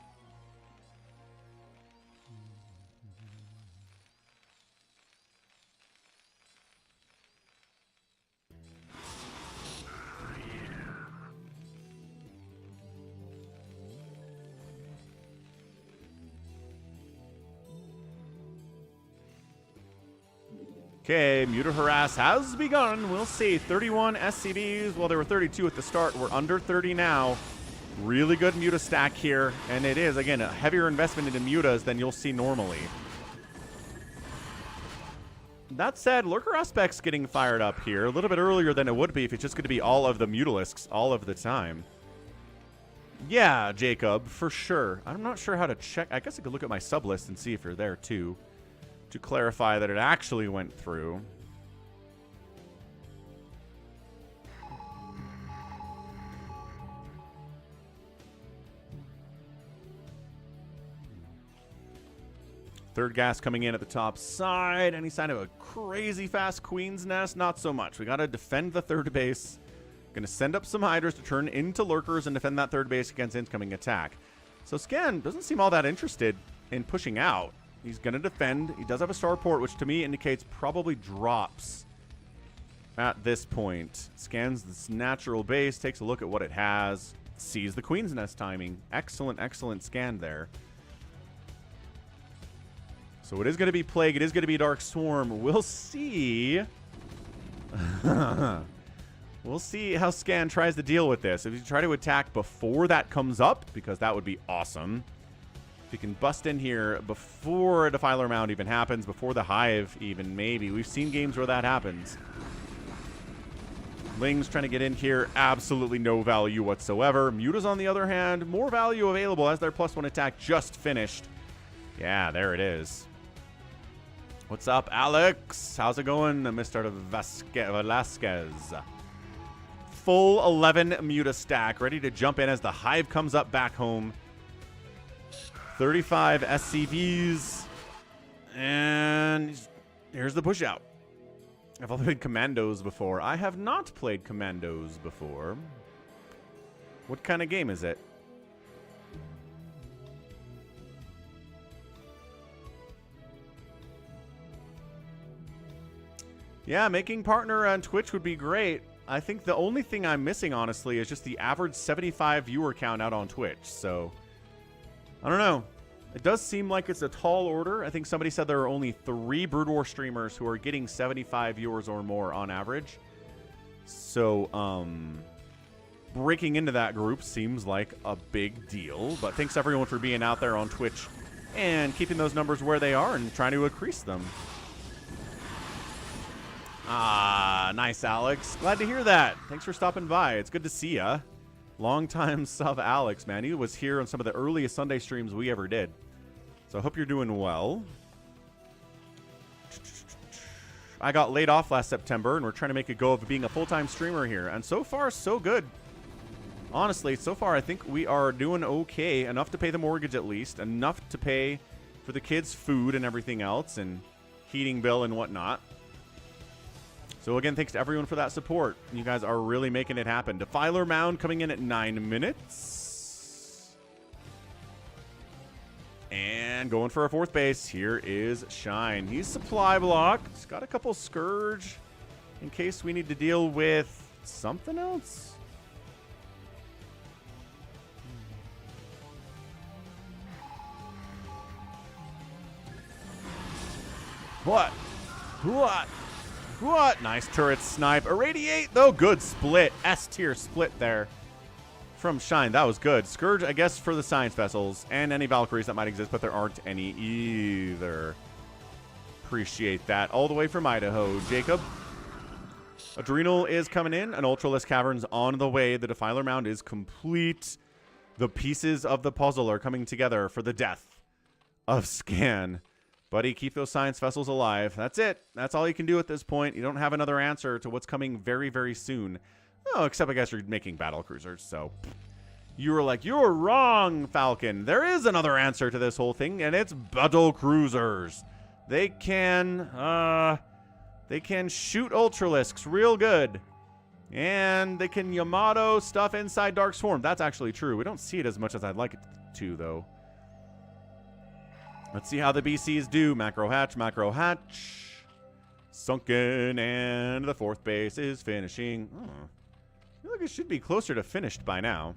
Okay, Muta Harass has begun. We'll see. 31 SCVs. Well, there were 32 at the start. We're under 30 now. Really good Muta stack here. And it is, again, a heavier investment into Mutas than you'll see normally. That said, Lurker Aspect's getting fired up here a little bit earlier than it would be if it's just going to be all of the Mutalisks all of the time. Yeah, Jacob, for sure. I'm not sure how to check. I guess I could look at my sub list and see if you're there, too, to clarify that it actually went through. Third gas coming in at the top side. Any sign of a crazy fast Queen's Nest? Not so much. We got to defend the third base. Going to send up some Hydras to turn into Lurkers and defend that third base against incoming attack. So Scan doesn't seem all that interested in pushing out. He's going to defend. He does have a starport, which to me indicates probably drops at this point. Scans this natural base, takes a look at what it has, sees the Queen's Nest timing. Excellent, excellent scan there. So it is going to be Plague. It is going to be Dark Swarm. We'll see. We'll see how Scan tries to deal with this. If you try to attack before that comes up, because that would be awesome. If you can bust in here before a Defiler Mound even happens, before the Hive even, maybe. We've seen games where that happens. Ling's trying to get in here. Absolutely no value whatsoever. Mutas, on the other hand, more value available as their +1 attack just finished. Yeah, there it is. What's up, Alex? How's it going, Mr. Velasquez? Full 11 Muta stack, ready to jump in as the Hive comes up back home. 35 SCVs. And here's the push out. I've only played Commandos before. I have not played Commandos before. What kind of game is it? Yeah, making partner on Twitch would be great. I think the only thing I'm missing, honestly, is just the average 75 viewer count out on Twitch. So, I don't know. It does seem like it's a tall order. I think somebody said there are only 3 Brood War streamers who are getting 75 viewers or more on average. So, breaking into that group seems like a big deal. But thanks everyone for being out there on Twitch and keeping those numbers where they are and trying to increase them. Ah, nice, Alex. Glad to hear that. Thanks for stopping by. It's good to see ya. Long-time sub Alex, man. He was here on some of the earliest Sunday streams we ever did. So I hope you're doing well. I got laid off last September, and we're trying to make a go of being a full-time streamer here. And so far, so good. Honestly, so far, I think we are doing okay. Enough to pay the mortgage, at least. Enough to pay for the kids' food and everything else, and heating bill and whatnot. So again, thanks to everyone for that support. You guys are really making it happen. Defiler Mound coming in at 9 minutes. And going for a fourth base. Here is Shine. He's supply block. He's got a couple Scourge in case we need to deal with something else. What? What? Nice turret snipe. Irradiate, though. Good split. S-tier split there from Shine. That was good. Scourge, I guess, for the science vessels and any Valkyries that might exist, but there aren't any either. Appreciate that. All the way from Idaho, Jacob. Adrenal is coming in. An Ultralisk Cavern's on the way. The Defiler Mound is complete. The pieces of the puzzle are coming together for the death of Scan. Buddy, keep those science vessels alive. That's it. That's all you can do at this point. You don't have another answer to what's coming very, very soon. Oh, except I guess you're making battle cruisers, so you were like, you're wrong, Falcon. There is another answer to this whole thing, and it's battle cruisers. They can shoot Ultralisks real good. And they can Yamato stuff inside Dark Swarm. That's actually true. We don't see it as much as I'd like it to, though. Let's see how the BCs do. Macro hatch, macro hatch. Sunken, and the fourth base is finishing. Oh, I feel like it should be closer to finished by now.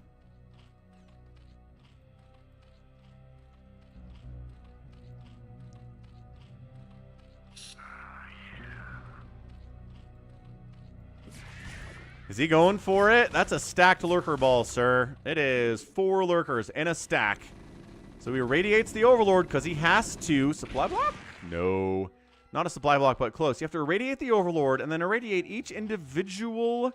Is he going for it? That's a stacked lurker ball, sir. It is 4 lurkers in a stack. So he irradiates the Overlord because he has to. Supply block? No. Not a supply block, but close. You have to irradiate the Overlord and then irradiate each individual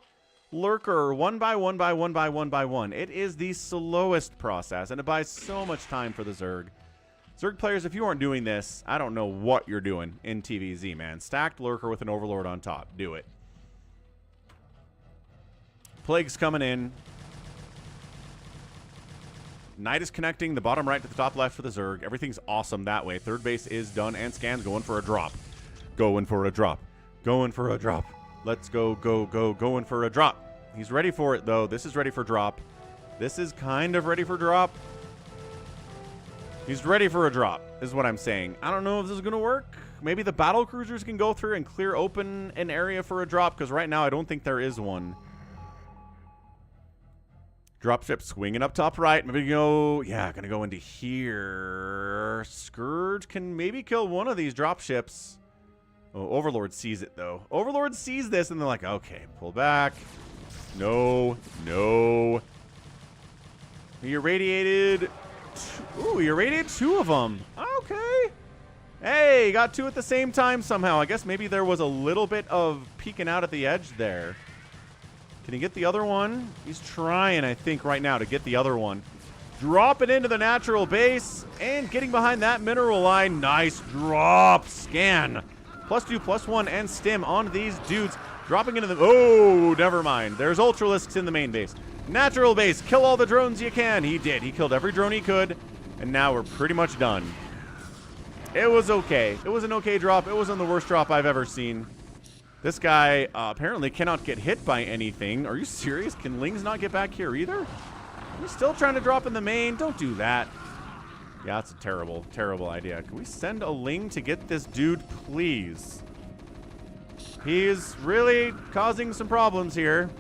lurker one by one by one by one by one. It is the slowest process, and it buys so much time for the Zerg. Zerg players, if you aren't doing this, I don't know what you're doing in TvZ, man. Stacked lurker with an Overlord on top. Do it. Plague's coming in. Knight is connecting the bottom right to the top left for the Zerg. Everything's awesome that way. Third base is done, and Scan's going for a drop. Going for a drop. Going for a drop. Let's go, go, go. Going for a drop. He's ready for it, though. This is ready for drop. This is kind of ready for drop. He's ready for a drop, is what I'm saying. I don't know if this is going to work. Maybe the battle cruisers can go through and clear open an area for a drop, because right now I don't think there is one. Dropship swinging up top right. Maybe go, yeah, gonna go into here. Scourge can maybe kill one of these dropships. Oh, Overlord sees it, though. Overlord sees this, and they're like, okay, pull back. No, no. He irradiated. Ooh, he irradiated 2 of them. Okay. Hey, got 2 at the same time somehow. I guess maybe there was a little bit of peeking out at the edge there. Can he get the other one? He's trying, I think, right now to get the other one. Drop it into the natural base. And getting behind that mineral line. Nice drop. Scan. +2, +1, and stim on these dudes. Dropping into the... Oh, never mind. There's Ultralisks in the main base. Natural base. Kill all the drones you can. He did. He killed every drone he could. And now we're pretty much done. It was okay. It was an okay drop. It wasn't the worst drop I've ever seen. This guy apparently cannot get hit by anything. Are you serious? Can Lings not get back here either? He's still trying to drop in the main. Don't do that. Yeah, that's a terrible, terrible idea. Can we send a Ling to get this dude, please? He's really causing some problems here.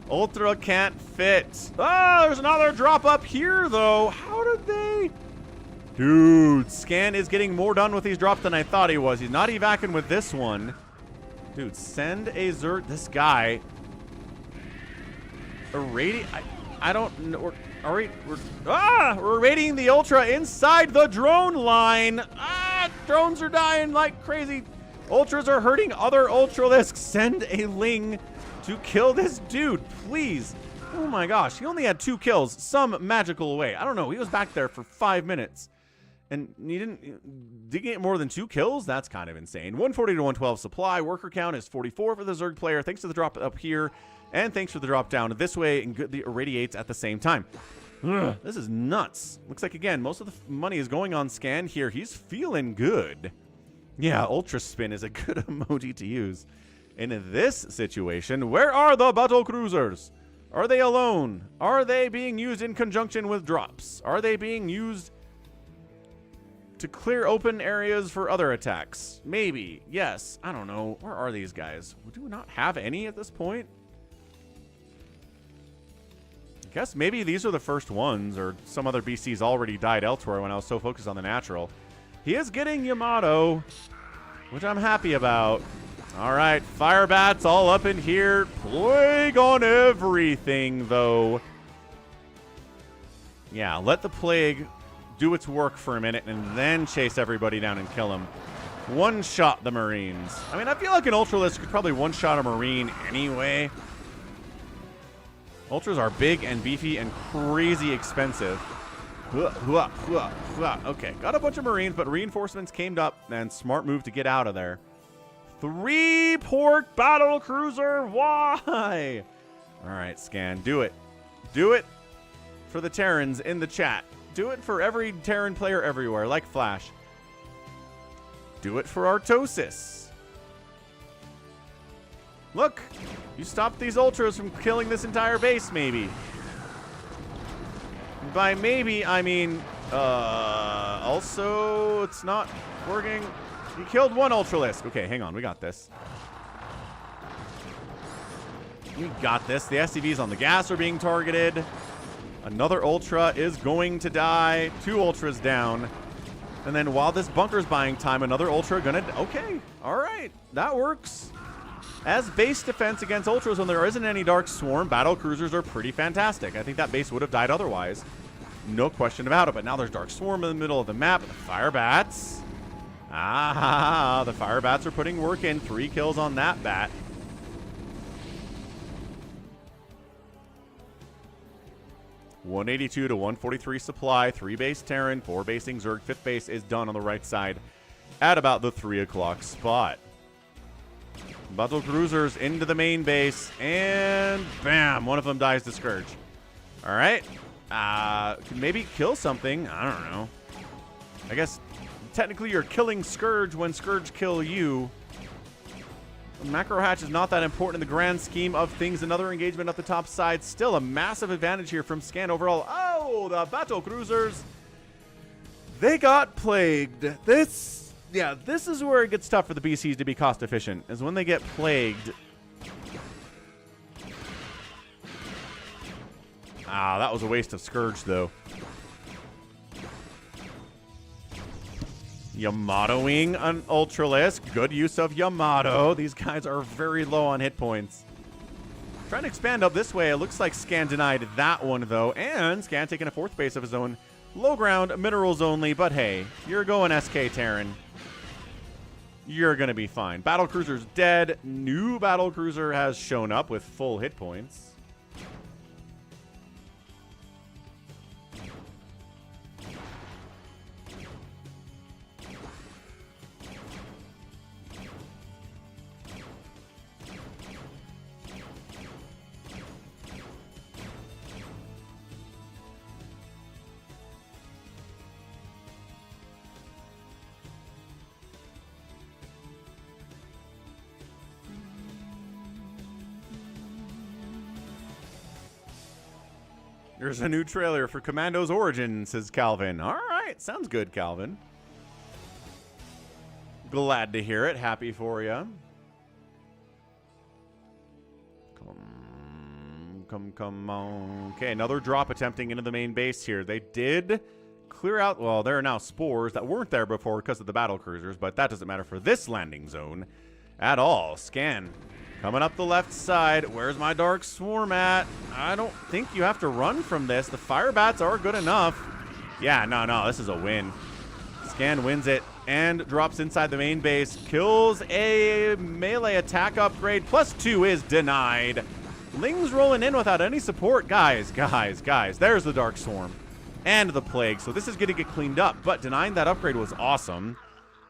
Ultra can't fit. Oh, there's another drop up here, though. How did they... Dude, Scan is getting more done with these drops than I thought he was. He's not evacing with this one. Dude, send a Zerg. This guy. I don't know. We're irradiating the Ultra inside the drone line. Drones are dying like crazy. Ultras are hurting other Ultralisks. Send a Ling to kill this dude, please. Oh my gosh, he only had 2 kills some magical way. I don't know. He was back there for 5 minutes. And he didn't get more than 2 kills? That's kind of insane. 140 to 112 supply. Worker count is 44 for the Zerg player. Thanks to the drop up here. And thanks for the drop down this way. And the irradiates at the same time. This is nuts. Looks like, again, most of the money is going on Scan here. He's feeling good. Yeah, Ultra Spin is a good emoji to use. In this situation, where are the battle cruisers? Are they alone? Are they being used in conjunction with drops? Are they being used to clear open areas for other attacks? Maybe. Yes. I don't know. Where are these guys? Do we not have any at this point? I guess maybe these are the first ones, or some other BCs already died elsewhere when I was so focused on the natural. He is getting Yamato, which I'm happy about. All right, fire bats all up in here. Plague on everything, though. Yeah, let the plague do its work for a minute and then chase everybody down and kill them. One-shot the Marines. I mean, I feel like an Ultralisk could probably one-shot a Marine anyway. Ultras are big and beefy and crazy expensive. Okay, got a bunch of Marines, but reinforcements came up, and smart move to get out of there. 3-port battle cruiser, why? All right, Scan, do it. Do it for the Terrans in the chat. Do it for every Terran player everywhere, like Flash. Do it for Artosis. Look, you stopped these Ultras from killing this entire base, maybe. By maybe, I mean, also, it's not working. He killed one Ultralisk. Okay, hang on, we got this. We got this. The SCVs on the gas are being targeted. Another Ultra is going to die. 2 Ultras down. And then while this bunker's buying time, another Ultra gonna... Okay, all right, that works. As base defense against Ultras when there isn't any Dark Swarm, battle cruisers are pretty fantastic. I think that base would have died otherwise. No question about it, but now there's Dark Swarm in the middle of the map. The Fire Bats. Ah, the Fire Bats are putting work in. 3 kills on that bat. $182 to $143 supply, 3 base Terran, 4 basing Zerg, 5th base is done on the right side at about the 3 o'clock spot. Battle cruisers into the main base, and bam, one of them dies to Scourge. All right, maybe kill something. I don't know. I guess technically you're killing Scourge when Scourge kill you. Macro hatch is not that important in the grand scheme of things. Another engagement up the top side. Still a massive advantage here from Scan overall. Oh, the battle cruisers. They got plagued. This is where it gets tough for the BCs to be cost efficient, is when they get plagued. Ah, that was a waste of Scourge, though. Yamatoing an Ultralisk. Good use of Yamato. These guys are very low on hit points. Trying to expand up this way. It looks like Scan denied that one, though. And Scan taking a 4th base of his own. Low ground, minerals only. But hey, you're going SK Terran. You're going to be fine. Battle cruiser's dead. New battle cruiser has shown up with full hit points. There's a new trailer for Commando's Origin, says Calvin. All right, sounds good, Calvin. Glad to hear it. Happy for you. Come on. Okay, another drop attempting into the main base here. They did clear out, well, there are now spores that weren't there before because of the battle cruisers, but that doesn't matter for this landing zone at all. Scan. Coming up the left side. Where's my Dark Swarm at? I don't think you have to run from this. The Fire Bats are good enough. Yeah, no, this is a win. Scan wins it and drops inside the main base. Kills a melee attack upgrade. +2 is denied. Ling's rolling in without any support. Guys. There's the Dark Swarm and the Plague. So this is going to get cleaned up, but denying that upgrade was awesome.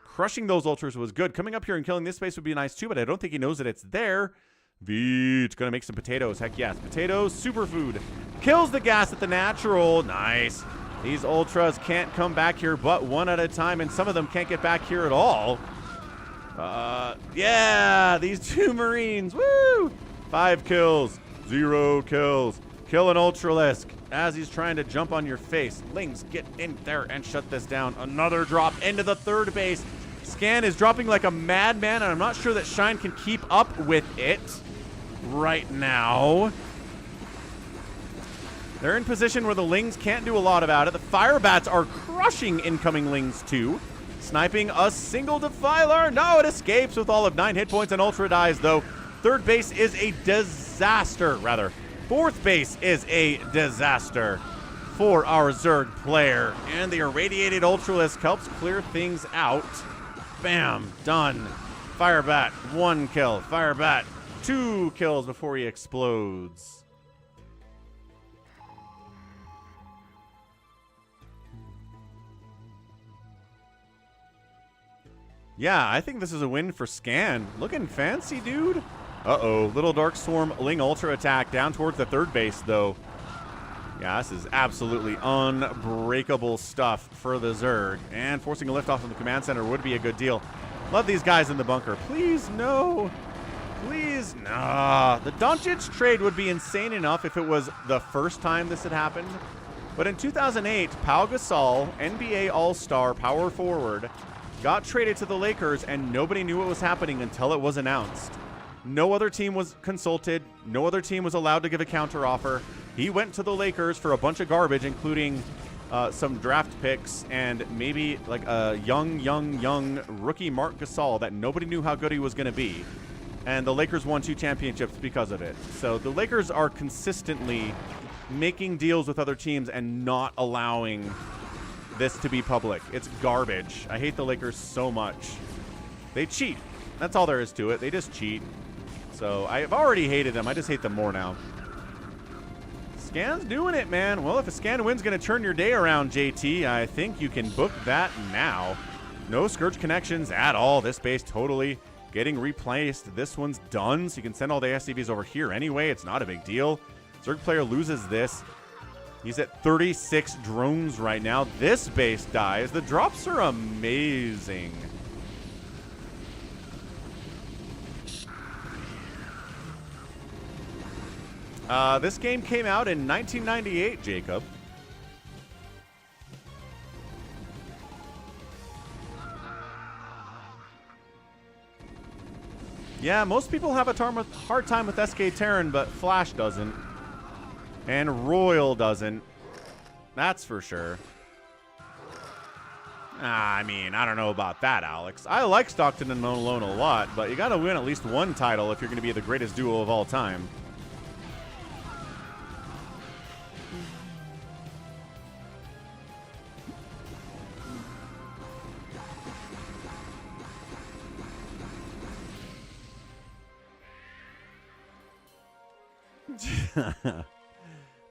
Crushing those Ultras was good. Coming up here and killing this space would be nice too, but I don't think he knows that it's there. It's going to make some potatoes. Heck yes. Potatoes, superfood. Kills the gas at the natural. Nice. These Ultras can't come back here but one at a time, and some of them can't get back here at all. Yeah, these 2 Marines. Woo! 5 kills. 0 kills. Kill an Ultralisk as he's trying to jump on your face. Lings, get in there and shut this down. Another drop into the third base. Scan is dropping like a madman, and I'm not sure that Shine can keep up with it right now. They're in position where the Lings can't do a lot about it. The Firebats are crushing incoming Lings too. Sniping a single Defiler. No, it escapes with all of 9 hit points and Ultra dies, though. Third base is a disaster, rather. Fourth base is a disaster for our Zerg player. And the Irradiated Ultralisk helps clear things out. Bam, done. Firebat, 1 kill. Firebat, 2 kills before he explodes. Yeah, I think this is a win for Scan. Looking fancy, dude. Uh-oh, Little Dark Swarm Ling Ultra attack down towards the third base, though. Yeah, this is absolutely unbreakable stuff for the Zerg. And forcing a liftoff from the command center would be a good deal. Love these guys in the bunker. Please, no. Please, nah. The Doncic trade would be insane enough if it was the first time this had happened. But in 2008, Pau Gasol, NBA All-Star power forward, got traded to the Lakers, and nobody knew what was happening until it was announced. No other team was consulted. No other team was allowed to give a counteroffer. He went to the Lakers for a bunch of garbage, including some draft picks and maybe like a young rookie Marc Gasol that nobody knew how good he was going to be. And the Lakers won 2 championships because of it. So the Lakers are consistently making deals with other teams and not allowing this to be public. It's garbage. I hate the Lakers so much. They cheat. That's all there is to it. They just cheat. So I've already hated them. I just hate them more now. Scan's doing it, man. Well, if a Scan win's going to turn your day around, JT, I think you can book that now. No Scourge connections at all. This base totally getting replaced. This one's done, so you can send all the SCVs over here anyway. It's not a big deal. Zerg player loses this. He's at 36 drones right now. This base dies. The drops are amazing. This game came out in 1998, Jacob. Yeah, most people have a hard time with SK Terran, but Flash doesn't. And Royal doesn't. That's for sure. I mean, I don't know about that, Alex. I like Stockton and Malone a lot, but you got to win at least one title if you're going to be the greatest duo of all time.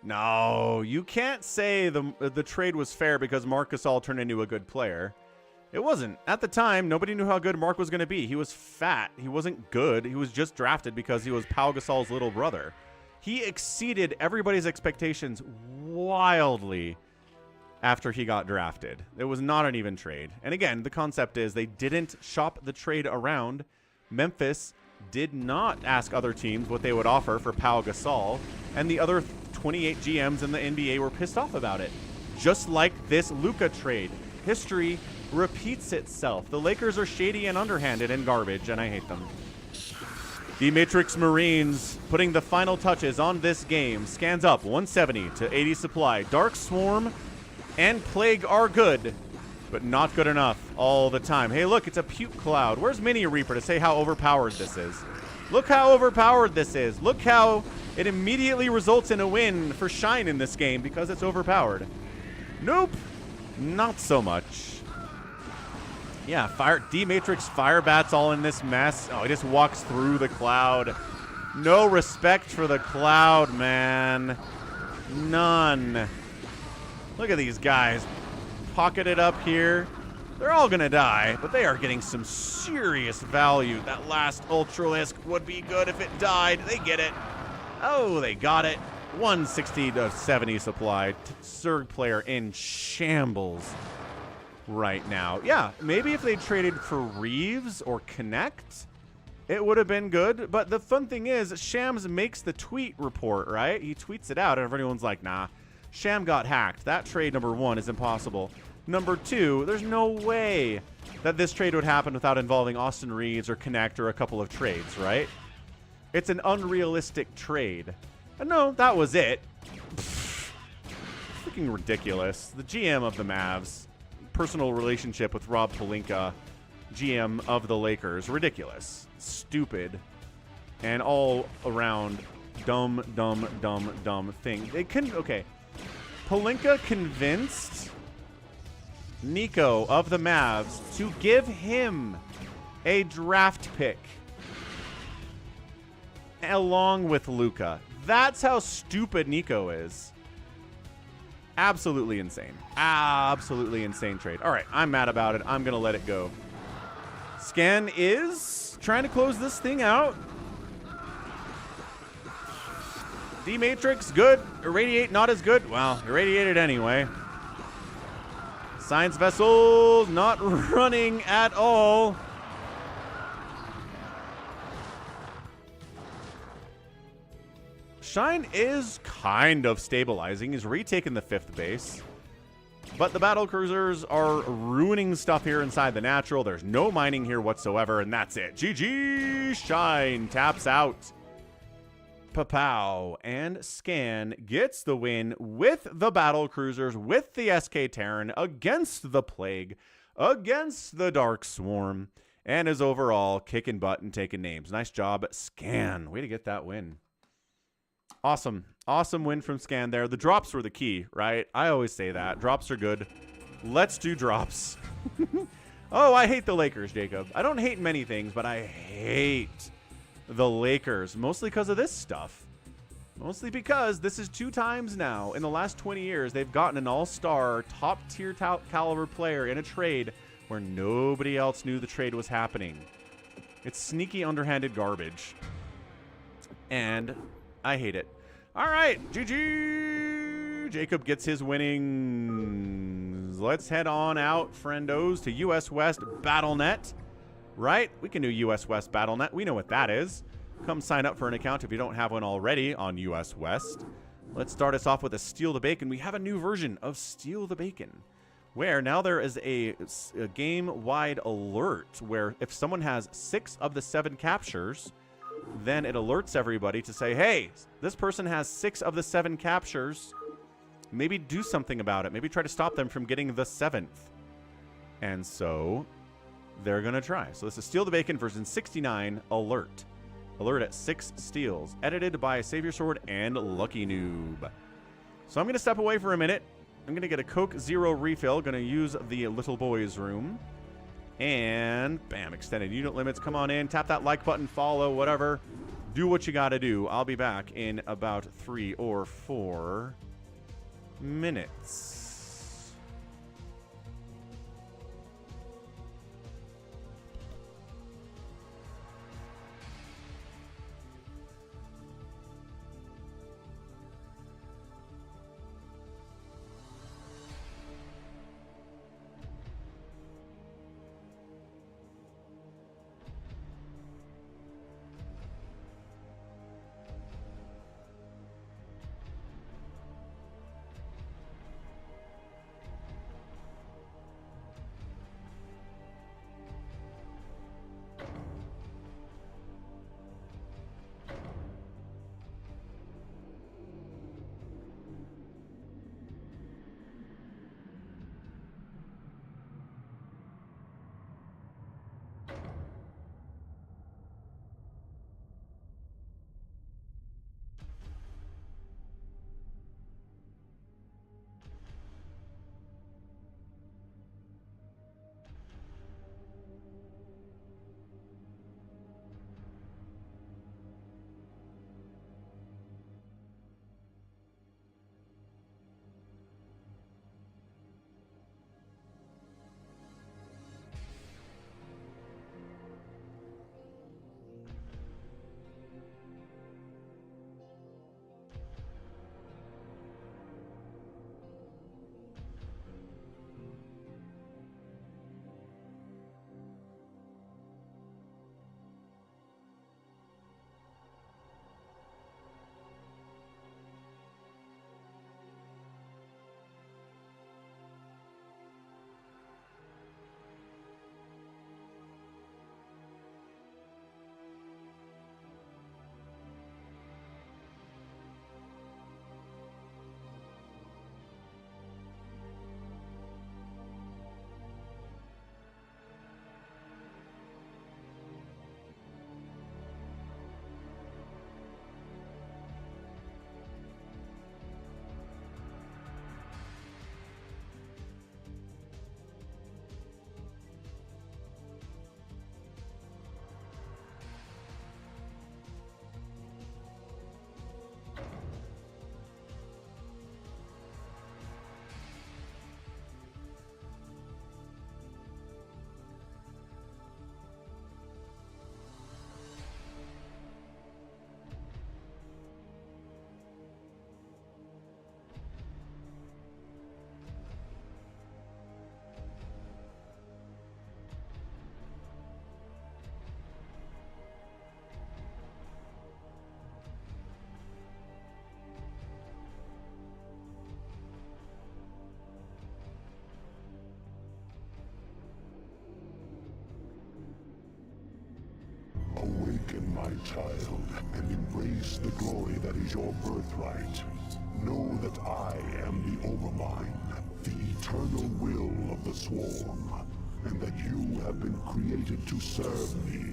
No, you can't say the trade was fair because Marc Gasol turned into a good player. It wasn't. At the time, nobody knew how good Marc was going to be. He was fat. He wasn't good. He was just drafted because he was Pau Gasol's little brother. He exceeded everybody's expectations wildly after he got drafted. It was not an even trade. And again, the concept is they didn't shop the trade around. Memphis did not ask other teams what they would offer for Pau Gasol, and the other 28 GMs in the NBA were pissed off about it. Just like this Luka trade. History repeats itself. The Lakers are shady and underhanded and garbage, and I hate them. The Matrix Marines putting the final touches on this game. Scans up 170 to 80 supply. Dark Swarm and Plague are good, but not good enough all the time. Hey, look, it's a puke cloud. Where's Mini Reaper to say how overpowered this is? Look how overpowered this is. Look how it immediately results in a win for Shine in this game because it's overpowered. Nope, not so much. Yeah, D-Matrix Firebats all in this mess. Oh, he just walks through the cloud. No respect for the cloud, man. None. Look at these guys. Pocketed up here. They're all gonna die, but they are getting some serious value. That last Ultralisk would be good if it died. They get it. Oh, they got it. 160 to 70 supply. Zerg player in shambles right now. Yeah, maybe if they traded for Reeves or Connect, It would have been good, but the fun thing is, Shams makes the tweet report, right? He tweets it out, and everyone's like, nah, Sham got hacked. That trade, number one, is impossible. Number two, there's no way that this trade would happen without involving Austin Reeds or Connect or a couple of trades, right? It's an unrealistic trade. And no, that was it. Freaking ridiculous. The GM of the Mavs, personal relationship with Rob Pelinka, GM of the Lakers, ridiculous, stupid, and all around dumb thing. They couldn't. Okay, Pelinka convinced Nico of the Mavs to give him a draft pick along with Luka. That's how stupid Nico is. Absolutely insane. Absolutely insane trade. All right, I'm mad about it. I'm going to let it go. Scan is trying to close this thing out. D-Matrix, good. Irradiate, not as good. Well, irradiated anyway. Science vessels not running at all. Shine is kind of stabilizing. He's retaken the 5th base. But the battle cruisers are ruining stuff here inside the natural. There's no mining here whatsoever, and that's it. GG! Shine taps out. Papow and Scan gets the win with the battle cruisers, with the SK Terran, against the Plague, against the Dark Swarm, and is overall kicking butt and taking names. Nice job, Scan. Way to get that win. Awesome. Awesome win from Scan there. The drops were the key, right? I always say that. Drops are good. Let's do drops. Oh, I hate the Lakers, Jacob. I don't hate many things, but I hate the Lakers. Mostly because of this stuff. Mostly because this is 2 times now in the last 20 years they've gotten an all-star, top-tier caliber player in a trade where nobody else knew the trade was happening. It's sneaky, underhanded garbage. And I hate it. All right, GG. Jacob gets his winnings. Let's head on out, friendos, to US West BattleNet. Right? We can do US West BattleNet. We know what that is. Come sign up for an account if you don't have one already on US West. Let's start us off with a Steal the Bacon. We have a new version of Steal the Bacon, where now there is a game-wide alert where if someone has 6 of the 7 captures, then it alerts everybody to say, hey, this person has 6 of the 7 captures. Maybe do something about it. Maybe try to stop them from getting the 7th. And so they're going to try. So this is Steal the Bacon version 69 alert. Alert at 6 steals. Edited by Savior Sword and Lucky Noob. So I'm going to step away for a minute. I'm going to get a Coke Zero refill. Going to use the little boys room. And bam, extended unit limits. Come on in, tap that like button, follow, whatever. Do what you got to do. I'll be back in about 3 or 4 minutes. Awaken, my child, and embrace the glory that is your birthright. Know that I am the Overmind, the eternal will of the Swarm, and that you have been created to serve me.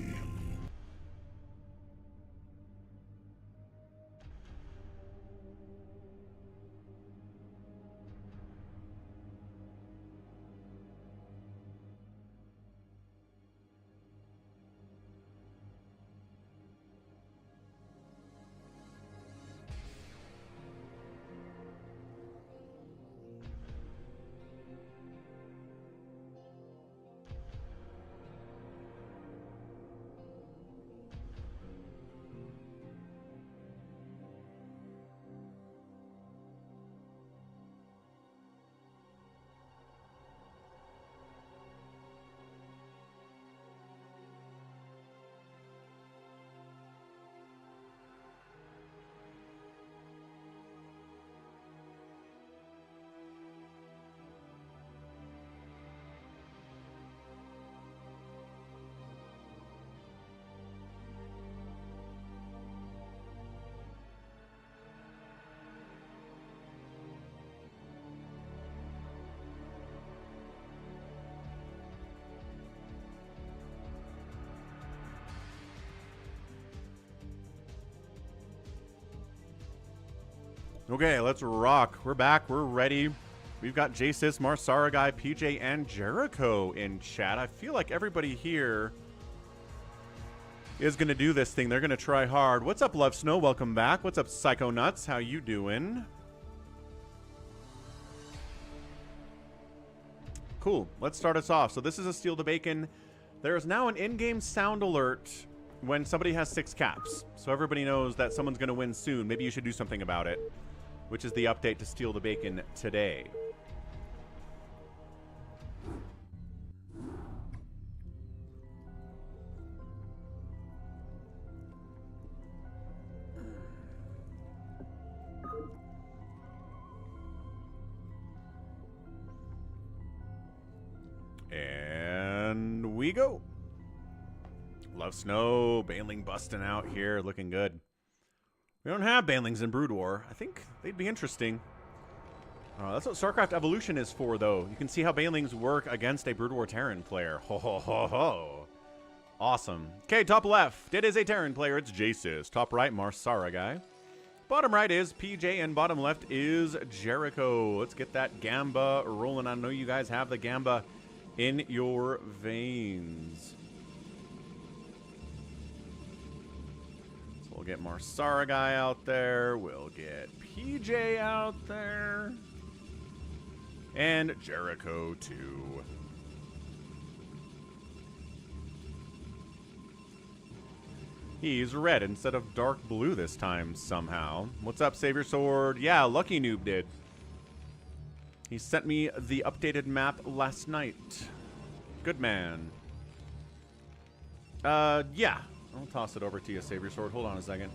Okay, let's rock. We're back. We're ready. We've got Jasis, Marsaragai, PJ, and Jericho in chat. I feel like everybody here is going to do this thing. They're going to try hard. What's up, Love Snow? Welcome back. What's up, Psycho Nuts? How you doing? Cool. Let's start us off. So this is a Steal the Bacon. There is now an in-game sound alert when somebody has 6 caps. So everybody knows that someone's going to win soon. Maybe you should do something about it, which is the update to Steal the Bacon today. And we go. Love Snow, Baneling busting out here, looking good. We don't have Banelings in Brood War. I think they'd be interesting. That's what StarCraft Evolution is for, though. You can see how Banelings work against a Brood War Terran player. Ho ho ho ho. Awesome. Okay, top left. It is a Terran player. It's Jasis. Top right, Marsaragai. Bottom right is PJ, and bottom left is Jericho. Let's get that Gamba rolling. I know you guys have the Gamba in your veins. We'll get Marsaragai out there. We'll get PJ out there. And Jericho, too. He's red instead of dark blue this time, somehow. What's up, Savior Sword? Yeah, Lucky Noob did. He sent me the updated map last night. Good man. Yeah. I'll toss it over to you, Savior Sword. Hold on a second.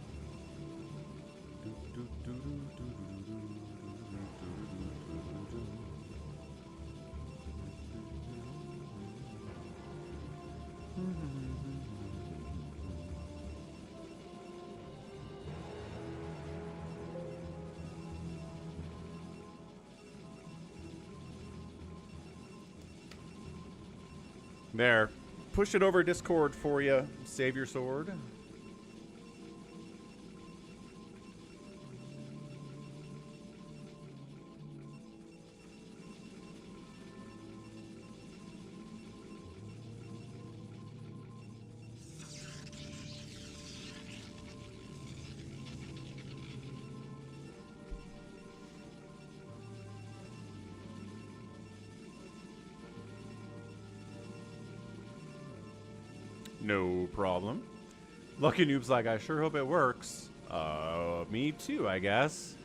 There. Push it over Discord for you, Savior Sword. No problem. Lucky Noob's like, I sure hope it works. Me too, I guess.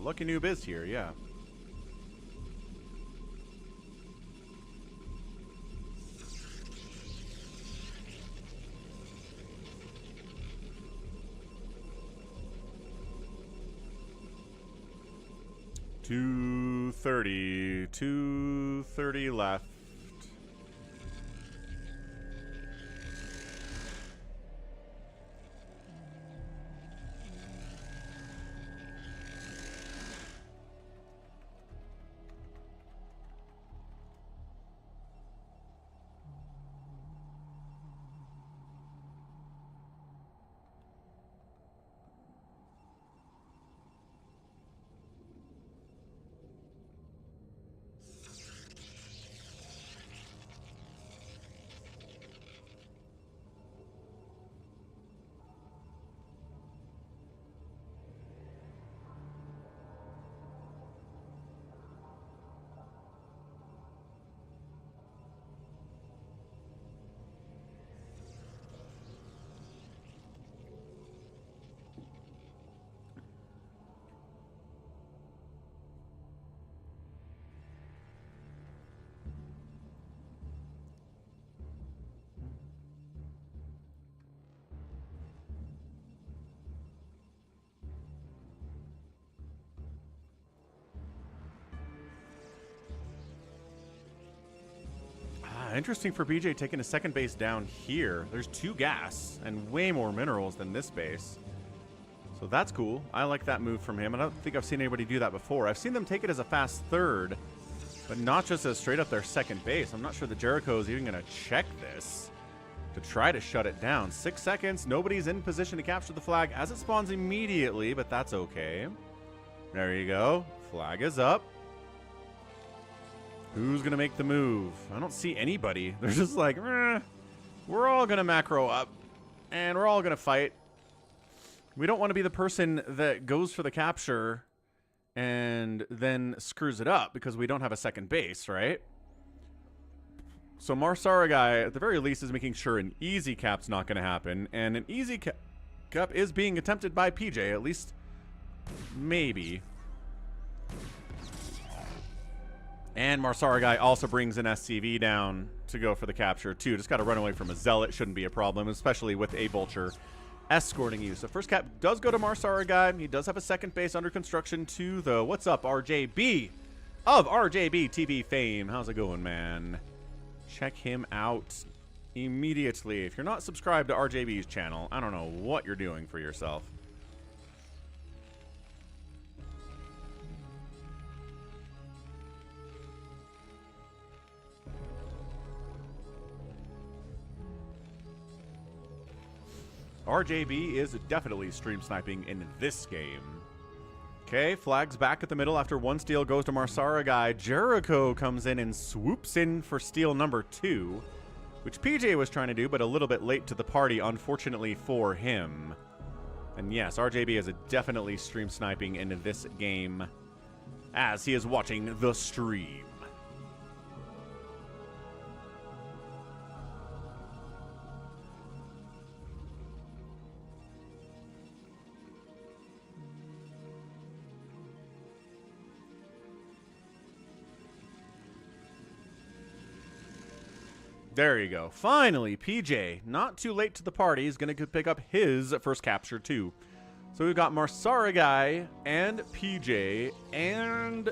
Lucky Noob is here, yeah. $230 left. Interesting for BJ taking a second base down here. There's 2 gas and way more minerals than this base. So that's cool. I like that move from him. I don't think I've seen anybody do that before. I've seen them take it as a fast third, but not just as straight up their second base. I'm not sure the Jericho is even going to check this to try to shut it down. 6 seconds. Nobody's in position to capture the flag as it spawns immediately, but that's okay. There you go. Flag is up. Who's going to make the move? I don't see anybody. They're just like, we're all going to macro up, and we're all going to fight. We don't want to be the person that goes for the capture and then screws it up because we don't have a second base, right? So Marsara guy, at the very least, is making sure an easy cap's not going to happen, and an easy cap is being attempted by PJ, at least maybe. And Marsara guy also brings an SCV down to go for the capture, too. Just got to run away from a Zealot. Shouldn't be a problem, especially with a Vulture escorting you. So first cap does go to Marsara guy. He does have a second base under construction, too, though. What's up, RJB of RJB TV fame? How's it going, man? Check him out immediately. If you're not subscribed to RJB's channel, I don't know what you're doing for yourself. RJB is definitely stream sniping in this game. Okay, flag's back at the middle after 1 steal goes to Marsara guy. Jericho comes in and swoops in for steal number 2, which PJ was trying to do, but a little bit late to the party, unfortunately for him. And yes, RJB is definitely stream sniping in this game as he is watching the stream. There you go. Finally, PJ, not too late to the party, is going to pick up his first capture, too. So we've got Marsara guy and PJ and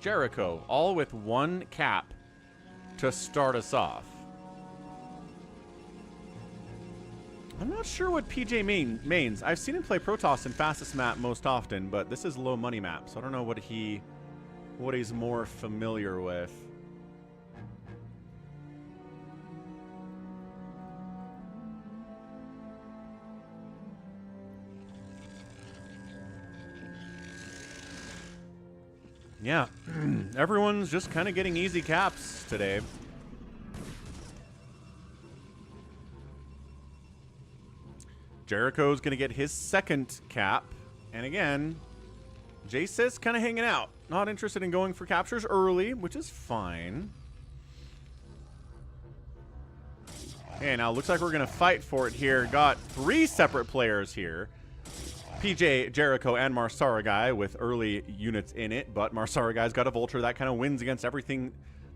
Jericho, all with 1 cap to start us off. I'm not sure what PJ mains. I've seen him play Protoss in fastest map most often, but this is low money map, so I don't know what he's more familiar with. Yeah, everyone's just kind of getting easy caps today. Jericho's going to get his second cap. And again, Jace's kind of hanging out. Not interested in going for captures early, which is fine. Okay, now looks like we're going to fight for it here. Got 3 separate players here. PJ, Jericho, and Marsaragai with early units in it, but Marsaragai's got a Vulture that kind of wins against everything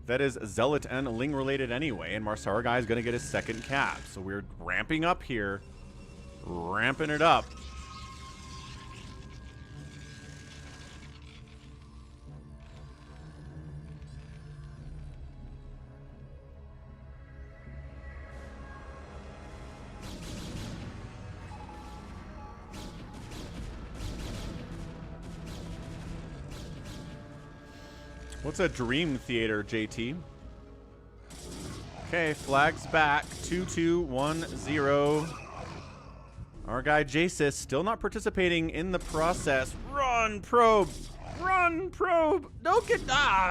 that is Zealot and Ling related anyway, and Marsaragai is going to get his second cap. So we're ramping up here. Ramping it up. What's a dream theater, JT? Okay, flags back. 2-2-1-0. Our guy Jasis still not participating in the process. Run, probe! Run, probe! Don't get...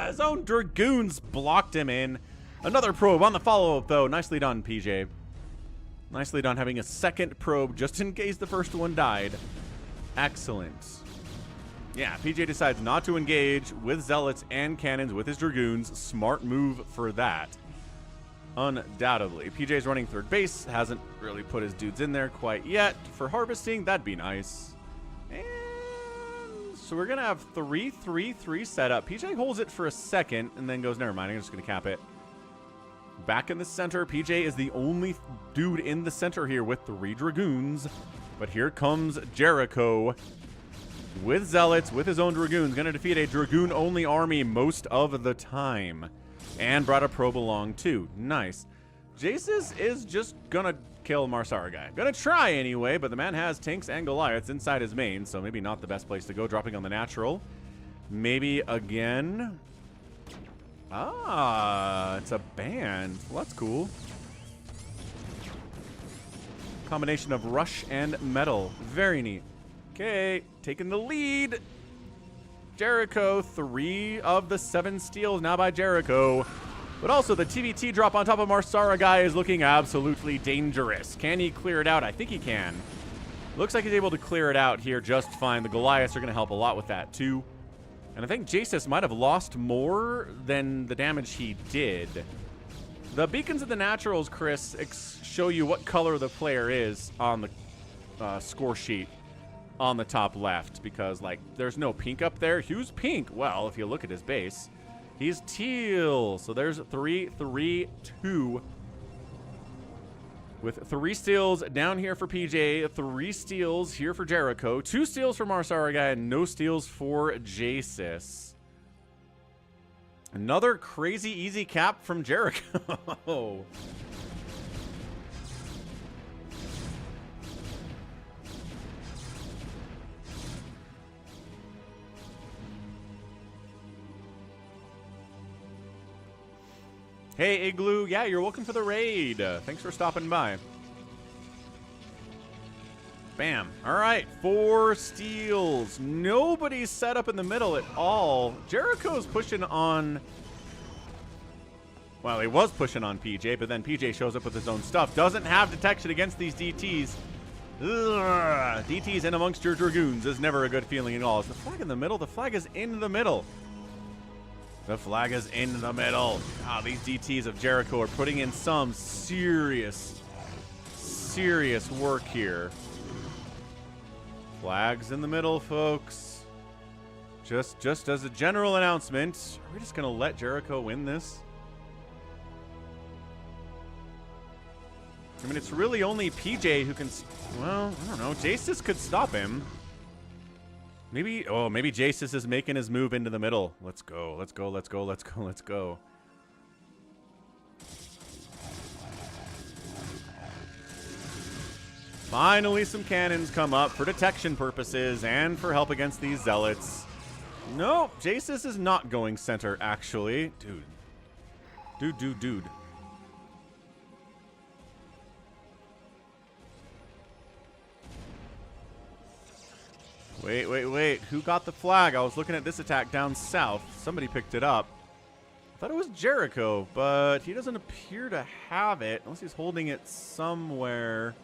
his own Dragoons blocked him in. Another probe on the follow-up, though. Nicely done, PJ. Nicely done having a second probe just in case the first one died. Excellent. Yeah, PJ decides not to engage with Zealots and Cannons with his Dragoons. Smart move for that. Undoubtedly. PJ's running third base. Hasn't really put his dudes in there quite yet. For harvesting, that'd be nice. And so we're going to have 3-3-3 set up. PJ holds it for a second and then goes, never mind, I'm just going to cap it. Back in the center, PJ is the only dude in the center here with 3 Dragoons. But here comes Jericho with Zealots, with his own Dragoons. Going to defeat a Dragoon-only army most of the time. And brought a probe along, too. Nice. Jasis is just going to kill Marsaragai. Going to try anyway, but the man has tanks and Goliaths inside his main, so maybe not the best place to go, dropping on the natural. Maybe again. Ah, it's a band. Well, that's cool. Combination of rush and metal. Very neat. Okay, taking the lead. Jericho, 3 of the 7 steals now by Jericho. But also the TVT drop on top of Marsaragai is looking absolutely dangerous. Can he clear it out? I think he can. Looks like he's able to clear it out here just fine. The Goliaths are going to help a lot with that too. And I think Jasis might have lost more than the damage he did. The beacons of the naturals, Chris, show you what color the player is on the score sheet on the top left, because like there's no pink up there. Who's pink? Well, if you look at his base, he's teal. So there's 3-3-2 with 3 steals down here for PJ, 3 steals here for Jericho, 2 steals for Marsaragai, and no steals for Jasis. Another crazy easy cap from Jericho. Hey, Igloo. Yeah, you're welcome for the raid. Thanks for stopping by. Bam. All right, 4 steals. Nobody's set up in the middle at all. Jericho's pushing on... Well, he was pushing on PJ, but then PJ shows up with his own stuff. Doesn't have detection against these DTs. Ugh. DTs in amongst your Dragoons is never a good feeling at all. Is the flag in the middle? The flag is in the middle. The flag is in the middle. Ah, these DTs of Jericho are putting in some serious work here. Flags in the middle, folks. Just as a general announcement, are we just going to let Jericho win this? I mean, it's really only PJ who can... Well, I don't know. Jasis could stop him. Maybe, oh, maybe Jasis is making his move into the middle. Let's go, let's go, let's go, let's go, let's go. Finally, some cannons come up for detection purposes and for help against these zealots. Nope, Jasis is not going center, actually. Dude. Wait. Who got the flag? I was looking at this attack down south. Somebody picked it up. I thought it was Jericho, but he doesn't appear to have it unless he's holding it somewhere.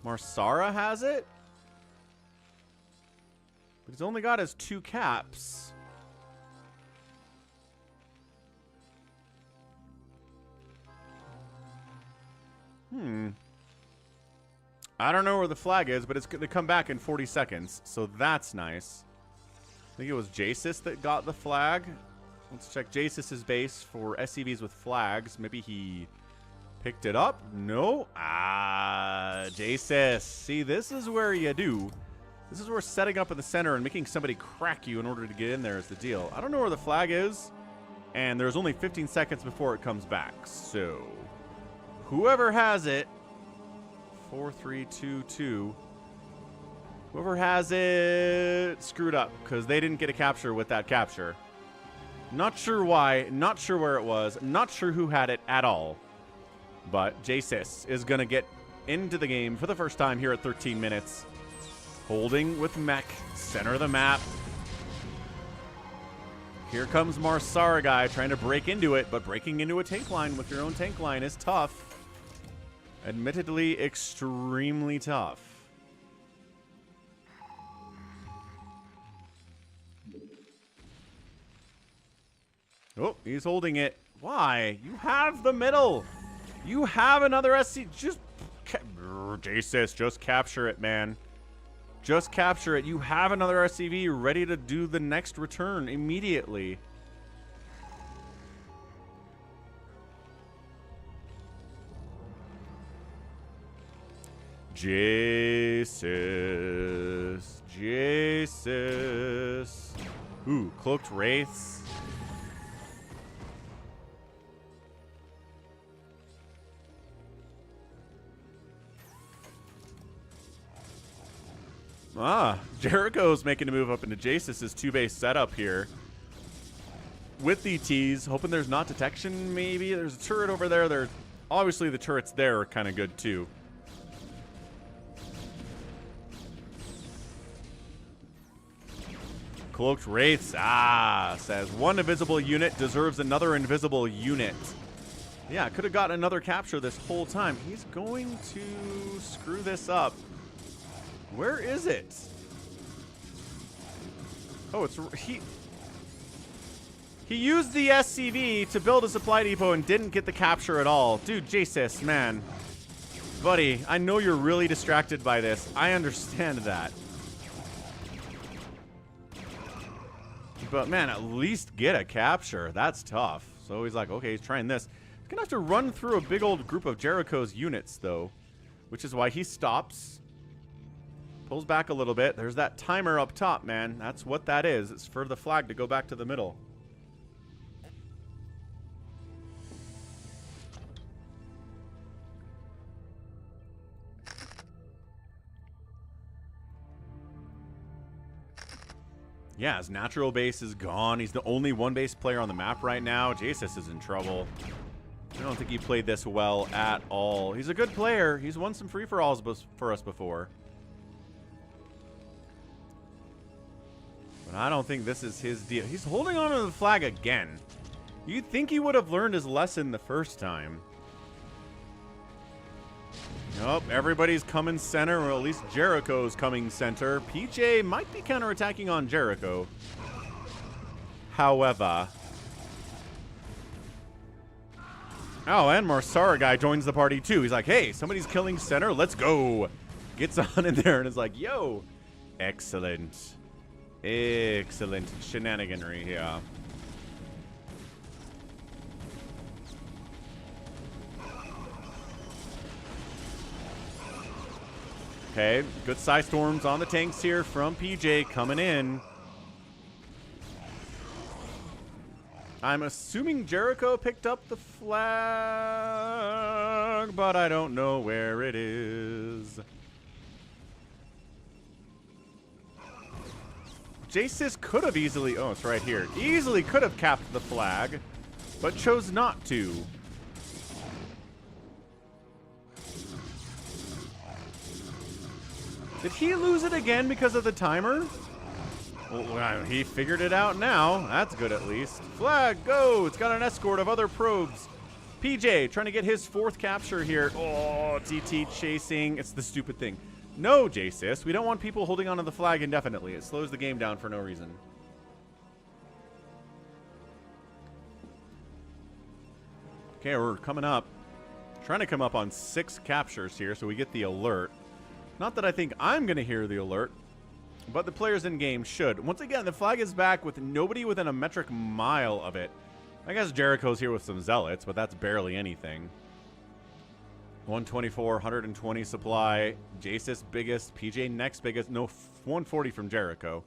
Marsara has it? But he's only got his 2 caps. I don't know where the flag is, but it's going to come back in 40 seconds, so that's nice. I think it was Jasis that got the flag. Let's check Jasis's base for SCVs with flags. Maybe he picked it up? No. Jasis. See, this is where you do. This is where setting up in the center and making somebody crack you in order to get in there is the deal. I don't know where the flag is, and there's only 15 seconds before it comes back. So, whoever has it, 4-3-2-2. Whoever has it screwed up because they didn't get a capture with that capture. Not sure why, not sure where it was, not sure who had it at all. But Jasis is going to get into the game for the first time here at 13 minutes. Holding with mech, center of the map. Here comes Marsaragai trying to break into it, but breaking into a tank line with your own tank line is tough. Admittedly, extremely tough. Oh, he's holding it. Why? You have the middle. You have another SC. Jasis, just capture it, man. Just capture it. You have another SCV ready to do the next return immediately. Jasis. Jasis. Ooh, cloaked wraiths. Jericho's making a move up into Jasis's 2-base setup here. With ETs, hoping there's not detection, maybe. There's a turret over there. There's obviously the turrets there are kind of good, too. Cloaked Wraiths, says one invisible unit deserves another invisible unit. Yeah, could have gotten another capture this whole time. He's going to screw this up. Where is it? Oh, it's he used the SCV to build a supply depot and didn't get the capture at all. Dude, Jasis, man. Buddy, I know you're really distracted by this. I understand that. But man, at least get a capture. That's tough. So he's like, okay, he's trying this. He's gonna have to run through a big old group of Jericho's units, though, which is why he stops. Pulls back a little bit. There's that timer up top, man. That's what that is. It's for the flag to go back to the middle. Yeah, his natural base is gone. He's the only one-base player on the map right now. Jasis is in trouble. I don't think he played this well at all. He's a good player. He's won some free-for-alls for us before. But I don't think this is his deal. He's holding on to the flag again. You'd think he would have learned his lesson the first time. Nope, everybody's coming center, or at least Jericho's coming center. PJ might be counterattacking on Jericho. However. Oh, and Marsaragai joins the party too. He's like, hey, somebody's killing center. Let's go. Gets on in there and is like, yo. Excellent. Excellent shenaniganry here. Okay, good side storms on the tanks here from PJ coming in. I'm assuming Jericho picked up the flag, but I don't know where it is. Jasis could have easily, oh, it's right here. Easily could have capped the flag, but chose not to. Did he lose it again because of the timer? Well, he figured it out now. That's good at least. Flag, go! It's got an escort of other probes. PJ trying to get his 4th capture here. Oh, TT chasing. It's the stupid thing. No, Jasis. We don't want people holding onto the flag indefinitely. It slows the game down for no reason. Okay, we're coming up. Trying to come up on 6 captures here so we get the alert. Not that I think I'm going to hear the alert, but the players in game should. Once again, the flag is back with nobody within a metric mile of it. I guess Jericho's here with some zealots, but that's barely anything. 124, 120 supply. Jace's biggest. PJ next biggest. No, 140 from Jericho.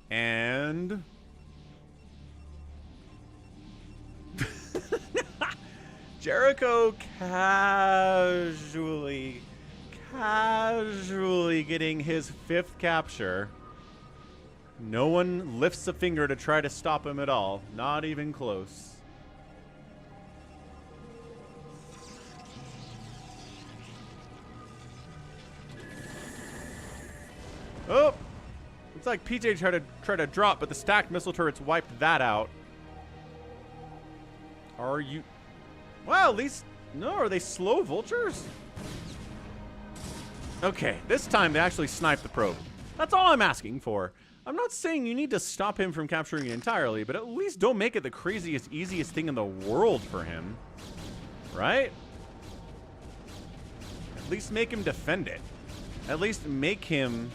And... Jericho casually getting his 5th capture. No one lifts a finger to try to stop him at all. Not even close. Oh! Looks like PJ tried to drop, but the stacked missile turrets wiped that out. Are you... Well, at least... No, are they slow vultures? Okay, this time they actually sniped the probe. That's all I'm asking for. I'm not saying you need to stop him from capturing it entirely, but at least don't make it the craziest, easiest thing in the world for him. Right? At least make him defend it. At least make him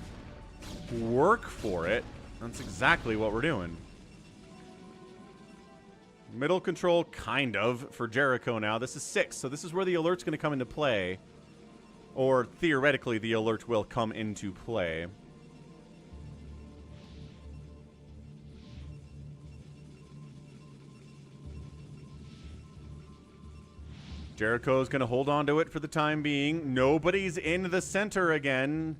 work for it. That's exactly what we're doing. Middle control, kind of, for Jericho now. This is 6, so this is where the alert's going to come into play. Or, theoretically, the alert will come into play. Jericho's going to hold on to it for the time being. Nobody's in the center again.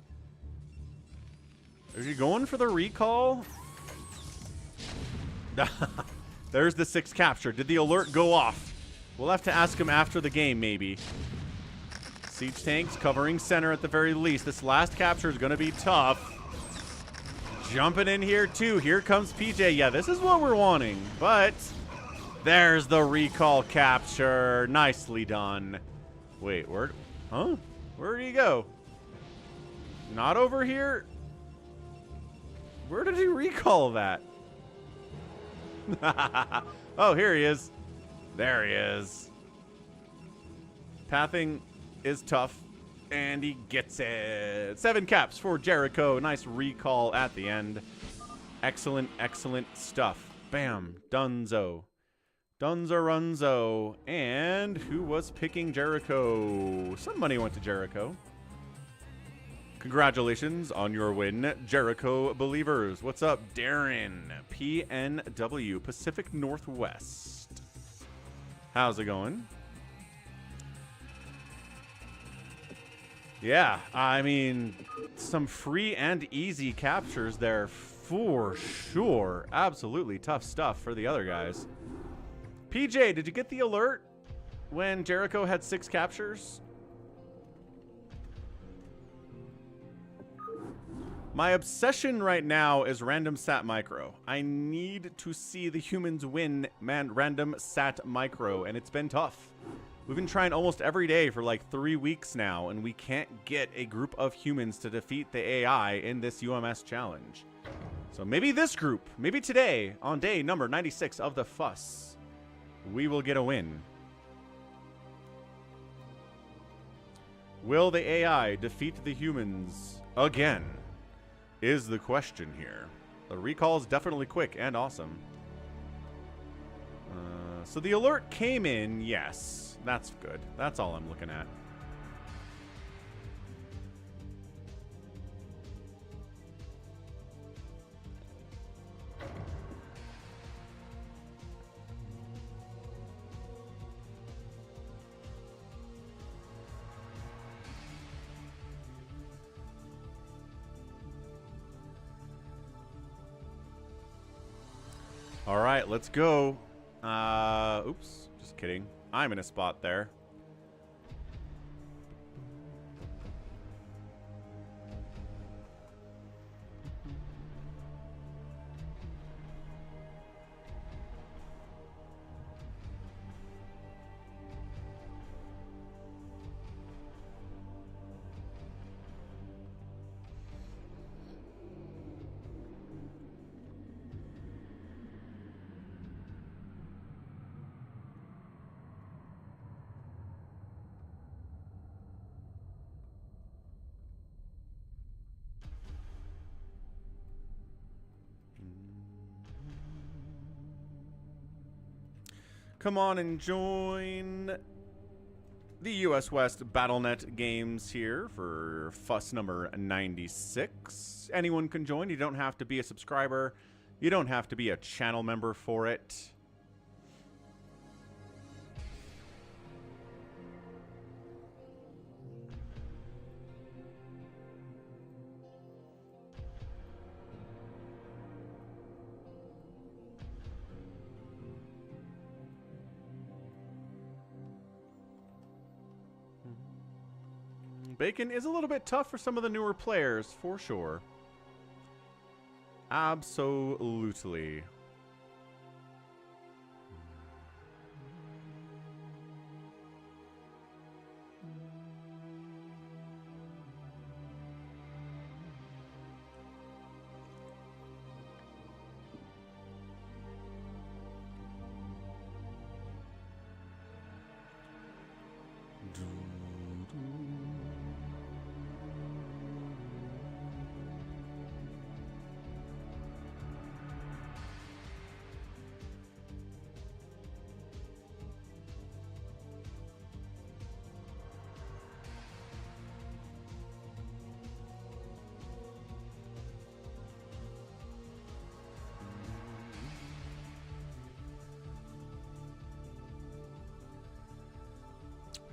Are you going for the recall? There's the 6th capture. Did the alert go off? We'll have to ask him after the game, maybe. Siege tanks covering center at the very least. This last capture is going to be tough. Jumping in here, too. Here comes PJ. Yeah, this is what we're wanting. But there's the recall capture. Nicely done. Wait, where? Huh? Where did he go? Not over here? Where did he recall that? Oh, here he is. There he is. Pathing is tough, and he gets it. 7 caps for Jericho. Nice recall at the end. Excellent, excellent stuff. Bam. Dunzo. Dunzo-runzo. And who was picking Jericho? Some money went to Jericho. Congratulations on your win, Jericho Believers. What's up, Darren? PNW, Pacific Northwest. How's it going? Yeah, I mean, some free and easy captures there for sure. Absolutely tough stuff for the other guys. PJ, did you get the alert when Jericho had 6 captures? My obsession right now is random sat micro. I need to see the humans win random sat micro, and it's been tough. We've been trying almost every day for like 3 weeks now, and we can't get a group of humans to defeat the AI in this UMS challenge. So maybe this group, maybe today, on day number 96 of the fuss, we will get a win. Will the AI defeat the humans again? Is the question here. The recall is definitely quick and awesome. So the alert came in, yes. That's good. That's all I'm looking at. All right, let's go. Oops, just kidding. I'm in a spot there. come on and join the US West BattleNet games here for fuss number 96. Anyone can join. You don't have to be a subscriber. You don't have to be a channel member for it. Bacon is a little bit tough for some of the newer players, for sure. Absolutely.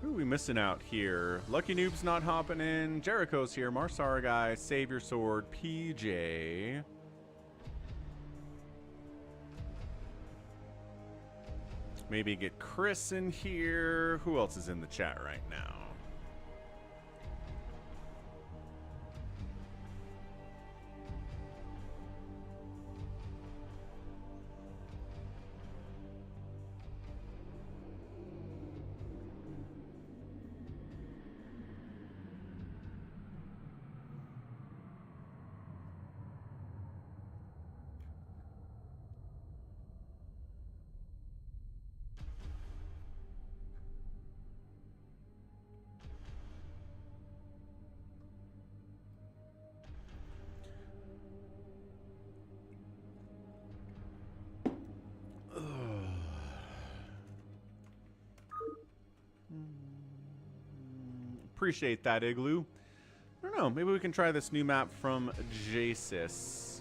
Who are we missing out here? Lucky Noob's not hopping in. Jericho's here. Marsara guy. Save Your Sword. PJ. Maybe get Chris in here. Who else is in the chat right now? Appreciate that, Igloo. I don't know. Maybe we can try this new map from Jasis.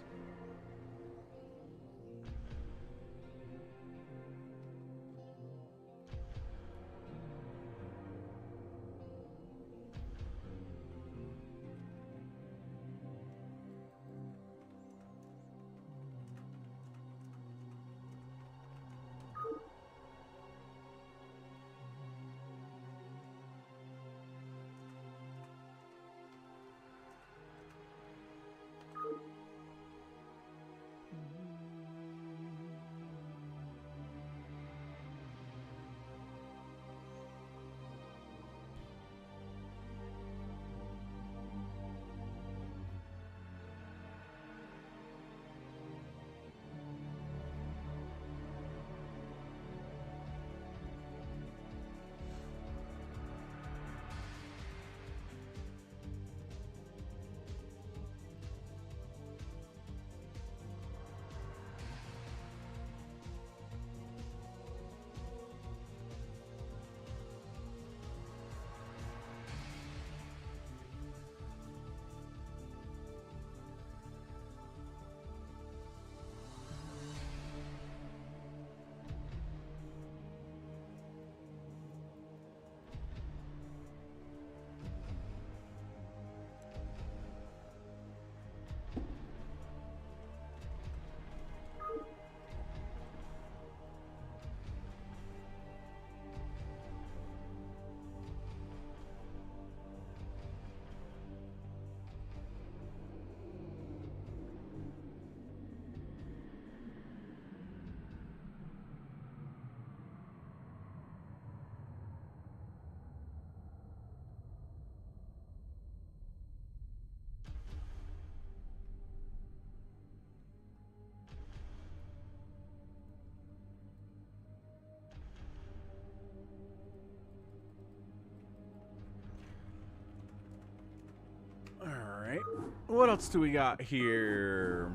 Alright. What else do we got here?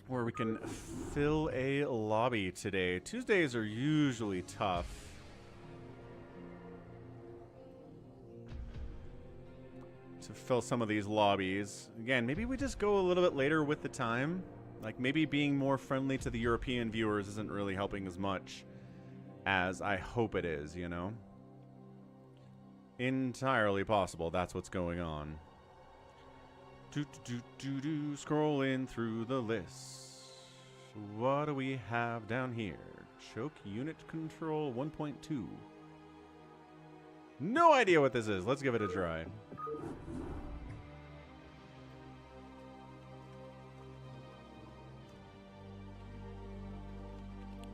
where we can fill a lobby today. Tuesdays are usually tough. To fill some of these lobbies. Again, maybe we just go a little bit later with the time. Like, maybe being more friendly to the European viewers isn't really helping as much as I hope it is, you know? Entirely possible that's what's going on. Scrolling through the list. What do we have down here? Choke unit control 1.2. No idea what this is. Let's give it a try.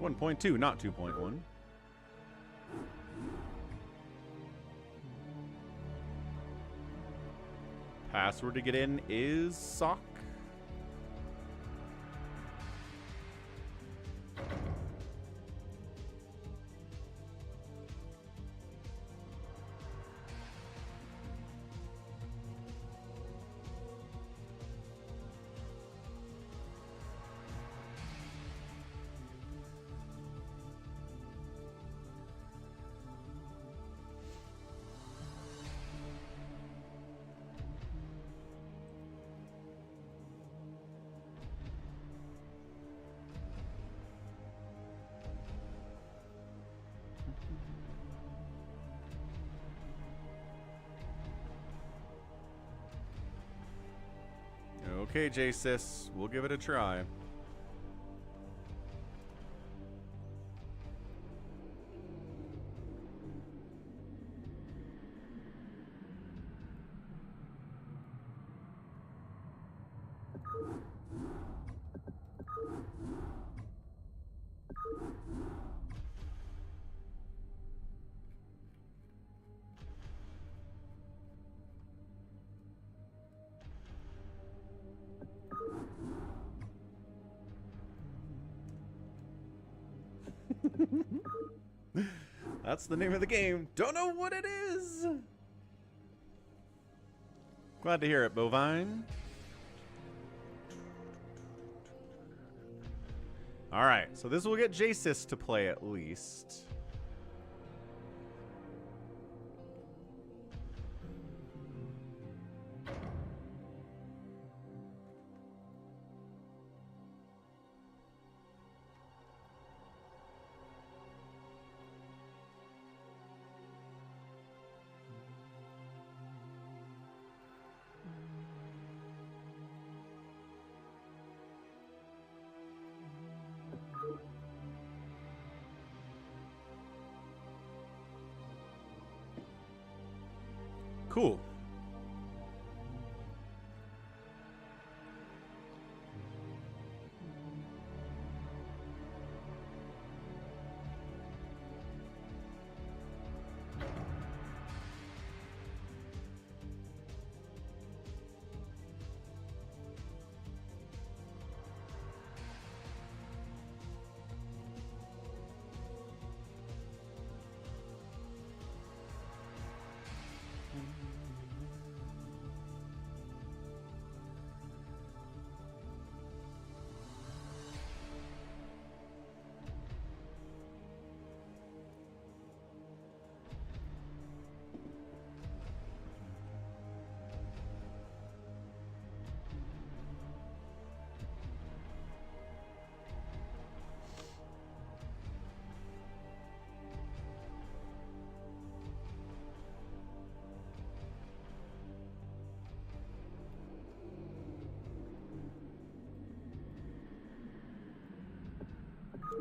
.2, not 2.1. Password to get in is sock. Okay, J-Sis, we'll give it a try. That's the name of the game. Don't know what it is. Glad to hear it, Bovine. All right, so this will get J-Sis to play at least. Cool.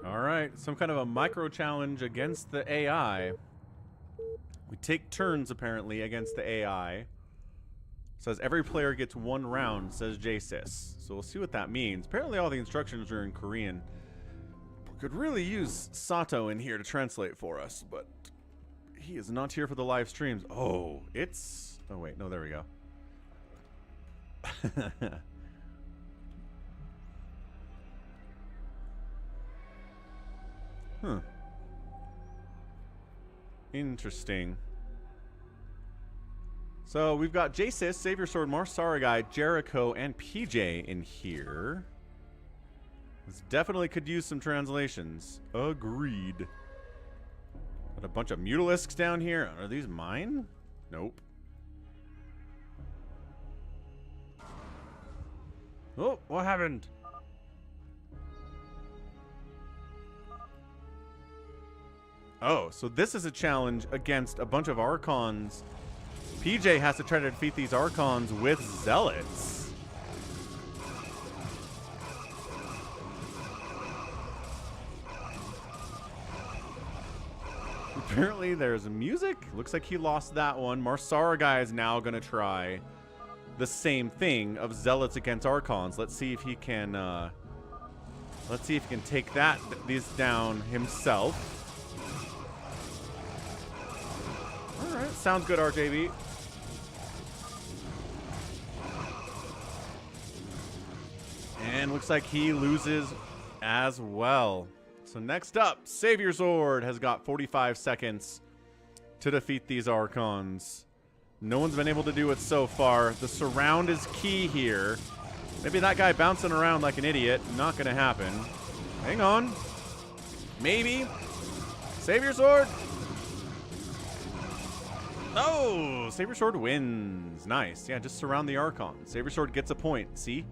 All right, some kind of a micro challenge against the AI. We take turns, apparently, against the AI. Says every player gets 1 round, says J-Sis. So we'll see what that means. Apparently all the instructions are in Korean. We could really use Sato in here to translate for us, but he is not here for the live streams. Oh, it's... Oh, wait. No, there we go. Huh. Interesting. So we've got J-Sis, Savior Sword, Mars Guy, Jericho, and PJ in here. This definitely could use some translations. Agreed. Got a bunch of mutalisks down here. Are these mine? Nope. Oh, what happened? Oh, so this is a challenge against a bunch of Archons. PJ has to try to defeat these Archons with Zealots. Apparently there's music. Looks like he lost that one. Marsara guy is now going to try the same thing of Zealots against Archons. Let's see if he can take these down himself. All right, sounds good, RJB. And looks like he loses as well. So next up, Savior Sword has got 45 seconds to defeat these Archons. No one's been able to do it so far. The surround is key here. Maybe that guy bouncing around like an idiot. Not going to happen. Hang on. Maybe. Savior Sword. Oh, Savior Sword wins. Nice. Yeah, just surround the Archon. Savior Sword gets a point. See?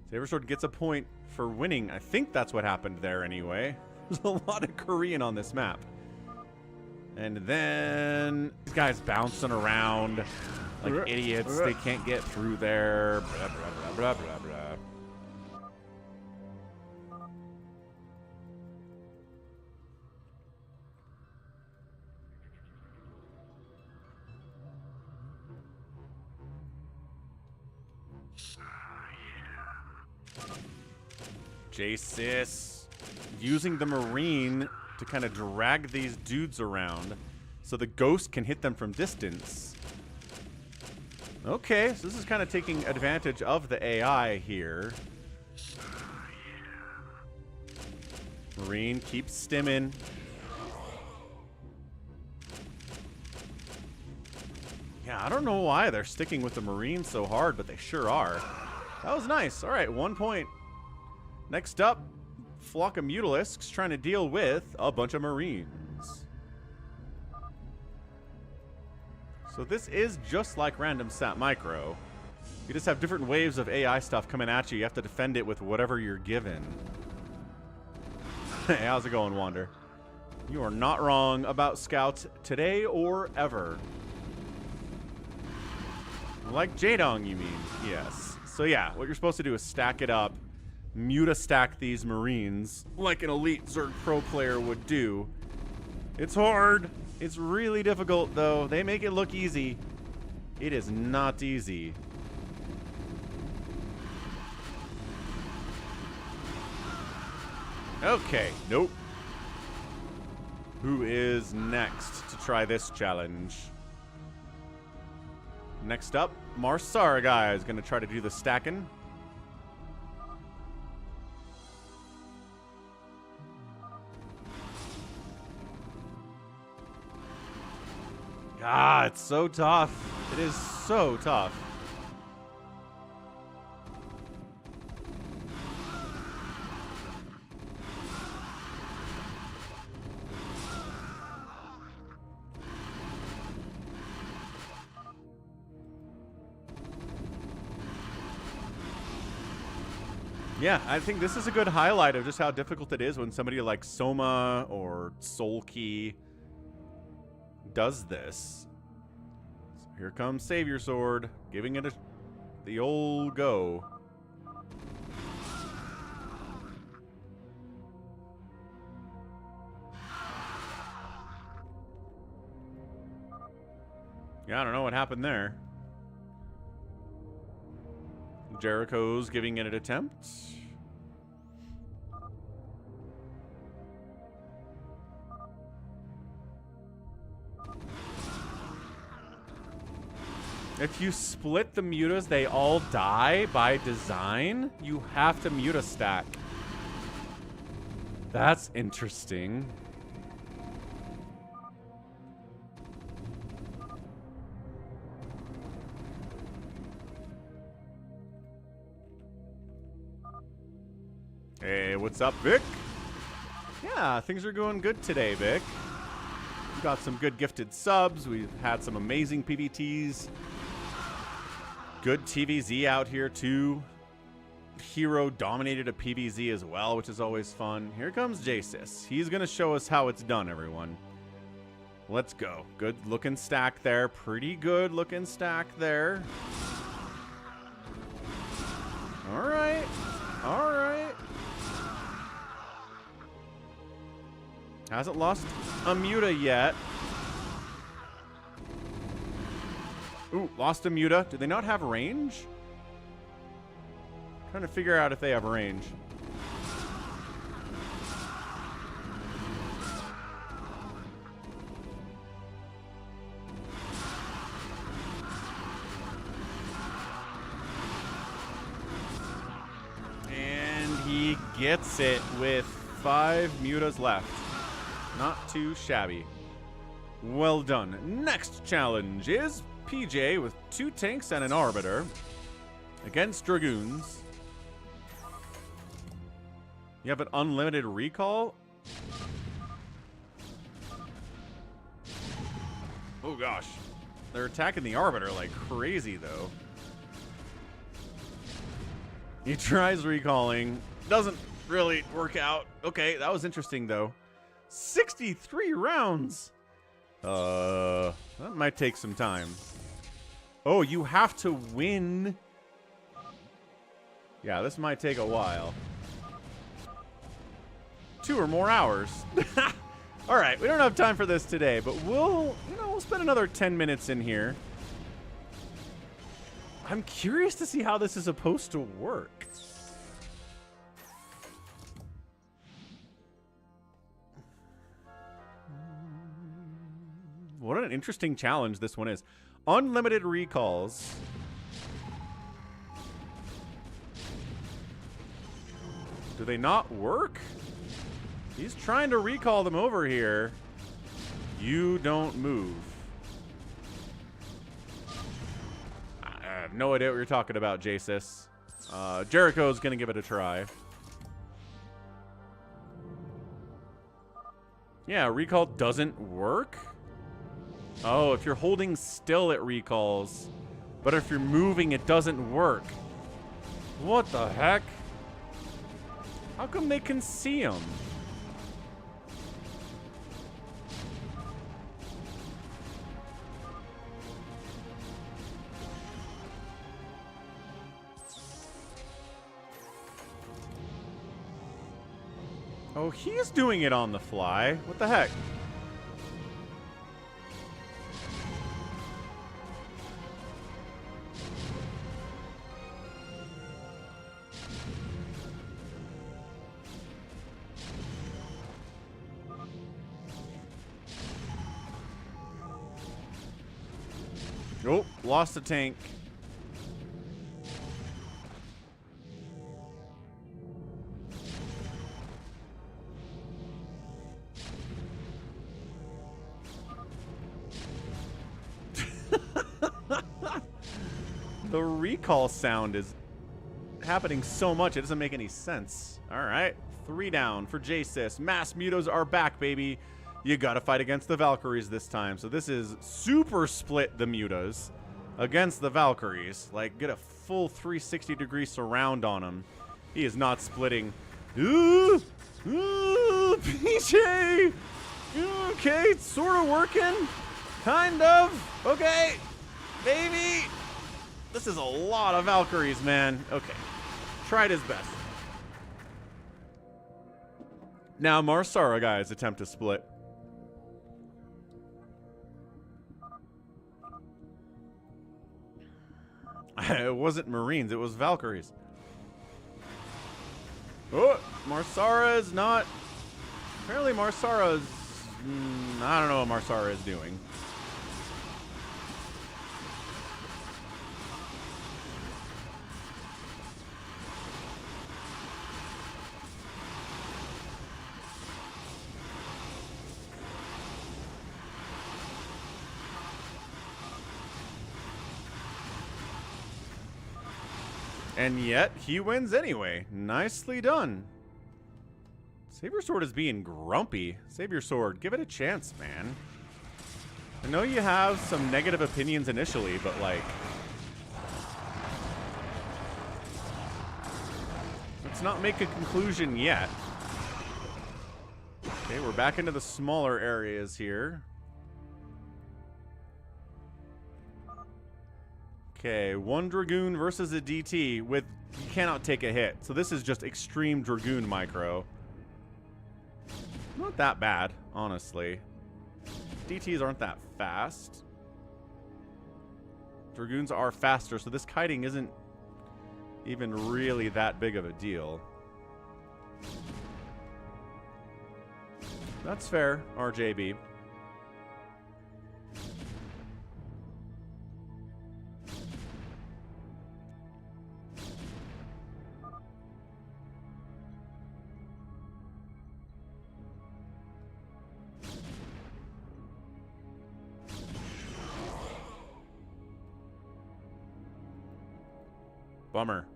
Savior Sword gets a point for winning. I think that's what happened there anyway. There's a lot of Korean on this map. And then these guys bouncing around like idiots. They can't get through there. Blah, blah, blah, blah, blah, blah. J-Sis using the Marine to kind of drag these dudes around so the Ghost can hit them from distance. Okay, so this is kind of taking advantage of the AI here. Marine keeps stimming. Yeah, I don't know why they're sticking with the Marine so hard, but they sure are. That was nice. All right, 1 point. Next up, flock of Mutalisks trying to deal with a bunch of Marines. So this is just like Random Sat Micro. You just have different waves of AI stuff coming at you. You have to defend it with whatever you're given. Hey, how's it going, Wander? You are not wrong about Scouts today or ever. Like Jaedong, you mean? Yes. So yeah, what you're supposed to do is stack it up. Muta-stack these Marines like an elite Zerg Pro player would do. It's hard. It's really difficult, though. They make it look easy. It is not easy. Okay, nope. Who is next to try this challenge? Next up, Marsara guy is going to try to do the stacking. Ah, it's so tough. It is so tough. Yeah, I think this is a good highlight of just how difficult it is when somebody like Soma or Soulkey does this. So here comes Savior Sword, giving it the old go. Yeah, I don't know what happened there. Jericho's giving it an attempt. If you split the mutas, they all die by design. You have to muta stack. That's interesting. Hey, what's up, Vic? Yeah, things are going good today, Vic. We've got some good gifted subs. We've had some amazing PVTs. Good TVZ out here, too. Hero dominated a PvZ as well, which is always fun. Here comes Jasis. He's going to show us how it's done, everyone. Let's go. Good looking stack there. Pretty good looking stack there. All right. All right. Hasn't lost a Muta yet. Ooh, lost a Muta. Do they not have range? Trying to figure out if they have range. And he gets it with 5 Mutas left. Not too shabby. Well done. Next challenge is PJ with 2 tanks and an Arbiter against Dragoons. You have an unlimited recall? Oh gosh. They're attacking the Arbiter like crazy though. He tries recalling. Doesn't really work out. Okay, that was interesting though. 63 rounds. That might take some time. Oh, you have to win. Yeah, this might take a while. 2 or more hours. All right, we don't have time for this today, but we'll spend another 10 minutes in here. I'm curious to see how this is supposed to work. What an interesting challenge this one is. Unlimited recalls. Do they not work? He's trying to recall them over here. You don't move. I have no idea what you're talking about, Jasis. Jericho's going to give it a try. Yeah, recall doesn't work? Oh, if you're holding still, it recalls. But if you're moving, it doesn't work. What the heck? How come they can see him? Oh, he's doing it on the fly. What the heck? Oh, lost a tank. The recall sound is happening so much, it doesn't make any sense. All right, 3 down for Jasis. Mass Mutos are back, baby. You gotta fight against the Valkyries this time. So this is super split the Mutas against the Valkyries. Like, get a full 360-degree surround on him. He is not splitting. Ooh, PJ. Okay, it's sort of working. Kind of. Okay, baby. This is a lot of Valkyries, man. Okay, tried his best. Now Marsara guys attempt to split. It wasn't Marines, it was Valkyries. Oh, Marsara is not... Apparently Marsara is... I don't know what Marsara is doing. And yet, he wins anyway. Nicely done. Savior Sword is being grumpy. Savior Sword, give it a chance, man. I know you have some negative opinions initially, but like... let's not make a conclusion yet. Okay, we're back into the smaller areas here. Okay, 1 Dragoon versus a DT with... you cannot take a hit. So this is just extreme Dragoon micro. Not that bad, honestly. DTs aren't that fast. Dragoons are faster, so this kiting isn't even really that big of a deal. That's fair, RJB. Bummer.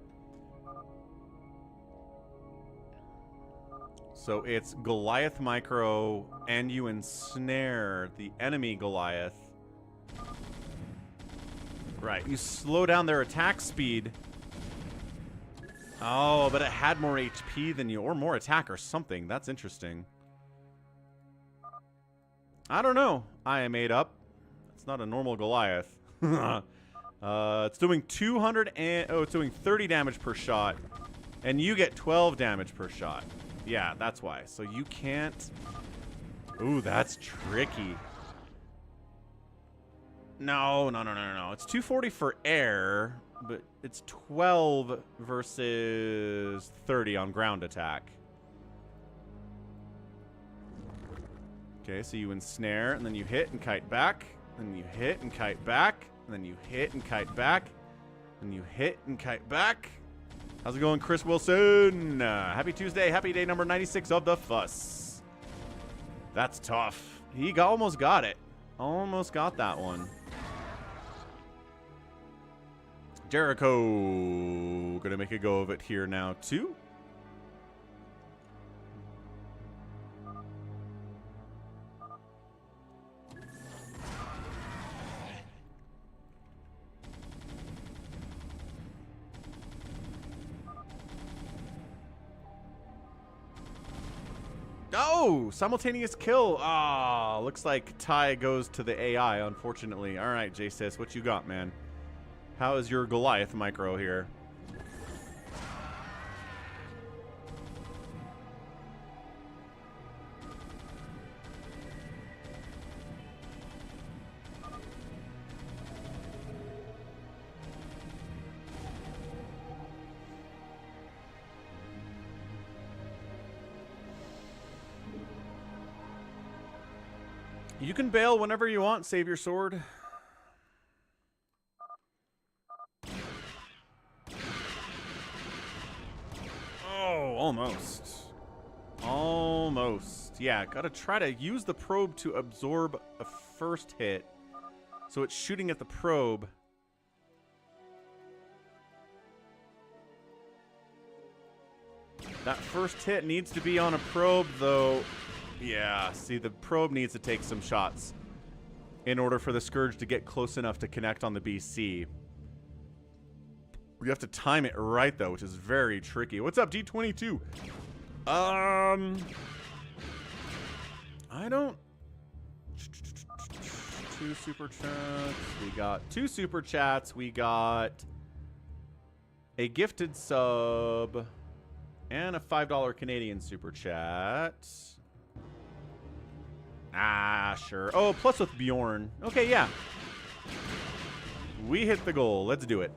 So it's Goliath micro, and you ensnare the enemy Goliath. Right, you slow down their attack speed. Oh, but it had more HP than you, or more attack or something. That's interesting. I don't know. I made up. It's not a normal Goliath. It's doing 200 and... oh, it's doing 30 damage per shot. And you get 12 damage per shot. Yeah, that's why. So you can't... ooh, that's tricky. No. It's 240 for air, but it's 12 versus 30 on ground attack. Okay, so you ensnare, and then you hit and kite back. And you hit and kite back. And then you hit and kite back. And you hit and kite back. How's it going, Chris Wilson? Happy Tuesday. Happy day number 96 of the fuss. That's tough. He almost got it. Almost got that one. Jericho. Gonna make a go of it here now, too. Oh, simultaneous kill. Ah, looks like Ty goes to the AI, unfortunately. All right, J-Sis, what you got, man? How is your Goliath micro here? You can bail whenever you want, save your sword. Oh, almost. Almost. Yeah, gotta try to use the probe to absorb a first hit. So it's shooting at the probe. That first hit needs to be on a probe, though. Yeah, see, the probe needs to take some shots in order for the Scourge to get close enough to connect on the BC. You have to time it right, though, which is very tricky. What's up, D22? I don't... 2 super chats. We got 2 super chats. We got a gifted sub and a $5 Canadian super chat. Ah, sure. Oh, plus with Bjorn. Okay, yeah. We hit the goal. Let's do it.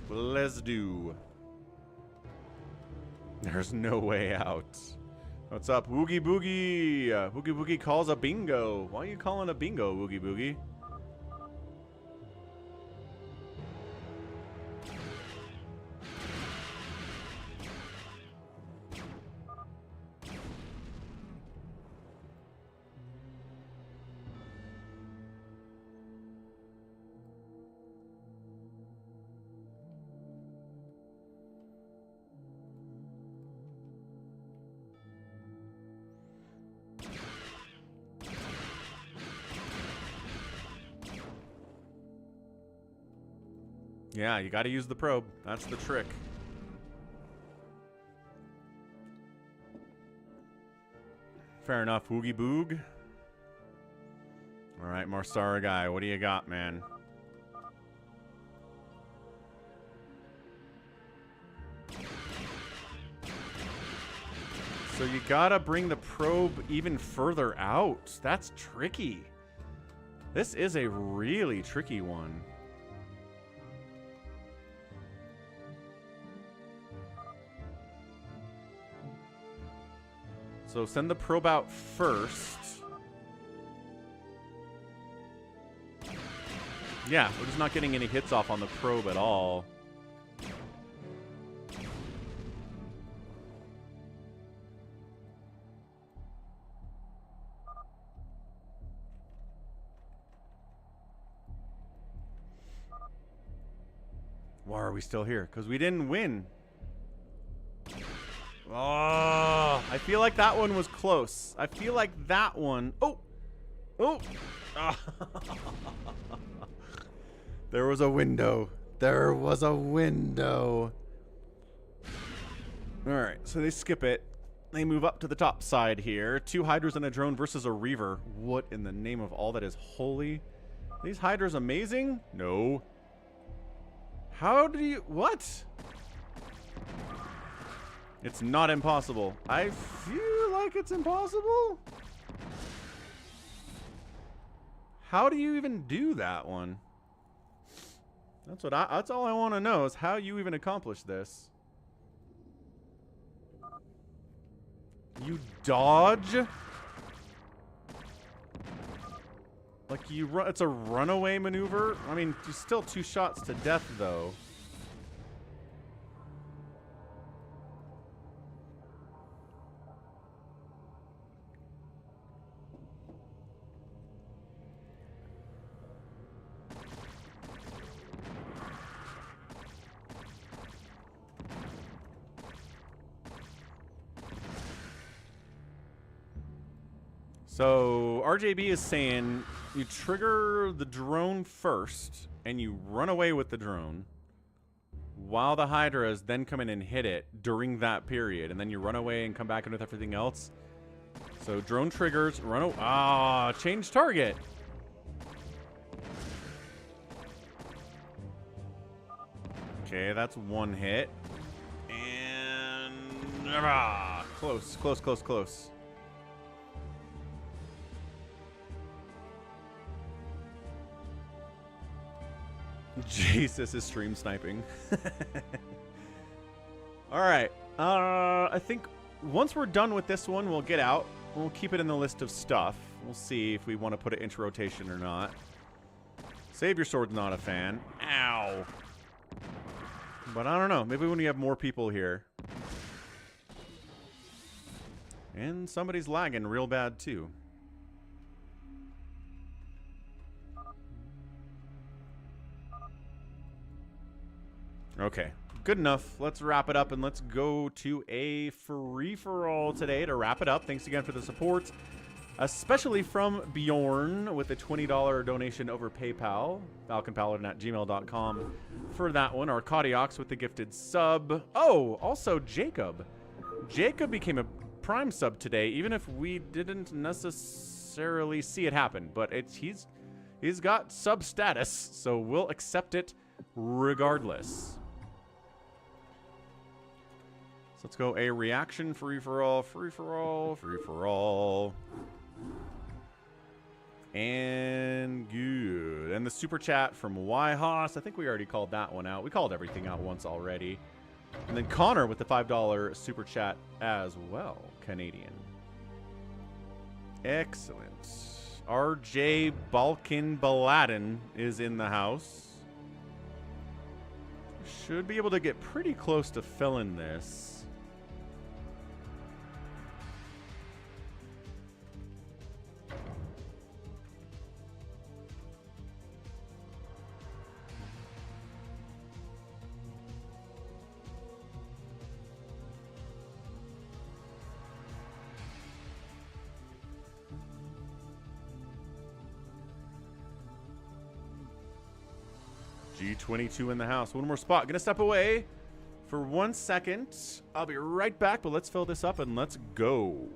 Let's do. There's no way out. What's up, Woogie Boogie? Woogie Boogie calls a bingo. Why are you calling a bingo, Woogie Boogie? Yeah, you got to use the probe. That's the trick. Fair enough, Woogie Boog. All right, Marsara guy, what do you got, man? So you gotta bring the probe even further out. That's tricky. This is a really tricky one. So send the probe out first. Yeah, we're just not getting any hits off on the probe at all. Why are we still here? Because we didn't win. Oh, I feel like that one was close. I feel like that one... Oh! Oh! There was a window. There was a window. Alright, so they skip it. They move up to the top side here. 2 Hydras and a drone versus a Reaver. What in the name of all that is holy? These Hydras amazing? No. How do you... What? It's not impossible. I feel like it's impossible. How do you even do that one? That's all I want to know is how you even accomplish this. You dodge? Like you run, it's a runaway maneuver? I mean, you're still 2 shots to death though. So RJB is saying you trigger the drone first and you run away with the drone while the Hydras then come in and hit it during that period, and then you run away and come back in with everything else. So drone triggers, run away. Ah, change target. Okay, that's 1 hit. And close, close, close, close. Jesus is stream sniping. Alright. I think once we're done with this one, we'll get out. We'll keep it in the list of stuff. We'll see if we want to put it into rotation or not. Savior Sword's not a fan. Ow. But I don't know. Maybe when we have more people here. And somebody's lagging real bad too. Okay, good enough. Let's wrap it up and let's go to a free-for-all today to wrap it up. Thanks again for the support, especially from Bjorn with a $20 donation over PayPal, falconpaladin@gmail.com for that one. Arcadiox with the gifted sub. Oh, also Jacob. Jacob became a Prime sub today, even if we didn't necessarily see it happen. But he's got sub status, so we'll accept it regardless. Let's go a reaction free-for-all, free-for-all, free-for-all. And good. And the super chat from Yhaas. I think we already called that one out. We called everything out once already. And then Connor with the $5 super chat as well. Canadian. Excellent. RJ Balkan Baladin is in the house. Should be able to get pretty close to filling this. G22 in the house. One more spot. Gonna step away for 1 second. I'll be right back, but let's fill this up and let's go.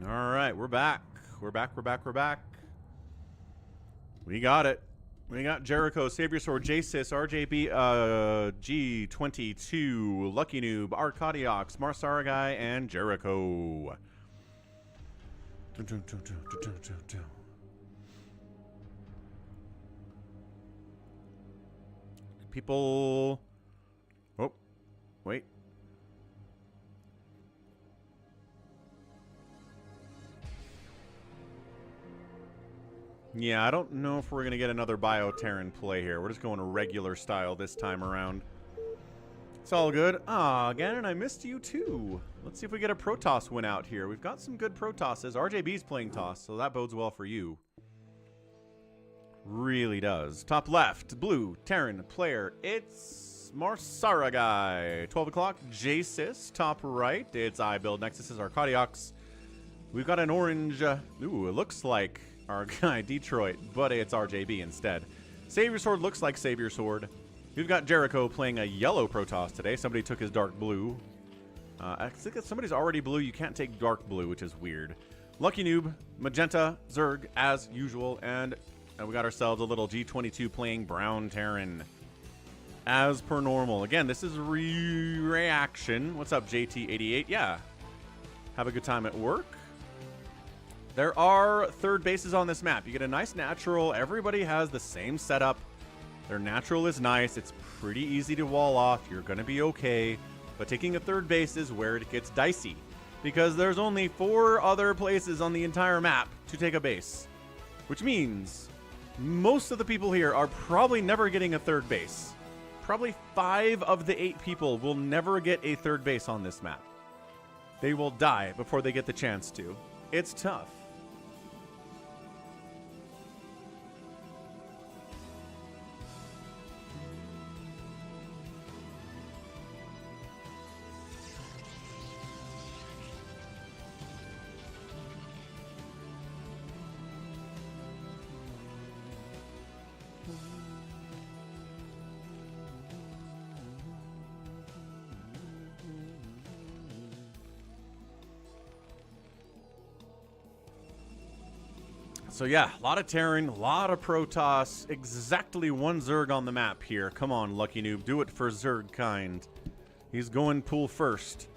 All right, we're back. We're back. We got it. We got Jericho, Savior Sword, Jasis, RJB, G22, Lucky Noob, Arcadiox, Marsaragai, and Jericho. People... Oh, wait. Yeah, I don't know if we're going to get another Bioterran play here. We're just going regular style this time around. It's all good. Ah, Ganon, I missed you too. Let's see if we get a Protoss win out here. We've got some good Protosses. RJB's playing Toss, so that bodes well for you. Really does. Top left, blue, Terran, player. It's Marsaragai. 12 o'clock, Jasis. Top right, it's iBuild. Nexus is Arcadiox. We've got an orange. Ooh, it looks like our guy Detroit, but it's RJB instead. Savior Sword looks like Savior Sword. We've got Jericho playing a yellow Protoss today. Somebody took his dark blue. I think if somebody's already blue, you can't take dark blue, which is weird. Lucky Noob, Magenta, Zerg, as usual, and we got ourselves a little G22 playing brown Terran. As per normal. Again, this is reaction. What's up, JT88? Yeah. Have a good time at work. There are third bases on this map. You get a nice natural. Everybody has the same setup. Their natural is nice. It's pretty easy to wall off. You're going to be okay. But taking a third base is where it gets dicey, because there's only 4 other places on the entire map to take a base, which means most of the people here are probably never getting a third base. Probably 5 of the 8 people will never get a third base on this map. They will die before they get the chance to. It's tough. So yeah, a lot of Terran, a lot of Protoss, exactly one Zerg on the map here. Come on, Lucky Noob, do it for Zerg kind. He's going pool first.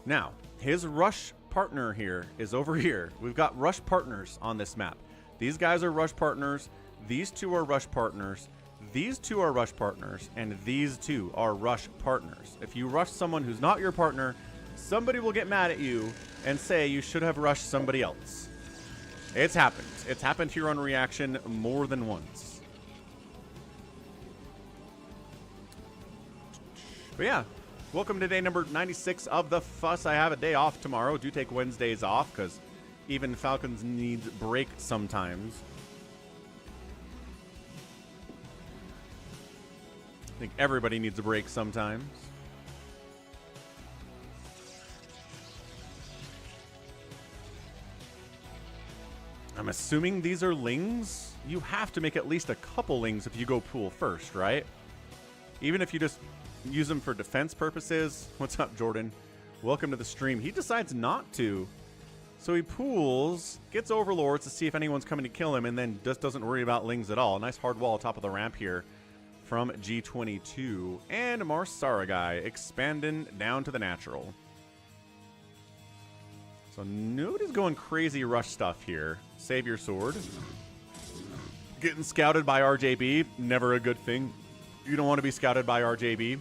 Now, his rush partner here is over here. We've got rush partners on this map. These guys are rush partners. These two are rush partners. These two are rush partners. And these two are rush partners. If you rush someone who's not your partner, somebody will get mad at you and say you should have rushed somebody else. It's happened. It's happened here on Reaction more than once. But yeah, welcome to day number 96 of the Fuss. I have a day off tomorrow. Do take Wednesdays off because even Falcons need break sometimes. I think everybody needs a break sometimes. I'm assuming these are lings. You have to make at least a couple lings if you go pool first, right? Even if you just use them for defense purposes. What's up, Jordan? Welcome to the stream. He decides not to. So he pools, gets overlords to see if anyone's coming to kill him, and then just doesn't worry about lings at all. A nice hard wall top of the ramp here from G22. And Marsara guy expanding down to the natural. So nobody's going crazy rush stuff here. Save your sword. Getting scouted by RJB, never a good thing. You don't want to be scouted by RJB.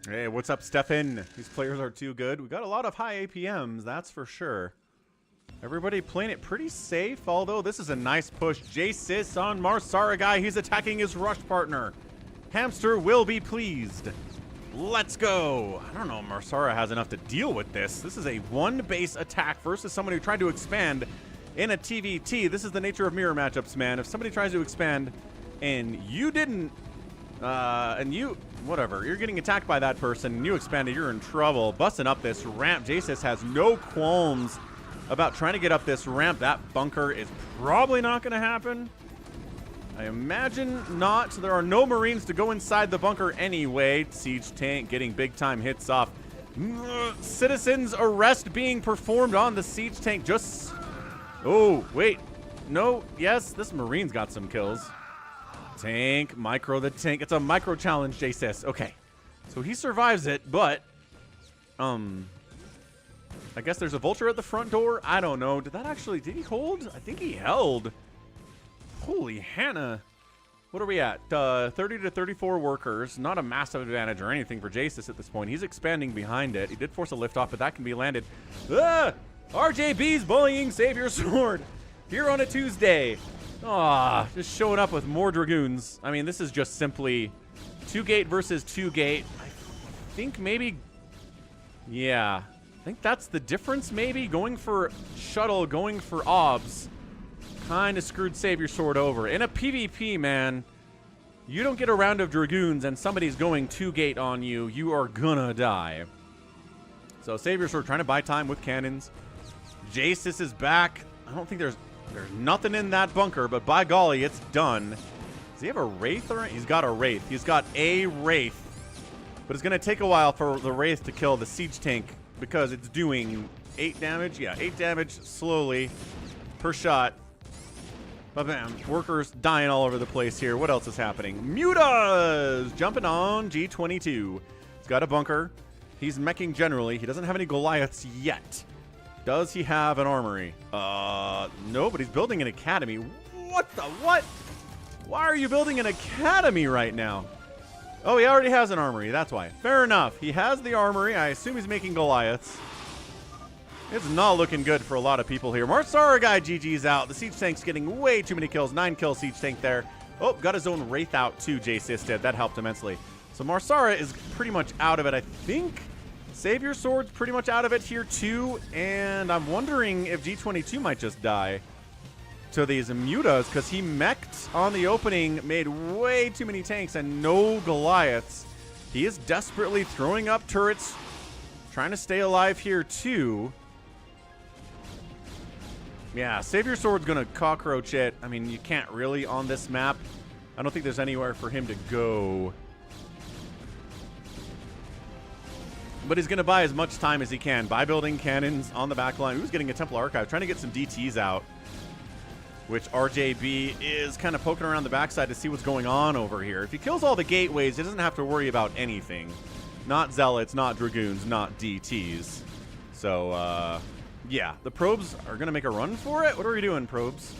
Hey, what's up, Stefan? These players are too good. We got a lot of high APMs, that's for sure. Everybody playing it pretty safe, although this is a nice push. J-Sis on Marsara guy. He's attacking his rush partner. Hamster will be pleased. Let's go. I don't know if Marsara has enough to deal with this. This is a one base attack versus someone who tried to expand in a TVT. This is the nature of mirror matchups, man. If somebody tries to expand and you didn't, whatever, you're getting attacked by that person and you expanded, you're in trouble. Busting up this ramp. J-Sis has no qualms about trying to get up this ramp. That bunker is probably not going to happen. I imagine not. There are no Marines to go inside the bunker anyway. Siege tank getting big time hits off. Citizens arrest being performed on the siege tank. Just, oh, wait. No, yes, this Marine's got some kills. Tank, micro the tank. It's a micro challenge, J-Sis. Okay. So he survives it, but I guess there's a vulture at the front door. I don't know. Did he hold? I think he held. Holy Hannah. What are we at? 30 to 34 workers. Not a massive advantage or anything for J-Sis at this point. He's expanding behind it. He did force a liftoff, but that can be landed. Ah! RJB's bullying Savior Sword here on a Tuesday. Ah, just showing up with more Dragoons. I mean, this is just simply 2-gate versus 2-gate. I think maybe, yeah. I think that's the difference, maybe. Going for shuttle, going for obs. Kind of screwed Savior Sword over. In a PvP, man, you don't get a round of Dragoons and somebody's going 2-gate on you, you are gonna die. So Savior Sword trying to buy time with cannons. Jasis is back. I don't think there's nothing in that bunker, but by golly, it's done. Does he have a Wraith? He's got a Wraith. He's got a Wraith. But it's going to take a while for the Wraith to kill the siege tank because it's doing 8 damage. Yeah, 8 damage slowly per shot. But bam, workers dying all over the place here. What else is happening? Mutas jumping on G22. He's got a bunker. He's meching generally. He doesn't have any Goliaths yet. Does he have an armory? No, but he's building an academy. What the what? Why are you building an academy right now? Oh, he already has an armory. That's why. Fair enough. He has the armory. I assume he's making Goliaths. It's not looking good for a lot of people here. Marsara guy GG's out. The siege tank's getting way too many kills. 9 kill siege tank there. Oh, got his own Wraith out too, Jasis did. That helped immensely. So Marsara is pretty much out of it, I think. Savior Sword's pretty much out of it here too. And I'm wondering if G22 might just die to these Mutas because he mech'd on the opening, made way too many tanks and no Goliaths. He is desperately throwing up turrets, trying to stay alive here too. Yeah, Savior Sword's going to cockroach it. I mean, you can't really on this map. I don't think there's anywhere for him to go. But he's going to buy as much time as he can by building cannons on the back line. Who's getting a Temple Archive? Trying to get some DTs out, which RJB is kind of poking around the backside to see what's going on over here. If he kills all the gateways, he doesn't have to worry about anything. Not Zealots, not Dragoons, not DTs. So, yeah, the probes are going to make a run for it. What are we doing, probes?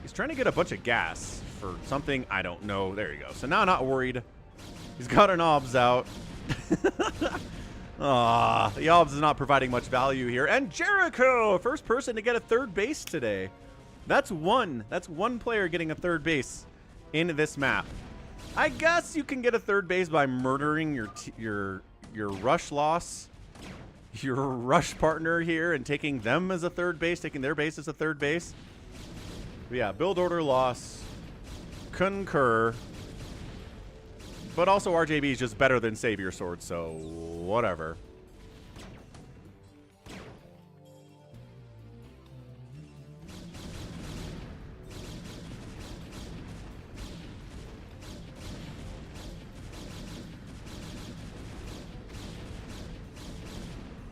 He's trying to get a bunch of gas for something. I don't know. There you go. So now not worried. He's got an OBS out. The OBS is not providing much value here. And Jericho, first person to get a 3rd base today. That's one. That's one player getting a 3rd base in this map. I guess you can get a 3rd base by murdering your rush loss, your rush partner here, and taking them as a 3rd base, taking their base as a 3rd base. But yeah, build order loss, concur. But also RJB is just better than Savior Sword, so whatever.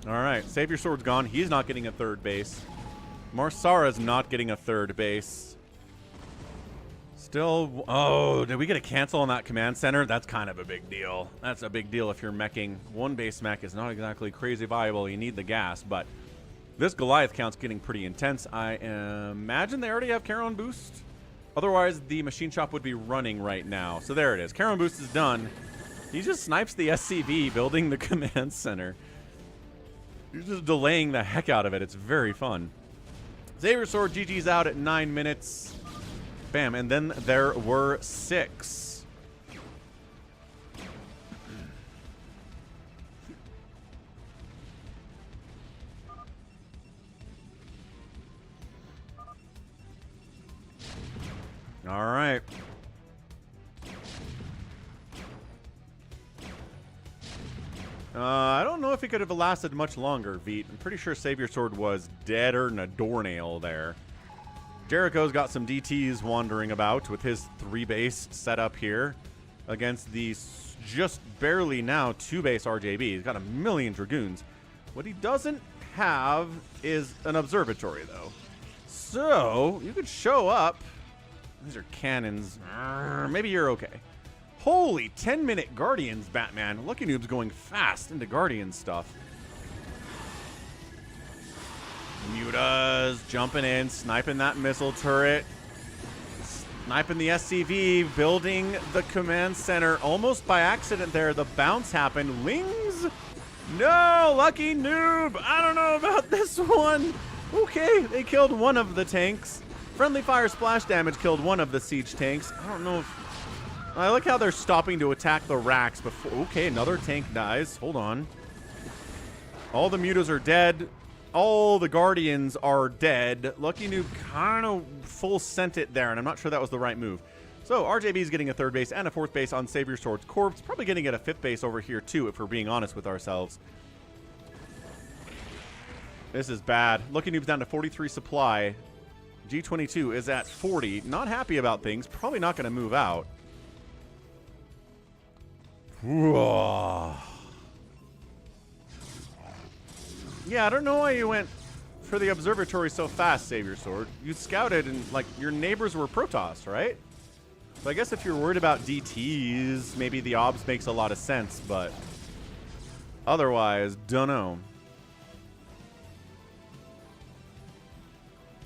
All right, Savior Sword's gone. He's not getting a 3rd base. Marsara's not getting a 3rd base. Still, oh, did we get a cancel on that command center? That's kind of a big deal. That's a big deal if you're meching. 1 base mech is not exactly crazy viable. You need the gas, but this Goliath count's getting pretty intense. I imagine they already have Charon boost. Otherwise, the machine shop would be running right now. So there it is. Charon boost is done. He just snipes the SCV building the command center. He's just delaying the heck out of it. It's very fun. Savior Sword GG's out at 9 minutes. Bam, and then there were 6. All right. I don't know if he could have lasted much longer, Veet. I'm pretty sure Savior Sword was deader than a doornail there. Jericho's got some DTs wandering about with his 3-base setup here against the just barely now 2-base RJB. He's got a million Dragoons. What he doesn't have is an observatory, though. So you could show up. These are cannons. Maybe you're okay. Holy 10-minute Guardians, Batman. Lucky Noob's going fast into Guardian stuff. Mutas jumping in, sniping that missile turret. Sniping the SCV, building the command center. Almost by accident there, the bounce happened. Wings? No, Lucky Noob. I don't know about this one. Okay, they killed one of the tanks. Friendly fire splash damage killed one of the siege tanks. I don't know if... I like how they're stopping to attack the racks before... Okay, another tank dies. Hold on. All the Mutas are dead. All the Guardians are dead. Lucky Noob kind of full sent it there, and I'm not sure that was the right move. So RJB is getting a 3rd base and a 4th base on Savior Sword's corpse. Probably getting a 5th base over here, too, if we're being honest with ourselves. This is bad. Lucky Noob's down to 43 supply. G22 is at 40. Not happy about things. Probably not going to move out. Whoa. Yeah, I don't know why you went for the observatory so fast, Savior Sword. You scouted and, like, your neighbors were Protoss, right? So I guess if you're worried about DTs, maybe the obs makes a lot of sense, but otherwise, dunno.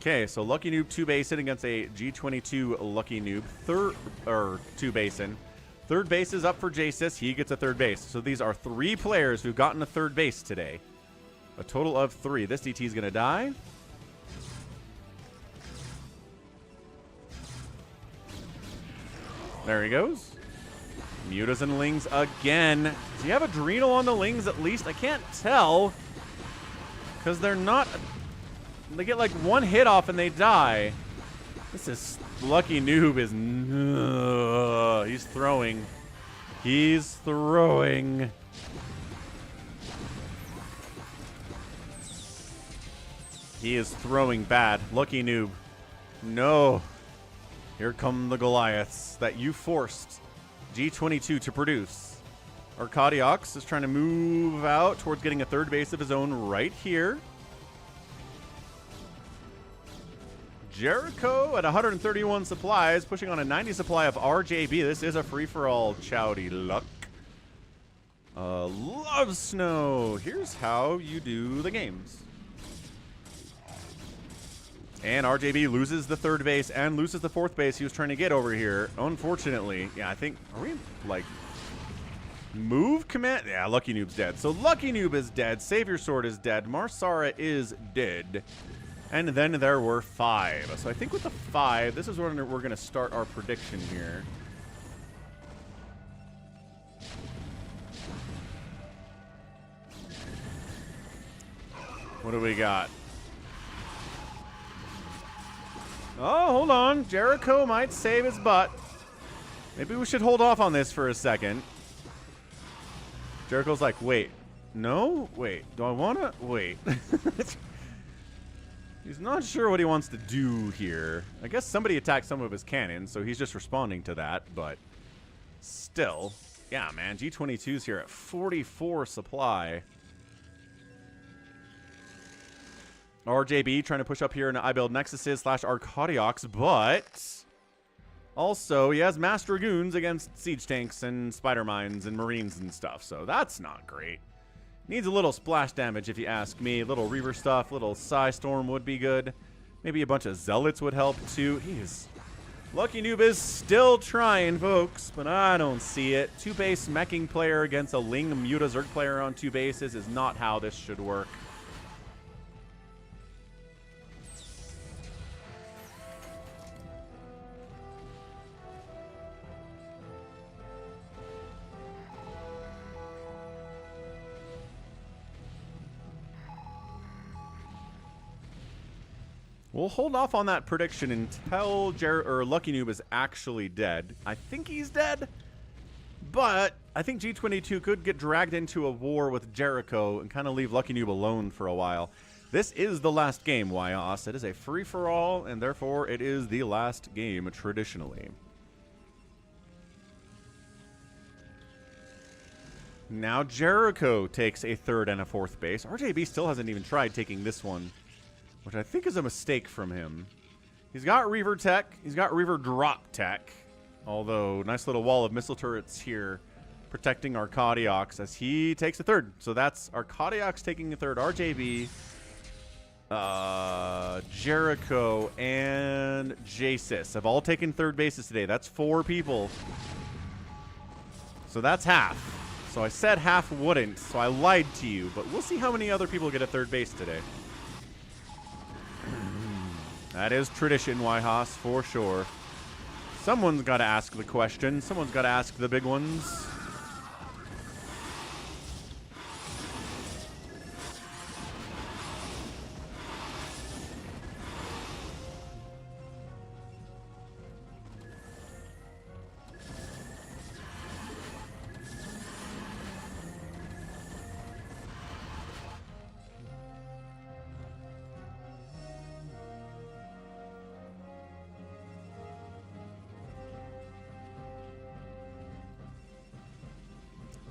Okay, so Lucky Noob 2 Basin against a G22 Lucky Noob. Two Basin. Third base is up for Jasis. He gets a third base. So these are 3 players who've gotten a third base today. A total of 3. This DT is going to die. There he goes. Mutas and Lings again. Do you have Adrenal on the Lings at least? I can't tell. Because they're not... They get like 1 hit off and they die. This is... Lucky Noob is... he's throwing. He's throwing. He is throwing bad. Lucky Noob. No. Here come the Goliaths that you forced G22 to produce. Arcadiox is trying to move out towards getting a third base of his own right here. Jericho at 131 supplies, pushing on a 90 supply of RJB. This is a free-for-all. Chowdy luck. Love Snow. Here's how you do the games. And RJB loses the third base and loses the fourth base he was trying to get over here. Unfortunately, yeah, I think, are we, like, move command? Yeah, Lucky Noob's dead. So Lucky Noob is dead. Savior Sword is dead. Marsara is dead. And then there were 5. So I think with the 5, this is where we're going to start our prediction here. What do we got? Oh, hold on. Jericho might save his butt. Maybe we should hold off on this for a second. Jericho's like, wait. No? Wait. Do I want to? Wait. He's not sure what he wants to do here. I guess somebody attacked some of his cannons, so he's just responding to that, but still. Yeah, man. G22's here at 44 supply. RJB trying to push up here into iBuild Nexuses / Arcadiox, but also he has Mass Dragoons against Siege Tanks and Spider Mines and Marines and stuff, so that's not great. Needs a little splash damage if you ask me. A little Reaver stuff, little Psy Storm would be good. Maybe a bunch of Zealots would help too. Lucky Noob is still trying, folks, but I don't see it. 2-base meching player against a Ling Muta Zerg player on 2 bases is not how this should work. We'll hold off on that prediction until Lucky Noob is actually dead. I think he's dead, but I think G22 could get dragged into a war with Jericho and kind of leave Lucky Noob alone for a while. This is the last game, Wyos. It is a free-for-all, and therefore it is the last game traditionally. Now Jericho takes a 3rd and a 4th base. RJB still hasn't even tried taking this one, which I think is a mistake from him. He's got Reaver Tech. He's got Reaver Drop Tech. Although, nice little wall of missile turrets here protecting Arcadiox as he takes a 3rd. So that's Arcadiox taking a 3rd. RJB, Jericho, and Jasis have all taken 3rd bases today. That's 4 people. So that's half. So I said half wouldn't, so I lied to you. But we'll see how many other people get a 3rd base today. That is tradition, Wyhas, for sure. Someone's got to ask the question. Someone's got to ask the big ones.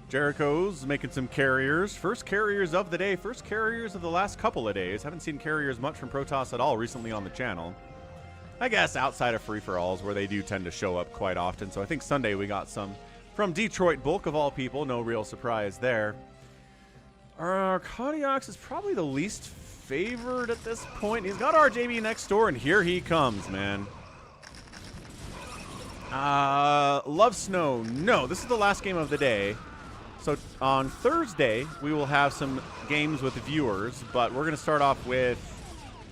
Jericho's making some carriers. First carriers of the day. First carriers of the last couple of days. Haven't seen carriers much from Protoss at all recently on the channel. I guess outside of free-for-alls where they do tend to show up quite often. So I think Sunday we got some from Detroit Bulk of all people. No real surprise there. Our Arcadiox is probably the least favored at this point. He's got RJB next door, and here he comes, man. Love Snow. No, this is the last game of the day. So on Thursday, we will have some games with viewers, but we're going to start off with,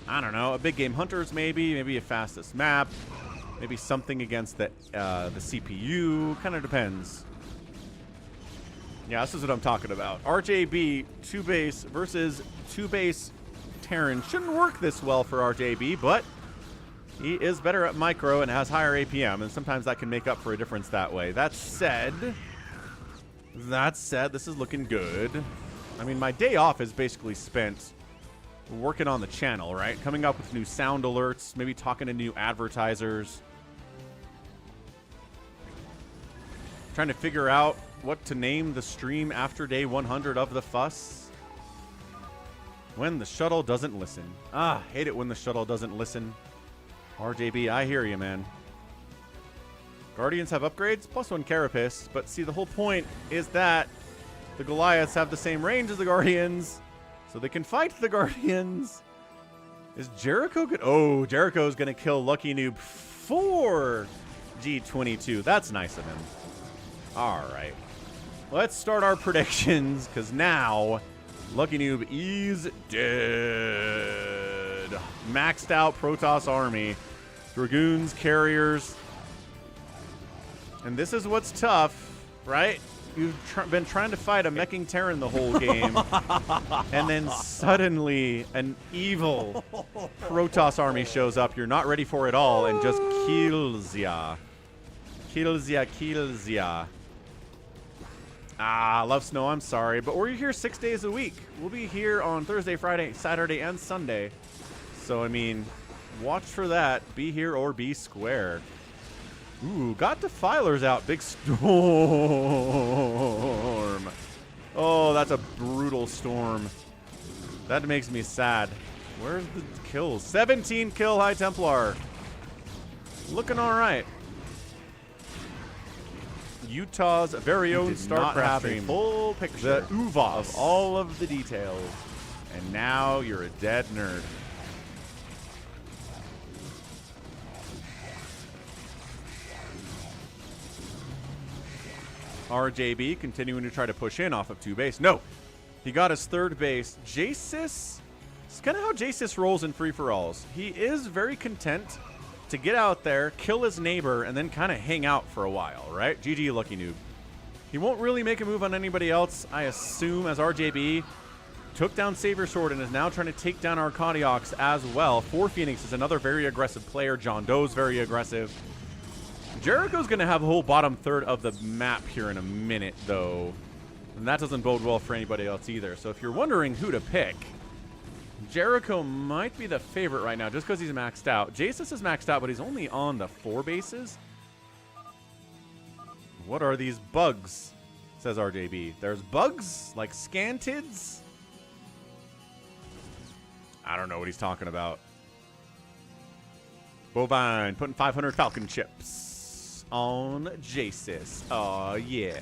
I don't know, a big game Hunters maybe a fastest map, maybe something against the CPU. Kind of depends. Yeah, this is what I'm talking about. RJB 2 base versus 2 base Terran shouldn't work this well for RJB, but he is better at micro and has higher APM, and sometimes that can make up for a difference that way. That said, this is looking good. I mean, my day off is basically spent working on the channel, right? Coming up with new sound alerts, maybe talking to new advertisers. Trying to figure out what to name the stream after day 100 of the fuss. When the shuttle doesn't listen. Ah, hate it when the shuttle doesn't listen. RJB, I hear you, man. Guardians have upgrades, +1 Carapace, but see, the whole point is that the Goliaths have the same range as the Guardians, so they can fight the Guardians. Is Jericho good? Oh, Jericho's gonna kill Lucky Noob for G22. That's nice of him. All right. Let's start our predictions, because now Lucky Noob is dead. Maxed out Protoss army. Dragoons, carriers. And this is what's tough, right? You've been trying to fight a meching Terran the whole game. And then suddenly an evil Protoss army shows up. You're not ready for it all and just kills ya. Kills ya. Ah, Love Snow, I'm sorry, but we're here 6 days a week. We'll be here on Thursday, Friday, Saturday, and Sunday. So, I mean, watch for that. Be here or be square. Ooh, got Defilers out. Big storm. Oh, that's a brutal storm. That makes me sad. Where's the kills? 17 kill High Templar. Looking all right. Utah's very own StarCraft stream. Full picture the UVA of all of the details. And now you're a dead nerd. RJB continuing to try to push in off of 2 base. No, he got his 3rd base. Jasis, it's kind of how Jasis rolls in free-for-alls. He is very content to get out there, kill his neighbor, and then kind of hang out for a while, right? GG, Lucky Noob. He won't really make a move on anybody else, I assume, as RJB took down Saber Sword and is now trying to take down Arcadiox as well. 4 Phoenix is another very aggressive player. John Doe's very aggressive. Jericho's going to have a whole bottom third of the map here in a minute, though. And that doesn't bode well for anybody else either. So if you're wondering who to pick, Jericho might be the favorite right now just because he's maxed out. Jasis is maxed out, but he's only on the 4 bases. What are these bugs? Says RJB. There's bugs like scantids? I don't know what he's talking about. Bovine putting 500 Falcon chips on Jasis. Oh, yeah.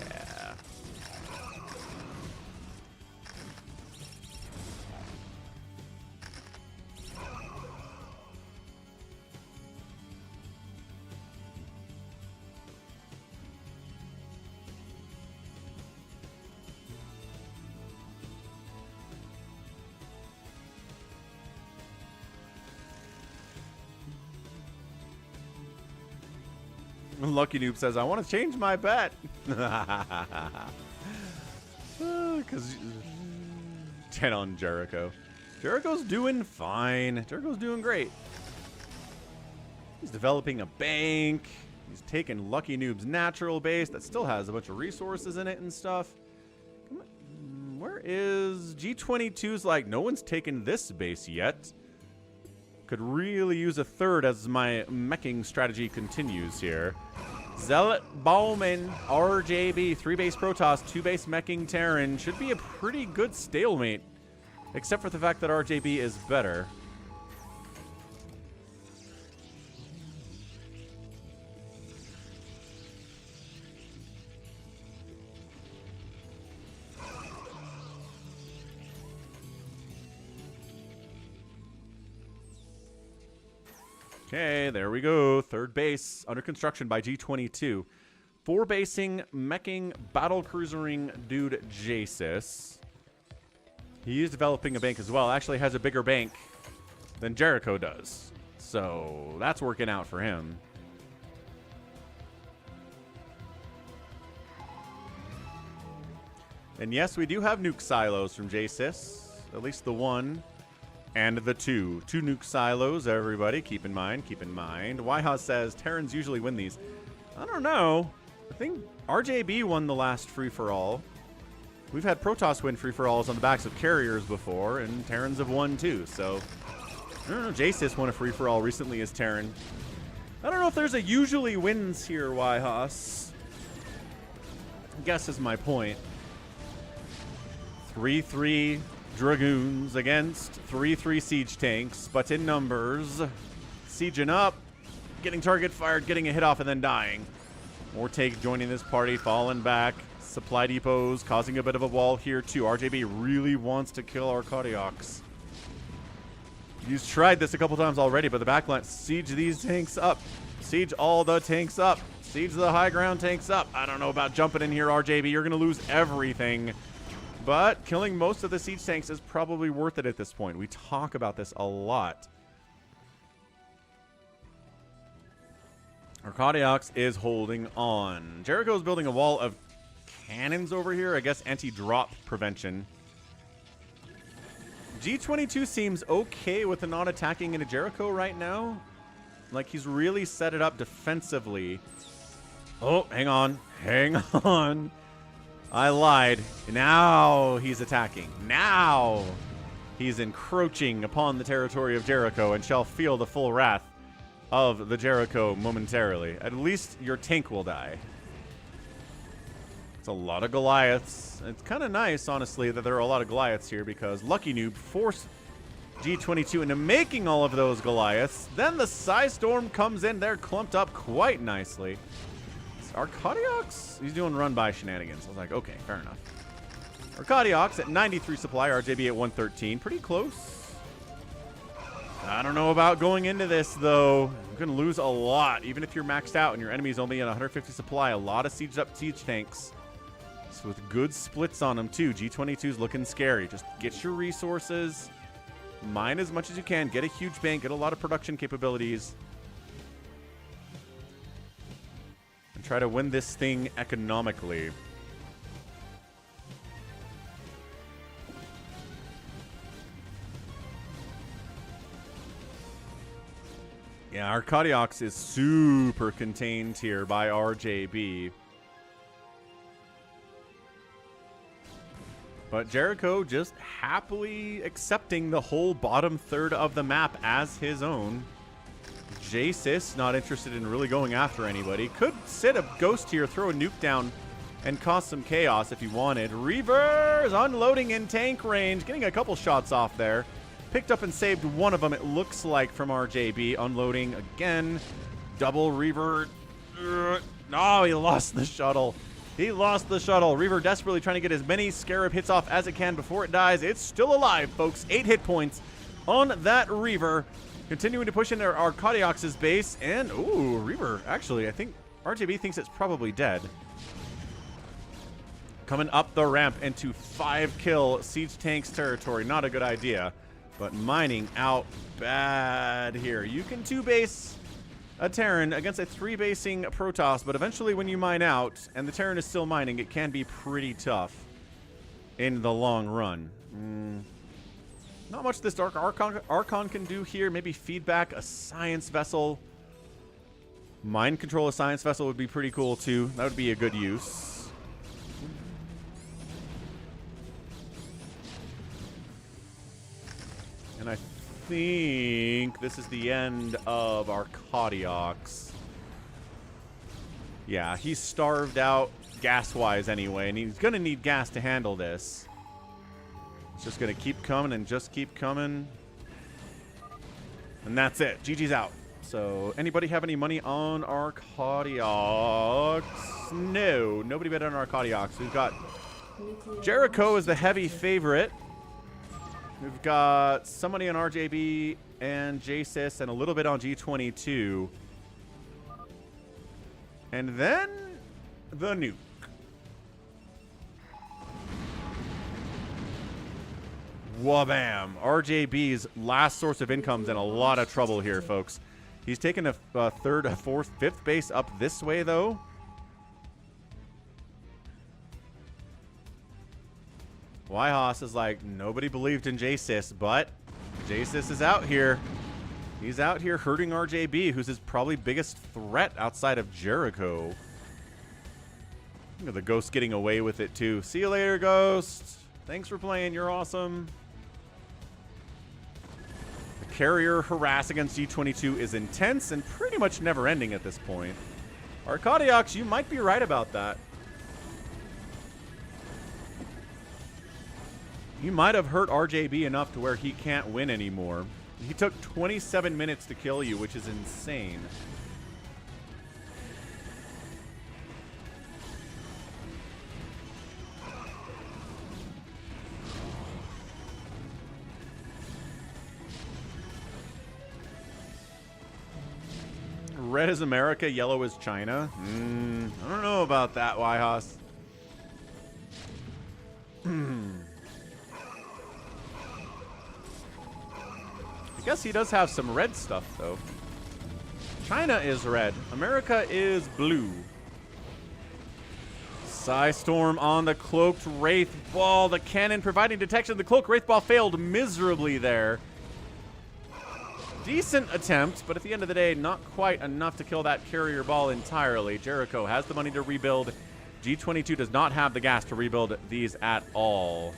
Lucky Noob says, I want to change my bet. Because 10 on Jericho. Jericho's doing fine. Jericho's doing great. He's developing a bank. He's taking Lucky Noob's natural base that still has a bunch of resources in it and stuff. Where is G22's like, no one's taken this base yet. Could really use a third as my meching strategy continues here. Zealot Bowman, RJB, 3-base Protoss, 2-base Meching Terran. Should be a pretty good stalemate, except for the fact that RJB is better. Okay, there we go. Third base under construction by G22. 4-basing, meching, battle cruisering dude Jasis. He is developing a bank as well. Actually has a bigger bank than Jericho does. So that's working out for him. And yes, we do have nuke silos from Jasis. At least the one. And the two. 2 nuke silos, everybody. Keep in mind, keep in mind. Waiha says, Terrans usually win these. I don't know. I think RJB won the last free-for-all. We've had Protoss win free-for-alls on the backs of carriers before, and Terrans have won too, so... I don't know, Jasis won a free-for-all recently as Terran. I don't know if there's a usually wins here, Waihas. I guess is my point. 3-3... Dragoons against 3-3 siege tanks, but in numbers. Sieging up, getting target fired, getting a hit off, and then dying. More take joining this party, falling back. Supply depots causing a bit of a wall here too. RJB really wants to kill Arcadiox. He's tried this a couple times already, but the backline, siege these tanks up. Siege all the tanks up. Siege the high ground tanks up. I don't know about jumping in here, RJB. You're going to lose everything. But killing most of the siege tanks is probably worth it at this point. We talk about this a lot. Arcadiox is holding on. Jericho's building a wall of cannons over here. I guess anti-drop prevention. G22 seems okay with the not attacking into Jericho right now. Like he's really set it up defensively. Oh, hang on. Hang on. I lied. Now he's attacking. Now he's encroaching upon the territory of Jericho and shall feel the full wrath of the Jericho momentarily. At least your tank will die. It's a lot of Goliaths. It's kind of nice, honestly, that there are a lot of Goliaths here because Lucky Noob forced G22 into making all of those Goliaths. Then the Psystorm comes in. They're clumped up quite nicely. Arcadiox? He's doing run-by shenanigans. I was like, okay, fair enough. Arcadiox at 93 supply, RJB at 113. Pretty close. I don't know about going into this, though. You're going to lose a lot, even if you're maxed out and your enemy's only at 150 supply. A lot of sieged-up siege tanks. So with good splits on them, too. G22's looking scary. Just get your resources. Mine as much as you can. Get a huge bank. Get a lot of production capabilities. Try to win this thing economically. Yeah, Arcadiox is super contained here by RJB. But Jericho just happily accepting the whole bottom third of the map as his own. Jasis, not interested in really going after anybody. Could sit a ghost here, throw a nuke down, and cause some chaos if he wanted. Reavers unloading in tank range, getting a couple shots off there. Picked up and saved one of them, it looks like, from RJB. Unloading again. Double Reaver. No, he lost the shuttle. He lost the shuttle. Reaver desperately trying to get as many Scarab hits off as it can before it dies. It's still alive, folks. 8 hit points on that Reaver. Continuing to push into Arcadiox's base, and, ooh, Reaver, actually, I think RJB thinks it's probably dead. Coming up the ramp into 5-kill Siege Tanks territory. Not a good idea, but mining out bad here. You can 2-base a Terran against a 3-basing Protoss, but eventually when you mine out, and the Terran is still mining, it can be pretty tough in the long run. Not much this Dark Archon can do here. Maybe feedback a science vessel. Mind control a science vessel would be pretty cool too. That would be a good use. And I think this is the end of Arcadiox. Yeah, he's starved out gas-wise anyway, and he's going to need gas to handle this. It's just going to keep coming and just keep coming. And that's it. GG's out. So, anybody have any money on Arcadiox? No, nobody bet on Arcadiox. We've got Jericho is the heavy favorite. We've got some money on RJB and JSIS and a little bit on G22. And then the nuke. Wabam. RJB's last source of income's in a lot of trouble here, folks. He's taken a third, a fourth, fifth base up this way, though. Wyhaus is like, nobody believed in JSIS, but JSIS is out here. He's out here hurting RJB, who's his probably biggest threat outside of Jericho. Look at the Ghost getting away with it, too. See you later, Ghost. Thanks for playing. You're awesome. The carrier harass against G22 is intense and pretty much never-ending at this point. Arcadiox, you might be right about that. You might have hurt RJB enough to where he can't win anymore. He took 27 minutes to kill you, which is insane. Red is America, yellow is China. I don't know about that, Wyhaus. I guess he does have some red stuff, though. China is red. America is blue. Psystorm on the Cloaked Wraith Ball. The cannon providing detection. The Cloaked Wraith Ball failed miserably there. Decent attempt, but at the end of the day, not quite enough to kill that carrier ball entirely. Jericho has the money to rebuild. G22 does not have the gas to rebuild these at all.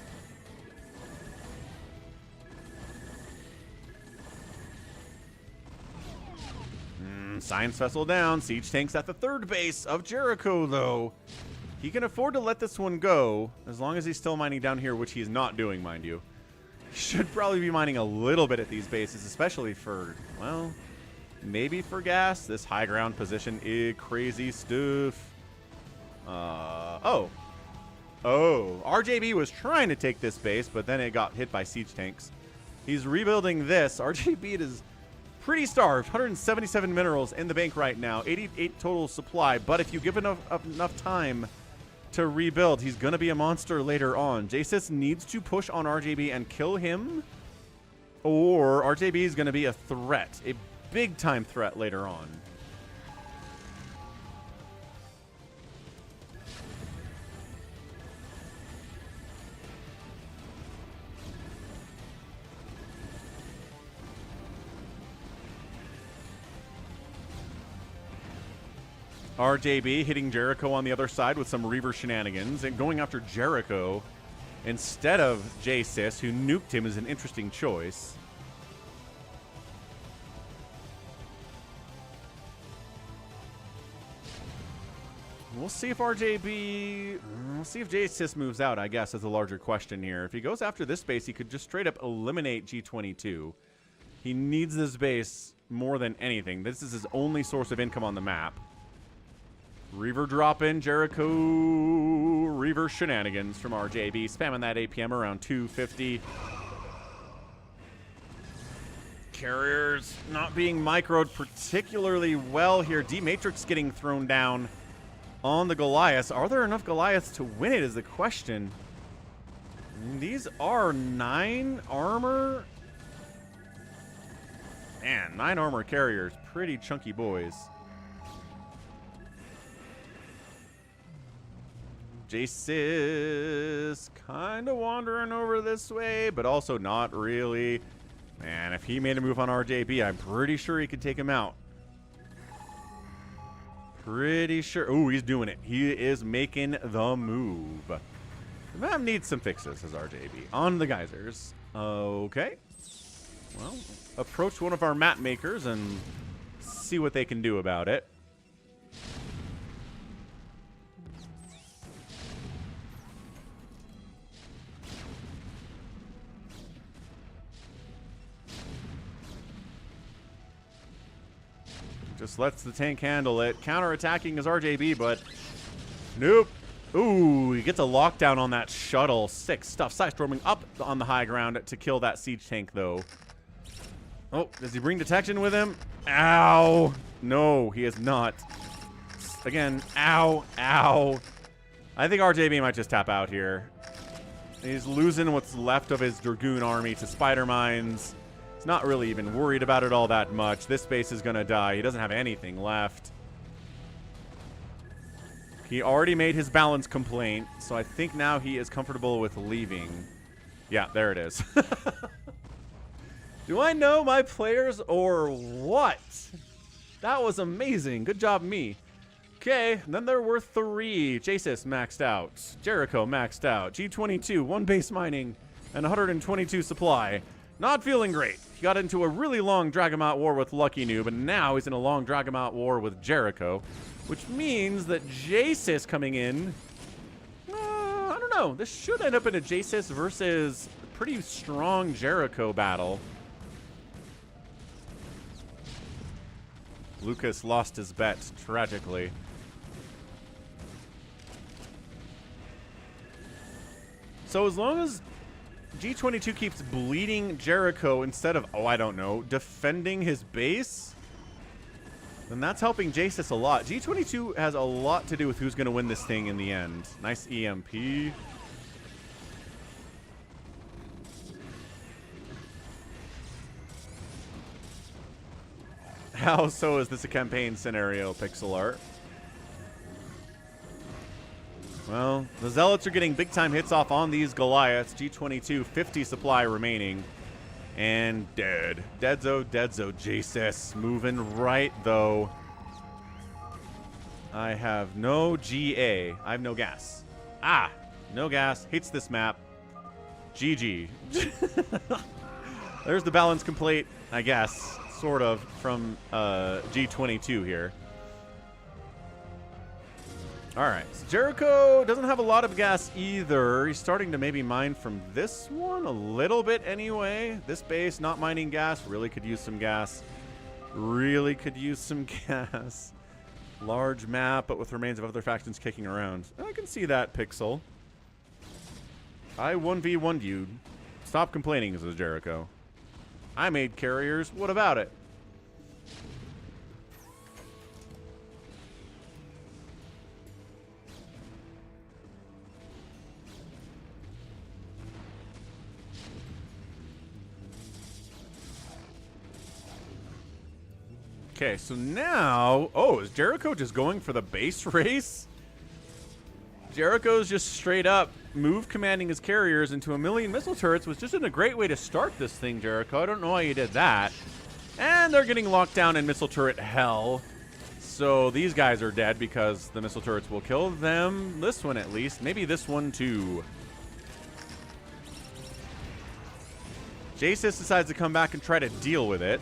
Science Vessel down. Siege Tank's at the third base of Jericho, though. He can afford to let this one go, as long as he's still mining down here, which he's not doing, mind you. He should probably be mining a little bit at these bases, especially for, well, maybe for gas. This high ground position is crazy stuff. Oh, RJB was trying to take this base, but then it got hit by Siege Tanks. He's rebuilding this. RJB is pretty starved. 177 minerals in the bank right now. 88 total supply. But if you give enough time to rebuild, he's going to be a monster later on. JSIS needs to push on RJB and kill him, or RJB is going to be a threat. A big-time threat later on. RJB hitting Jericho on the other side with some Reaver shenanigans and going after Jericho instead of JSIS, who nuked him, is an interesting choice. We'll see if RJB... We'll see if JSIS moves out, I guess, is a larger question here. If he goes after this base, he could just straight up eliminate G22. He needs this base more than anything. This is his only source of income on the map. Reaver drop in, Jericho, Reaver shenanigans from RJB, spamming that APM around 250. Carriers not being microed particularly well here. D-Matrix getting thrown down on the Goliaths. Are there enough Goliaths to win it is the question. These are 9 armor. Man, 9 armor carriers. Pretty chunky boys. JSIS kind of wandering over this way, but also not really. Man, if he made a move on RJB, I'm pretty sure he could take him out. Pretty sure. Ooh, he's doing it. He is making the move. The map needs some fixes, says RJB. On the geysers. Okay. Well, approach one of our map makers and see what they can do about it. Just lets the tank handle it. Counter-attacking his RJB, but nope. Ooh, he gets a lockdown on that shuttle. Sick stuff. Sidestorming up on the high ground to kill that siege tank, though. Oh, does he bring detection with him? Ow. No, he is not. Again, ow, ow. I think RJB might just tap out here. He's losing what's left of his Dragoon army to spider mines. He's not really even worried about it all that much. This base is going to die. He doesn't have anything left. He already made his balance complaint, so I think now he is comfortable with leaving. Yeah, there it is. Do I know my players or what? That was amazing. Good job, me. Okay, then there were 3. Jasis maxed out. Jericho maxed out. G22, 1 base mining, and 122 supply. Not feeling great. He got into a really long Dragamot war with Lucky Noob, and now he's in a long Dragamot war with Jericho, which means that Jasis coming in, I don't know. This should end up in a Jasis versus a pretty strong Jericho battle. Lucas lost his bet, tragically. So as long as G22 keeps bleeding Jericho instead of, oh, I don't know, defending his base, then that's helping Jasis a lot. G22 has a lot to do with who's going to win this thing in the end. Nice EMP. How so is this a campaign scenario, pixel art? Well, the Zealots are getting big-time hits off on these Goliaths. G22, 50 supply remaining. And dead. Deadzo, Jasis. Moving right, though. I have no GA. I have no gas. Ah! No gas. Hates this map. GG. There's the balance complete, I guess. Sort of, from G22 here. Alright, so Jericho doesn't have a lot of gas either. He's starting to maybe mine from this one a little bit anyway. This base not mining gas. Really could use some gas. Really could use some gas. Large map, but with remains of other factions kicking around. I can see that, Pixel. I 1v1'd you. Stop complaining, says Jericho. I made carriers. What about it? Okay, so now... Oh, is Jericho just going for the base race? Jericho's just straight up move commanding his carriers into a million missile turrets, was just in a great way to start this thing, Jericho. I don't know why you did that. And they're getting locked down in missile turret hell. So these guys are dead because the missile turrets will kill them. This one at least. Maybe this one too. Jasis decides to come back and try to deal with it.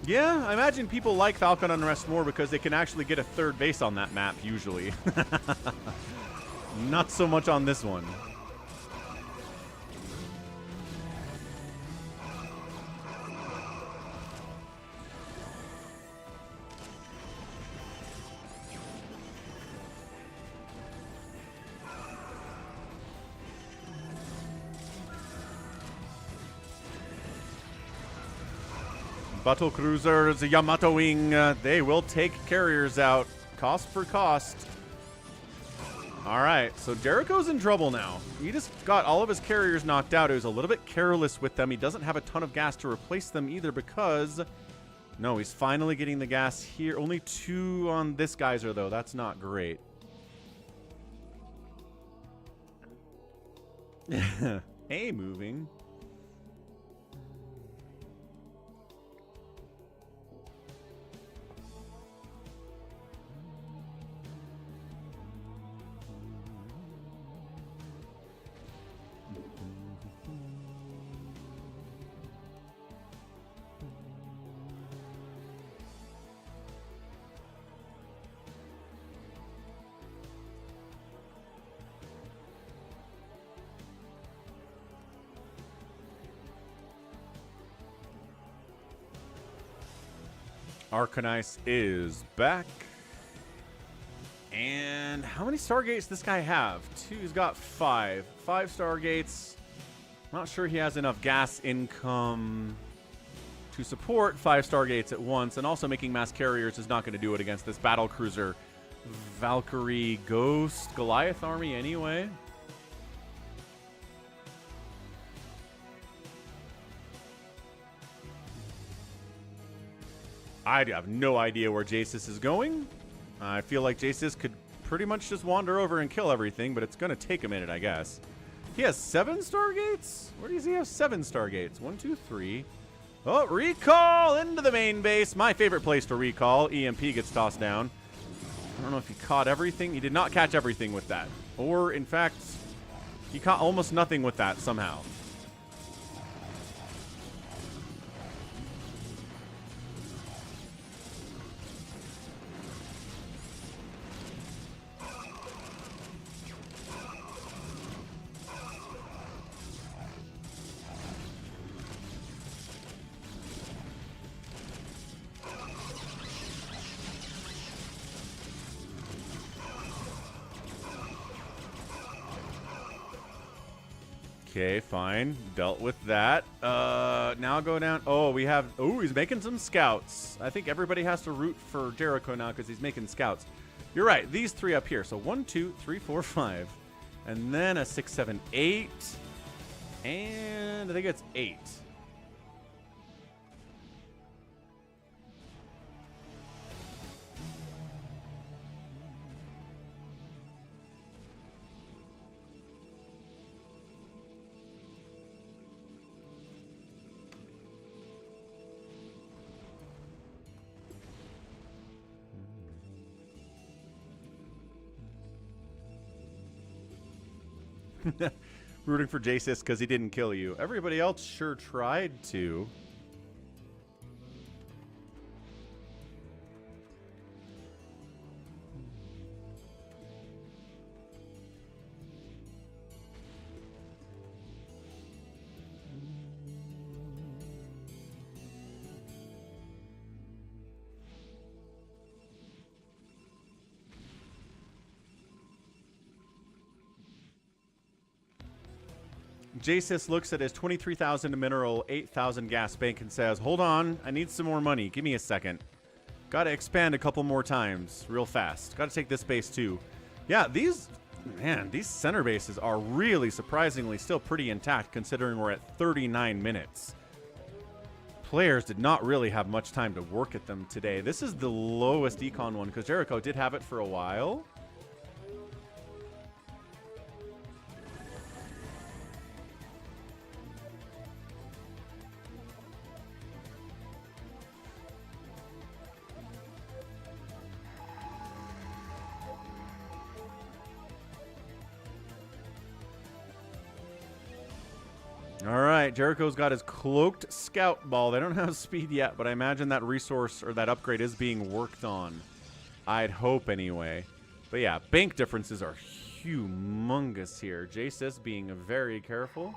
Yeah, I imagine people like Falcon Unrest more because they can actually get a third base on that map, usually. Not so much on this one. Battle cruisers, Yamato Wing, they will take carriers out, cost for cost. All right, so Jericho's in trouble now. He just got all of his carriers knocked out. He was a little bit careless with them. He doesn't have a ton of gas to replace them either because... No, he's finally getting the gas here. Only 2 on this geyser, though. That's not great. Hey, moving. Arcanine is back. And how many Stargates does this guy have? He's got 5. 5 Stargates. Not sure he has enough gas income to support 5 Stargates at once. And also making mass carriers is not going to do it against this battle cruiser Valkyrie Ghost Goliath army anyway. I have no idea where Jasis is going. I feel like Jasis could pretty much just wander over and kill everything, but it's going to take a minute, I guess. He has 7 Stargates? Where does he have 7 Stargates? 1, 2, 3. Oh, recall into the main base. My favorite place to recall. EMP gets tossed down. I don't know if he caught everything. He did not catch everything with that. Or, in fact, he caught almost nothing with that somehow. Okay, fine. Dealt with that. Now go down. Oh, we have... Oh, he's making some scouts. I think everybody has to root for Jericho now because he's making scouts. You're right. These 3 up here. So 1, 2, 3, 4, 5. And then a 6, 7, 8. And I think it's 8. Rooting for Jasis because he didn't kill you. Everybody else sure tried to. Jasis looks at his 23,000 mineral, 8,000 gas bank and says, hold on, I need some more money. Give me a second. Got to expand a couple more times real fast. Got to take this base too. Yeah, these center bases are really surprisingly still pretty intact considering we're at 39 minutes. Players did not really have much time to work at them today. This is the lowest econ one because Jericho did have it for a while. All right, Jericho's got his cloaked scout ball. They don't have speed yet, but I imagine that resource or that upgrade is being worked on. I'd hope anyway. But yeah, bank differences are humongous here. Jasis being very careful.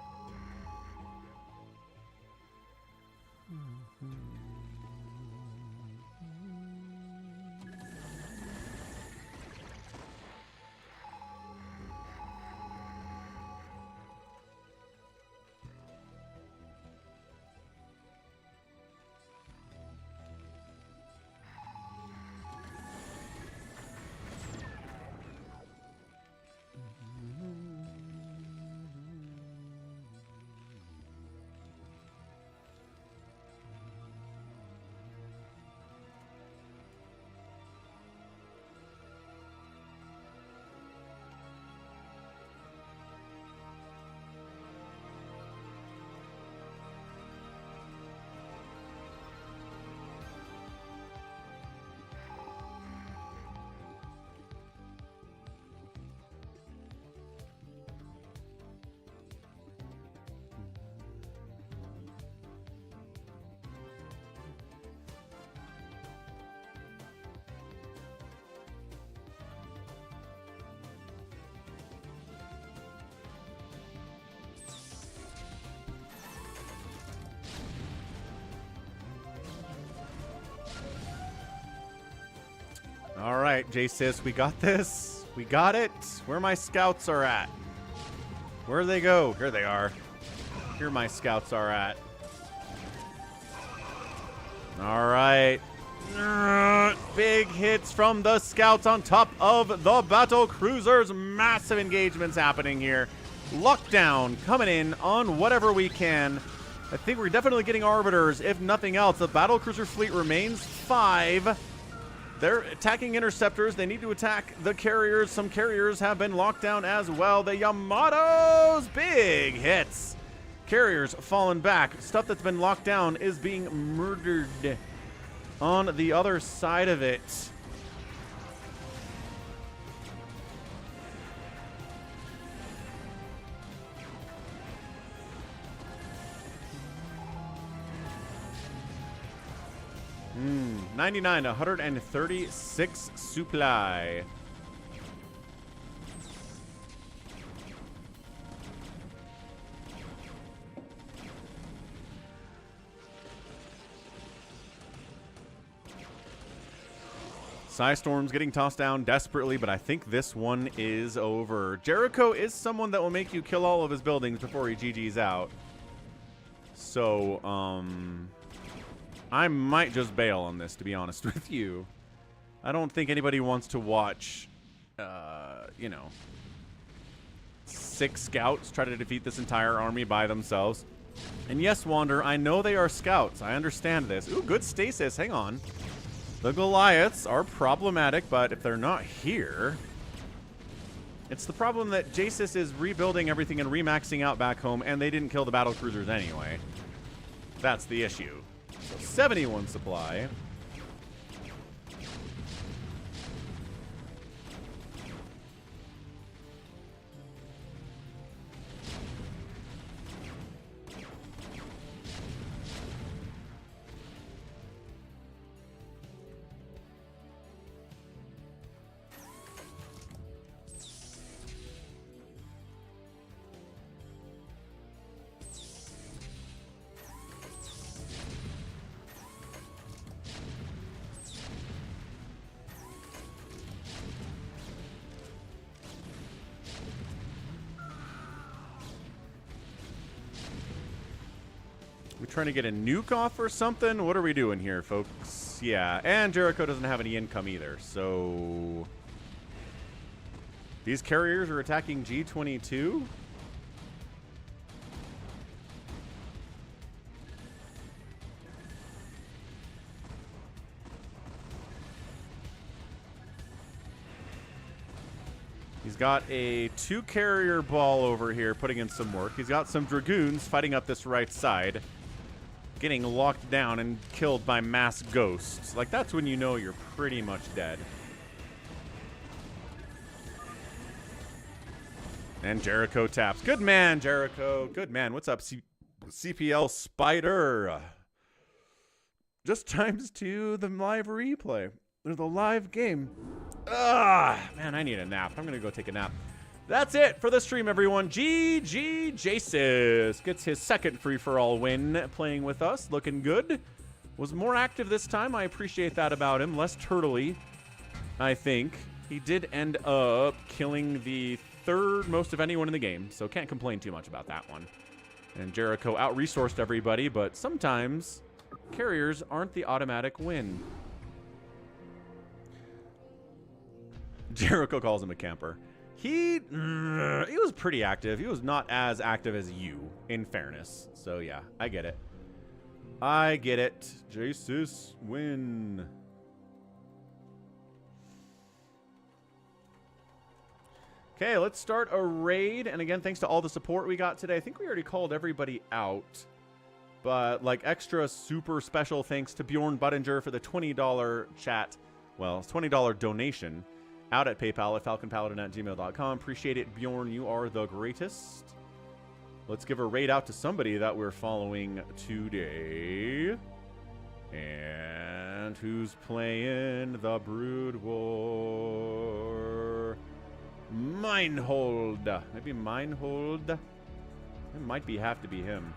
right, J-Sis, we got this. We got it. Where my scouts are at. Where do they go? Here they are. Here my scouts are at. All right. Big hits from the scouts on top of the battle cruisers. Massive engagements happening here. Lockdown coming in on whatever we can. I think we're definitely getting arbiters, if nothing else. The battle cruiser fleet remains 5. They're attacking interceptors. They need to attack the carriers. Some carriers have been locked down as well. The Yamatos, big hits. Carriers falling back. Stuff that's been locked down is being murdered on the other side of it. Hmm, 99 to 136 supply. Psystorm's getting tossed down desperately, but I think this one is over. Jericho is someone that will make you kill all of his buildings before he GG's out. So, I might just bail on this, to be honest with you. I don't think anybody wants to watch, you know, 6 scouts try to defeat this entire army by themselves. And yes, Wander, I know they are scouts. I understand this. Ooh, good stasis. Hang on. The Goliaths are problematic, but if they're not here... It's the problem that Jasis is rebuilding everything and remaxing out back home, and they didn't kill the battle cruisers anyway. That's the issue. So 71 supply. We trying to get a nuke off or something? What are we doing here, folks? Yeah, and Jericho doesn't have any income either, so... These carriers are attacking G22? He's got a 2-carrier ball over here putting in some work. He's got some Dragoons fighting up this right side, getting locked down and killed by mass ghosts. Like, that's when you know you're pretty much dead. And Jericho taps. Good man, Jericho. Good man. What's up, CPL Spider? Just times 2 the live replay. There's the live game. Man, I need a nap. I'm going to go take a nap. That's it for the stream, everyone. GG Jasis gets his second free-for-all win playing with us. Looking good. Was more active this time. I appreciate that about him. Less turtley, I think. He did end up killing the 3rd most of anyone in the game, so can't complain too much about that one. And Jericho out-resourced everybody, but sometimes carriers aren't the automatic win. Jericho calls him a camper. He was pretty active. He was not as active as you, in fairness. So, yeah, I get it. I get it. Jasis win. Okay, let's start a raid. And again, thanks to all the support we got today. I think we already called everybody out. But, like, extra super special thanks to Bjorn Buttinger for the $20 chat. Well, it's $20 donation. Out at PayPal at falconpaladin@gmail.com. Appreciate it, Bjorn. You are the greatest. Let's give a raid out to somebody that we're following today. And who's playing the Brood War? Minehold. Maybe Minehold. It might have to be him.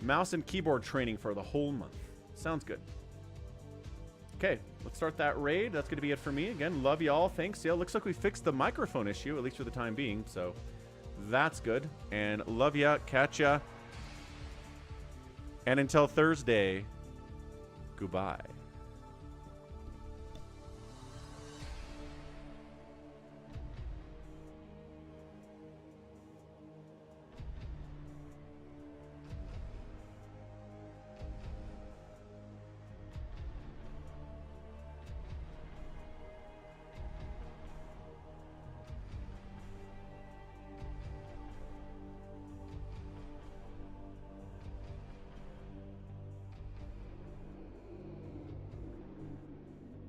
Mouse and keyboard training for the whole month. Sounds good. Okay, let's start that raid. That's going to be it for me. Again, love y'all. Thanks. Yeah, looks like we fixed the microphone issue, at least for the time being. So that's good. And love ya. Catch ya. And until Thursday, goodbye.